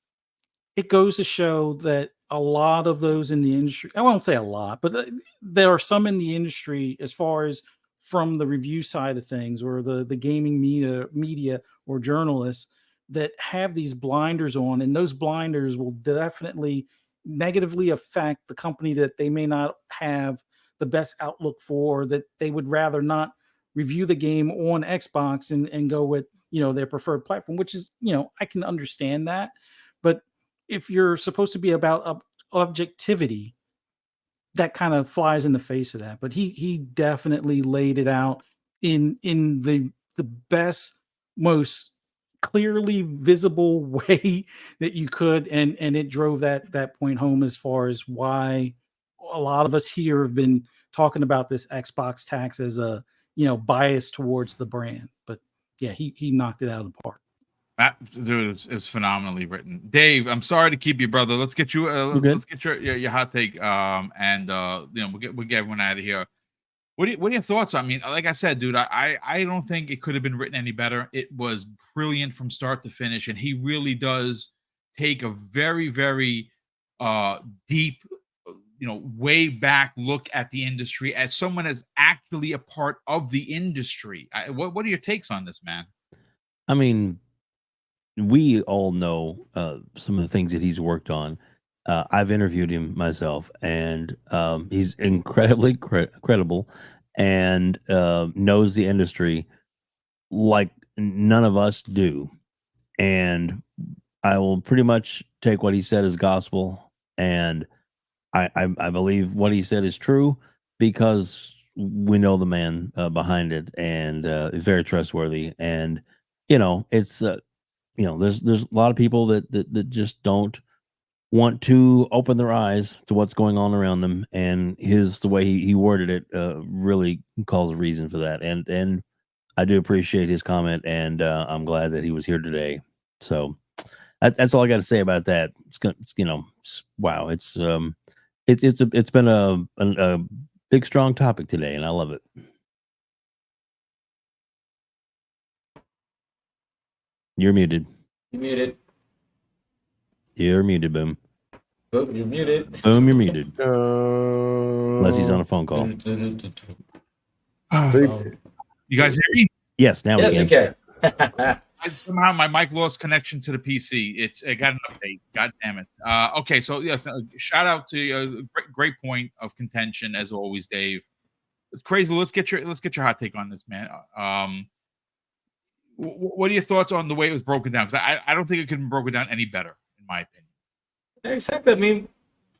Speaker 5: it goes to show that a lot of those in the industry, I won't say a lot, but there are some in the industry, as far as from the review side of things or the gaming media or journalists, that have these blinders on, and those blinders will definitely negatively affect the company that they may not have the best outlook for, that they would rather not review the game on Xbox and go with their preferred platform, which is, I can understand that. But if you're supposed to be about objectivity, that kind of flies in the face of that. But he definitely laid it out in the best, most clearly visible way that you could, and it drove that point home as far as why a lot of us here have been talking about this Xbox tax as a bias towards the brand. But yeah, he knocked it out of the park.
Speaker 1: Dude, it was phenomenally written. Dave, I'm sorry to keep you, brother. Let's get you. Let's get your hot take. And we'll get everyone out of here. What are your thoughts? I mean, like I said, dude, I don't think it could have been written any better. It was brilliant from start to finish, and he really does take a very, very deep, way back look at the industry as someone that's actually a part of the industry. What are your takes on this, man?
Speaker 3: I mean, we all know some of the things that he's worked on. I've interviewed him myself, and he's incredibly credible and knows the industry like none of us do. And I will pretty much take what he said as gospel, and I believe what he said is true because we know the man behind it, and very trustworthy. And it's there's a lot of people that just don't want to open their eyes to what's going on around them, and the way he worded it really calls a reason for that. And I do appreciate his comment, and I'm glad that he was here today. So that's all I got to say about that. Wow, it's been a big strong topic today, and I love it. You're muted.
Speaker 4: You muted.
Speaker 3: You're muted, Boom.
Speaker 4: Boom, you're muted.
Speaker 3: Boom, you're muted. Unless he's on a phone call.
Speaker 1: You guys hear me?
Speaker 3: Yes, now
Speaker 4: Yes,
Speaker 3: we
Speaker 4: you
Speaker 3: can.
Speaker 4: can.
Speaker 1: Somehow my mic lost connection to the PC. It got an update. God damn it. Okay, so yes, shout out to you. Great point of contention as always, Dave. It's crazy. Let's get your hot take on this, man. What are your thoughts on the way it was broken down? Because I don't think it could have been broken down any better, in my opinion.
Speaker 4: Exactly. I mean,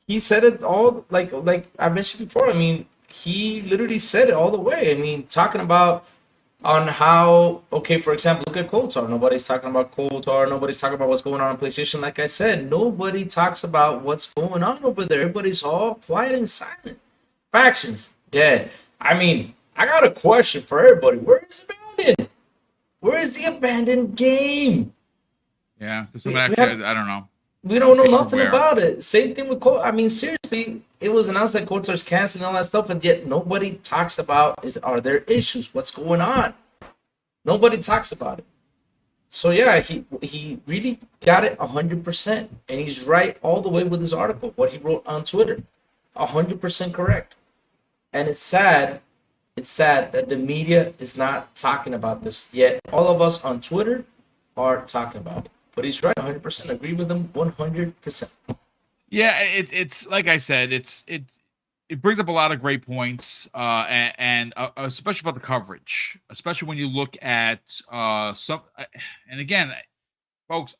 Speaker 4: he said it all like I mentioned before. I mean, he literally said it all the way. I mean, talking about on how, okay, for example, look at Coulter. Nobody's talking about Coulter. Nobody's talking about what's going on PlayStation. Like I said, nobody talks about what's going on over there. Everybody's all quiet and silent. Factions dead. I mean, I got a question for everybody. Where is Abandoned? Where is the Abandoned game?
Speaker 1: Yeah,
Speaker 4: We
Speaker 1: I don't know.
Speaker 4: We don't know nothing
Speaker 1: Where?
Speaker 4: about it. Same thing with Coulter. I mean, seriously, it was announced that Coulter's canceled and all that stuff, and yet nobody talks about are there issues? What's going on? Nobody talks about it. So yeah, he really got it 100%, and he's right all the way with his article. What he wrote on Twitter, 100% correct. And it's sad. It's sad that the media is not talking about this yet. All of us on Twitter are talking about it. But he's right, 100%. Agree with him, 100%.
Speaker 1: Yeah, it's like I said, it brings up a lot of great points, and especially about the coverage, especially when you look at some. And again, folks,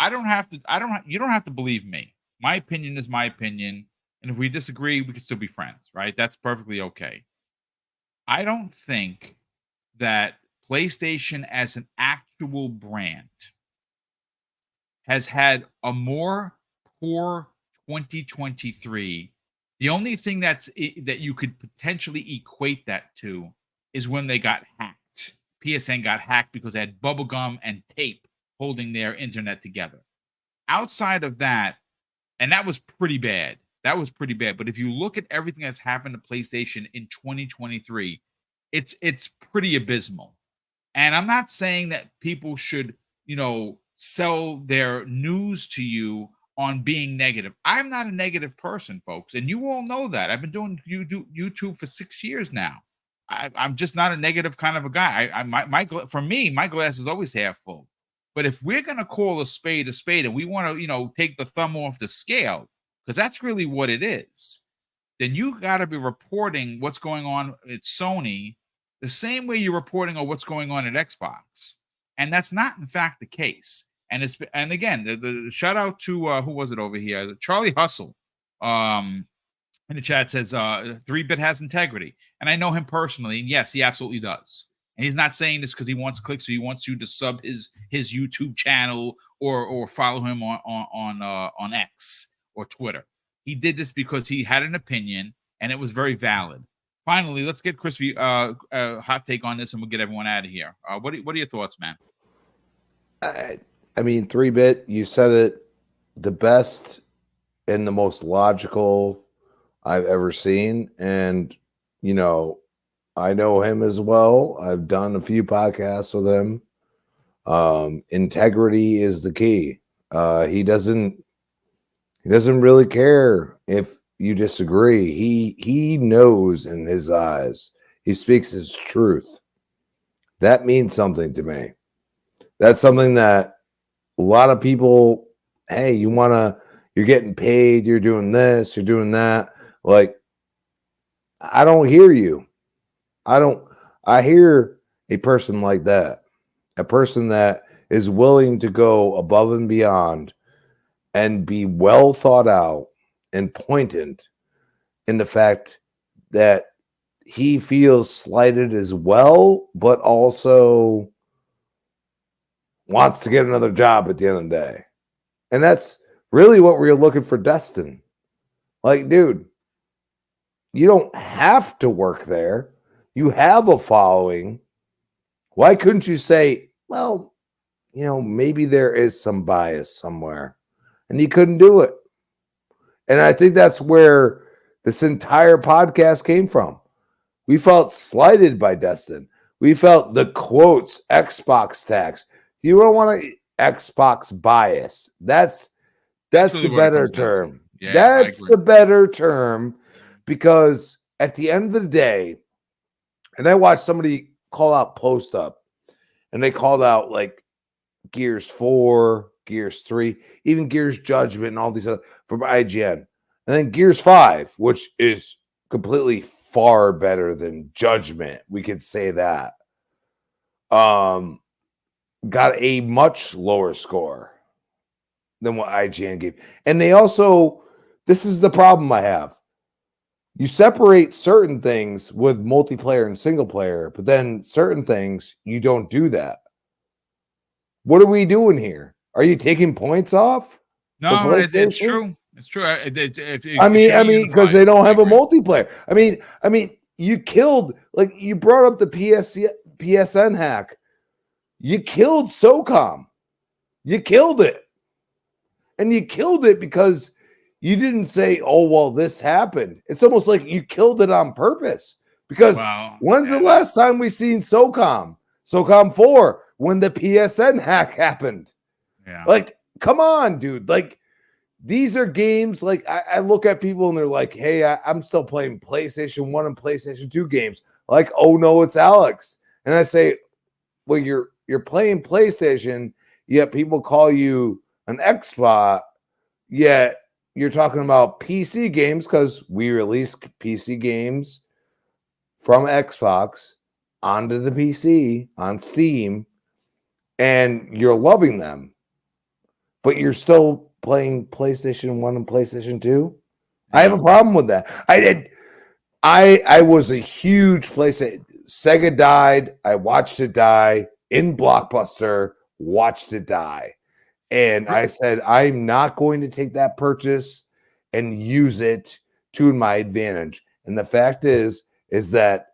Speaker 1: you don't have to believe me. My opinion is my opinion, and if we disagree, we can still be friends, right? That's perfectly okay. I don't think that PlayStation as an actual brand has had a more poor 2023. The only thing that you could potentially equate that to is when they got hacked. PSN got hacked because they had bubblegum and tape holding their internet together. Outside of that, and that was pretty bad. But if you look at everything that's happened to PlayStation in 2023, it's pretty abysmal. And I'm not saying that people should, sell their news to you on being negative. I'm not a negative person, folks, and you all know that. I've been doing YouTube for 6 years now. I'm just not a negative kind of a guy. For me, my glass is always half full. But if we're gonna call a spade, and we want to, take the thumb off the scale, because that's really what it is, then you got to be reporting what's going on at Sony the same way you're reporting on what's going on at Xbox, and that's not in fact the case. And again, the shout out to who was it over here? Charlie Hustle. In the chat says 3-bit has integrity, and I know him personally, and yes, he absolutely does. And he's not saying this because he wants clicks, or he wants you to sub his YouTube channel or follow him on X or Twitter. He did this because he had an opinion, and it was very valid. Finally, let's get Crispy hot take on this, and we'll get everyone out of here. What are your thoughts, man?
Speaker 2: I mean, 3-bit, you said it the best and the most logical I've ever seen. And, I know him as well. I've done a few podcasts with him. Integrity is the key. He doesn't really care if you disagree. He knows in his eyes. He speaks his truth. That means something to me. That's something that a lot of people, hey, you're getting paid, you're doing this, you're doing that. Like, I don't hear you. I hear a person like that, a person that is willing to go above and beyond and be well thought out and poignant in the fact that he feels slighted as well, but also wants to get another job at the end of the day. And that's really what we're looking for, Destin. Like, dude, you don't have to work there. You have a following. Why couldn't you say, well, maybe there is some bias somewhere, and you couldn't do it? And I think that's where this entire podcast came from. We felt slighted by Destin. We felt the quotes, Xbox tax. You don't want to Xbox bias. That's That's
Speaker 1: really
Speaker 2: the
Speaker 1: what it
Speaker 2: better
Speaker 1: comes down to.
Speaker 2: term.
Speaker 1: Yeah, I
Speaker 2: That's
Speaker 1: agree.
Speaker 2: the better term, because at the end of the day, and I watched somebody call out Post Up, and they called out like Gears 4, Gears 3, even Gears Judgment, and all these other from IGN. And then Gears 5, which is completely far better than Judgment. We could say that. Got a much lower score than what IGN gave. And they also, this is the problem I have. You separate certain things with multiplayer and single player, but then certain things you don't do that. What are we doing here? Are you taking points off?
Speaker 1: No, it's
Speaker 2: PlayStation?
Speaker 1: true. It's true.
Speaker 2: I mean, because they don't have a multiplayer. I mean, you killed, like you brought up the PSN hack. You killed SOCOM. You killed it. And you killed it because you didn't say, oh, well, this happened. It's almost like you killed it on purpose. Because when's the last time we seen SOCOM 4, when the PSN hack happened?
Speaker 1: Yeah.
Speaker 2: Like, come on, dude. Like, these are games, like, I look at people and they're like, hey, I'm still playing PlayStation 1 and PlayStation 2 games. Like, oh, no, it's Alex. And I say, well, you're playing PlayStation, yet people call you an Xbox, yet you're talking about PC games, because we release PC games from Xbox onto the PC on Steam, and you're loving them, but you're still playing PlayStation 1 and PlayStation 2. I have a problem with that. I was a huge PlayStation. Sega died. I watched it die in Blockbuster, watched it die. And I said, I'm not going to take that purchase and use it to my advantage. And the fact is that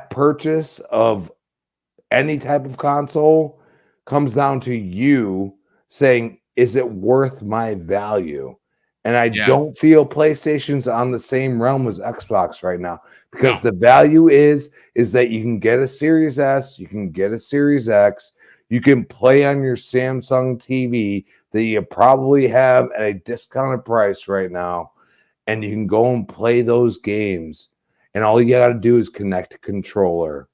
Speaker 2: purchase of any type of console comes down to you saying, is it worth my value? And I don't feel PlayStation's on the same realm as Xbox right now, because the value is that you can get a Series S, you can get a Series X, you can play on your Samsung TV that you probably have at a discounted price right now, and you can go and play those games. And all you got to do is connect a controller.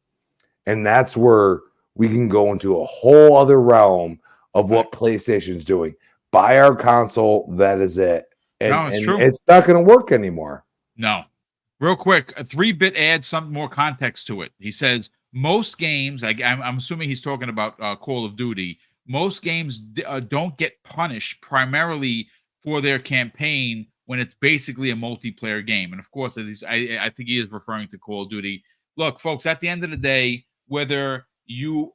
Speaker 2: And that's where we can go into a whole other realm of what PlayStation's doing. Buy our console, that is it. And,
Speaker 1: it's true.
Speaker 2: It's not going to work anymore.
Speaker 1: No. Real quick, a 3-bit adds some more context to it. He says, most games, I'm assuming he's talking about Call of Duty, most games don't get punished primarily for their campaign when it's basically a multiplayer game. And of course, I think he is referring to Call of Duty. Look, folks, at the end of the day, whether you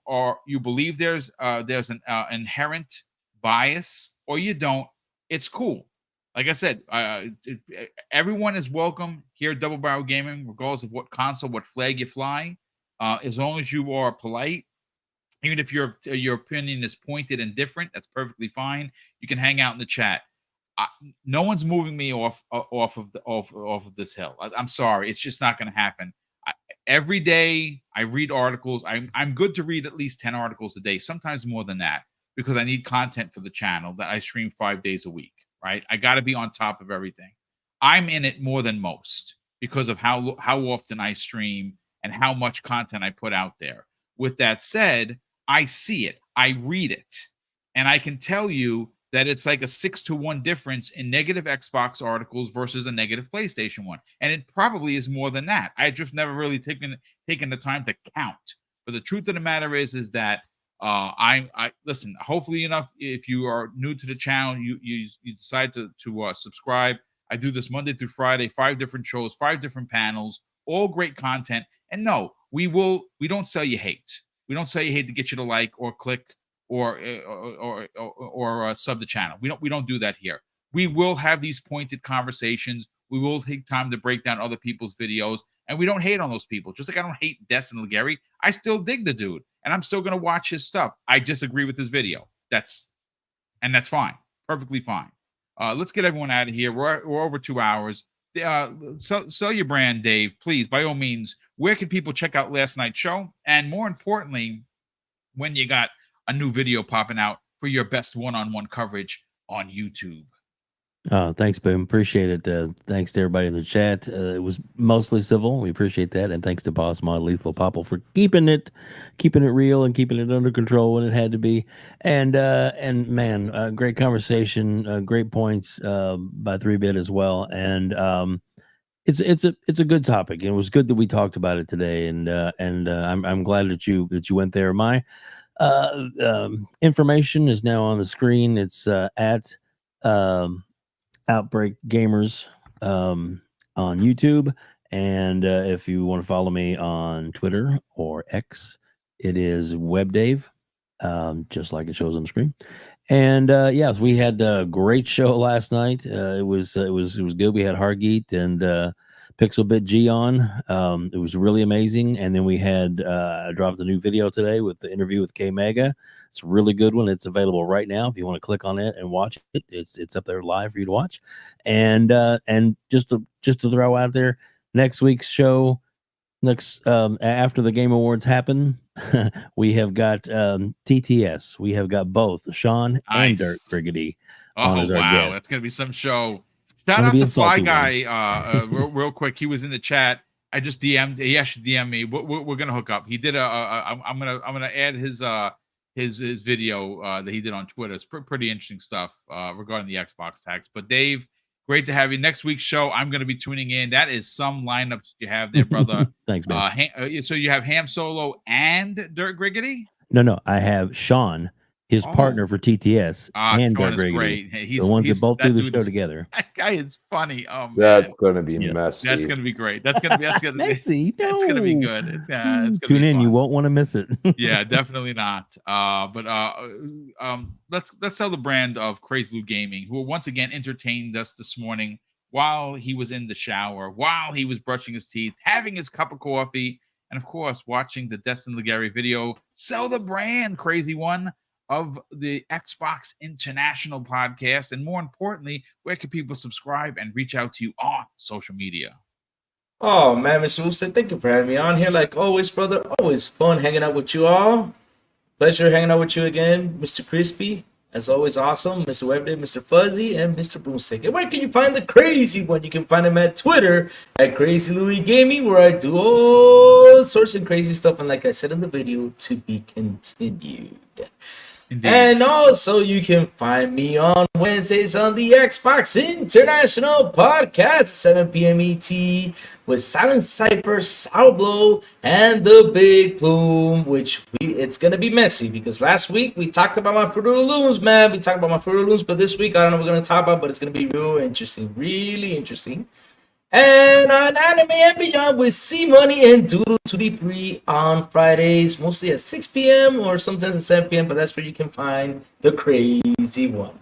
Speaker 1: believe there's an inherent bias or you don't, it's cool. Like I said, everyone is welcome here at Double Barrel Gaming, regardless of what console, what flag you fly. As long as you are polite, even if your opinion is pointed and different, that's perfectly fine. You can hang out in the chat. No one's moving me off of this hill. I'm sorry, it's just not going to happen. Every day I read articles. I'm good to read at least 10 articles a day, sometimes more than that, because I need content for the channel that I stream 5 days a week. Right? I got to be on top of everything. I'm in it more than most because of how often I stream and how much content I put out there. With that said, I see it, I read it, and I can tell you that it's like a 6-to-1 difference in negative Xbox articles versus a negative PlayStation one, and it probably is more than that. I just never really taken the time to count. But the truth of the matter is that I listen. Hopefully enough, if you are new to the channel, you decide to subscribe. I do this Monday through Friday, 5 different shows, 5 different panels, all great content. And no, we don't sell you hate. We don't sell you hate to get you to like or click or sub the channel. We don't do that here. We will have these pointed conversations. We will take time to break down other people's videos, and we don't hate on those people. Just like I don't hate Destin Legarie, I still dig the dude, and I'm still going to watch his stuff. I disagree with his video. That's fine. Perfectly fine. Let's get everyone out of here. We're over 2 hours. Sell your brand, Dave, please, by all means. Where can people check out last night's show? And more importantly, when you got a new video popping out for your best one-on-one coverage on YouTube.
Speaker 3: Oh, thanks, Boom. Appreciate it. Thanks to everybody in the chat. It was mostly civil. We appreciate that, and thanks to Boss Mod Lethal Popple for keeping it real and keeping it under control when it had to be. And man, great conversation, great points by 3-Bit as well. And it's a good topic. It was good that we talked about it today, and I'm glad that you went there. My information is now on the screen. It's at Outbreak Gamers on YouTube, and if you want to follow me on Twitter or X, it is WebDave, just like it shows on the screen. And yes, we had a great show last night. It was good. We had Hargeet and Pixelbit G on. It was really amazing. And then we had I dropped a new video today with the interview with K Mega. It's a really good one. It's available right now. If you want to click on it and watch it, it's up there live for you to watch. And just to throw out there, next week's show, after the Game Awards happen, we have got TTS. We have got both Sean and Dirt Brigady on as our guest.
Speaker 1: That's gonna be some show. Shout out to Fly Guy, real quick. He was in the chat. I just DM'd. He actually DM'd me. We're gonna hook up. He did I'm gonna add his video that he did on Twitter. It's pretty interesting stuff regarding the Xbox tax. But Dave, great to have you. Next week's show, I'm gonna be tuning in. That is some lineups you have there, brother.
Speaker 3: Thanks, man.
Speaker 1: So you have Ham Solo and Dirt Griggity?
Speaker 3: No, I have Sean, his partner for TTS, and
Speaker 1: Sean
Speaker 3: Dirt
Speaker 1: is great.
Speaker 3: He's the ones that both do the show together.
Speaker 1: That guy is funny. Oh, man.
Speaker 2: That's going to be messy.
Speaker 1: That's going to be great. That's going to be
Speaker 3: messy.
Speaker 1: It's going to be good. It's gonna
Speaker 3: Tune
Speaker 1: be
Speaker 3: in.
Speaker 1: fun.
Speaker 3: You won't want to miss it.
Speaker 1: Yeah, definitely not. Let's tell the brand of Crazy Lou Gaming, who once again entertained us this morning while he was in the shower, while he was brushing his teeth, having his cup of coffee, and of course, watching the Destin Legarie video. Sell the brand, Crazy One, of the Xbox International podcast, and more importantly, where can people subscribe and reach out to you on social media?
Speaker 4: Oh man, Mr. Woofstead, thank you for having me on here. Like always, brother, always fun hanging out with you all. Pleasure hanging out with you again, Mr. Crispy. As always, awesome, Mr. Webday, Mr. Fuzzy, and Mr. BoomStick. And where can you find the Crazy One? You can find him at Twitter at Crazy Louie Gaming, where I do all sorts of crazy stuff. And like I said in the video, to be continued. Indeed. And also, you can find me on Wednesdays on the Xbox International Podcast at 7 p.m. ET with Silent Cypher, Sourbloww, and the Big Plume, which it's going to be messy because last week we talked about my Fruit of the Looms, man. We talked about my Fruit of the Looms, but this week I don't know what we're going to talk about, but it's going to be real interesting, really interesting. And on Anime and Beyond with C Money and Doodle 2D3 on Fridays, mostly at 6 p.m. or sometimes at 7 p.m., but that's where you can find the Crazy One.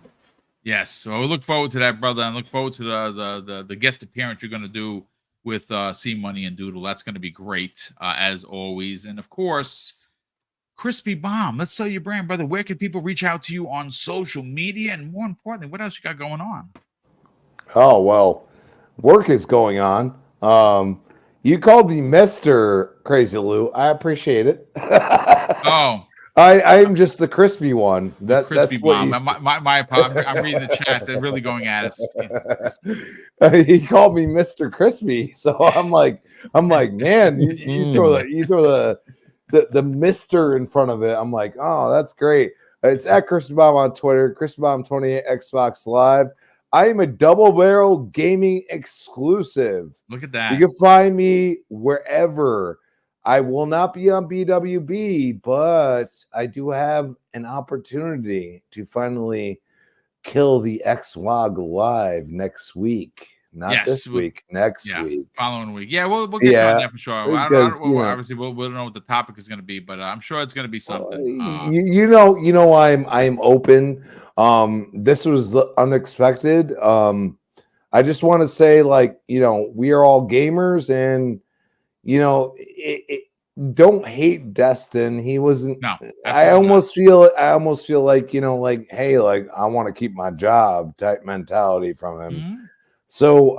Speaker 1: Yes, so we look forward to that, brother, and look forward to the guest appearance you're going to do with C Money and Doodle. That's going to be great, as always. And of course, Crispy Bomb, let's sell your brand, brother. Where can people reach out to you on social media? And more importantly, what else you got going on?
Speaker 2: Oh, well, work is going on. You called me Mr. Crazy Lou. I appreciate it. I'm just the crispy one. That's
Speaker 1: what my apologies. I'm reading the chat. They're really going at us.
Speaker 2: He called me Mr. Crispy, so I'm like, man, you throw the Mister in front of it. I'm like, oh, that's great. It's at Crispy Bomb on Twitter, Crispy Bomb 28 Xbox Live. I am a Double Barrel Gaming exclusive.
Speaker 1: Look at that.
Speaker 2: You can find me wherever. I will not be on BWB, but I do have an opportunity to finally kill the X-Log live next week. Not this week, next week.
Speaker 1: Following week. Yeah, we'll get you on that for sure. Obviously, we'll know what the topic is going to be, but I'm sure it's going to be something.
Speaker 2: I'm open. This was unexpected. I just want to say, we are all gamers, and don't hate Destin. He wasn't. No, I almost feel like hey, I want to keep my job type mentality from him. Mm-hmm. So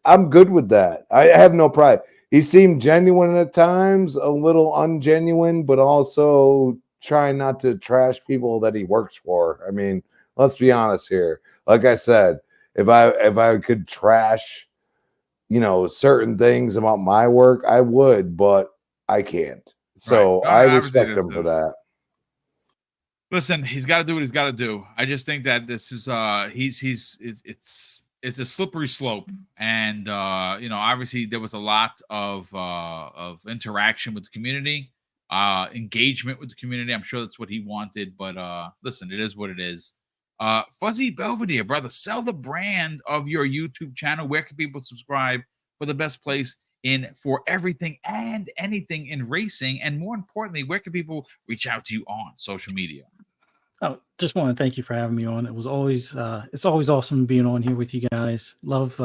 Speaker 2: I'm good with that. I have no pride. He seemed genuine at times, a little ungenuine, but also trying not to trash people that he works for. I mean, Let's be honest here. Like I said, if I could trash, certain things about my work, I would, but I can't. So
Speaker 1: Right.
Speaker 2: I
Speaker 1: Obviously,
Speaker 2: respect him for that.
Speaker 1: Listen, he's got to do what he's got to do. I just think that this is it's a slippery slope, and obviously there was a lot of interaction with the community, engagement with the community. I'm sure that's what he wanted, but listen, it is what it is. Fuzzy Belvedere, brother, sell the brand of your YouTube channel. Where can people subscribe for the best place for everything and anything in racing, and more importantly, where can people reach out to you on social media?
Speaker 5: Oh, just want to thank you for having me on. It was always it's always awesome being on here with you guys. Love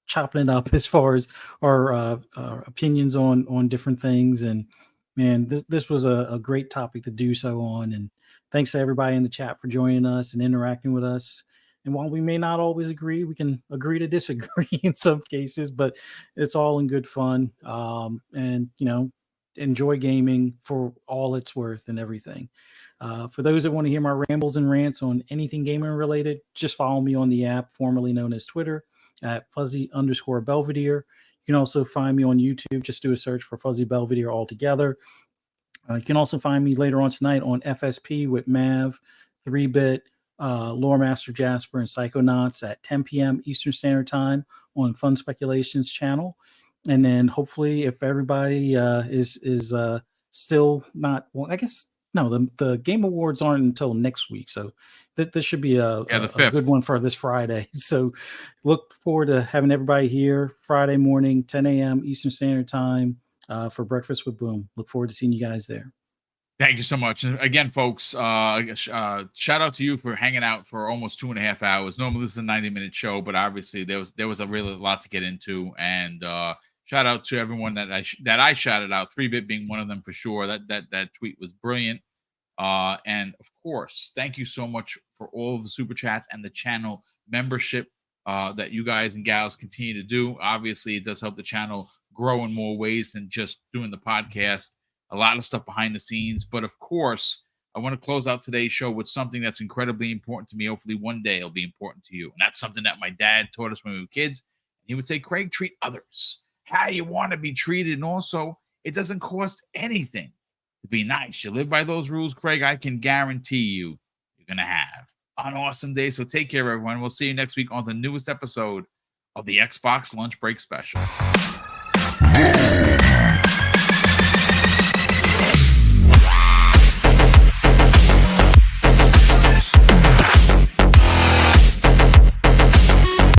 Speaker 5: chopping it up as far as our opinions on different things. And man, this was a great topic to do so on. And thanks to everybody in the chat for joining us and interacting with us. And while we may not always agree, we can agree to disagree in some cases, but it's all in good fun. And enjoy gaming for all it's worth and everything. For those that want to hear my rambles and rants on anything gaming related, just follow me on the app formerly known as Twitter at Fuzzy_Belvedere. You can also find me on YouTube. Just do a search for Fuzzy Belvedere altogether. You can also find me later on tonight on FSP with Mav, 3-Bit, Lore Master Jasper, and Psychonauts at 10 p.m. Eastern Standard Time on Fun Speculations channel. And then hopefully, if everybody is still not, well, I guess. No, the Game Awards aren't until next week, so this should be a good one for this Friday. So look forward to having everybody here Friday morning, 10 a.m. Eastern Standard Time for Breakfast with Boom. Look forward to seeing you guys there.
Speaker 1: Thank you so much. And again, folks, shout out to you for hanging out for almost 2.5 hours. Normally this is a 90-minute show, but obviously there was a really lot to get into. And shout out to everyone that I shouted out, 3-Bit being one of them for sure. That tweet was brilliant. And of course, thank you so much for all of the super chats and the channel membership that you guys and gals continue to do. Obviously, it does help the channel grow in more ways than just doing the podcast. A lot of stuff behind the scenes. But of course, I want to close out today's show with something that's incredibly important to me. Hopefully one day it'll be important to you. And that's something that my dad taught us when we were kids. He would say, Craig, treat others how you want to be treated. And also, it doesn't cost anything to be nice. You live by those rules, Craig, I can guarantee you you're going to have an awesome day. So take care, everyone. We'll see you next week on the newest episode of the Xbox Lunch Break Special.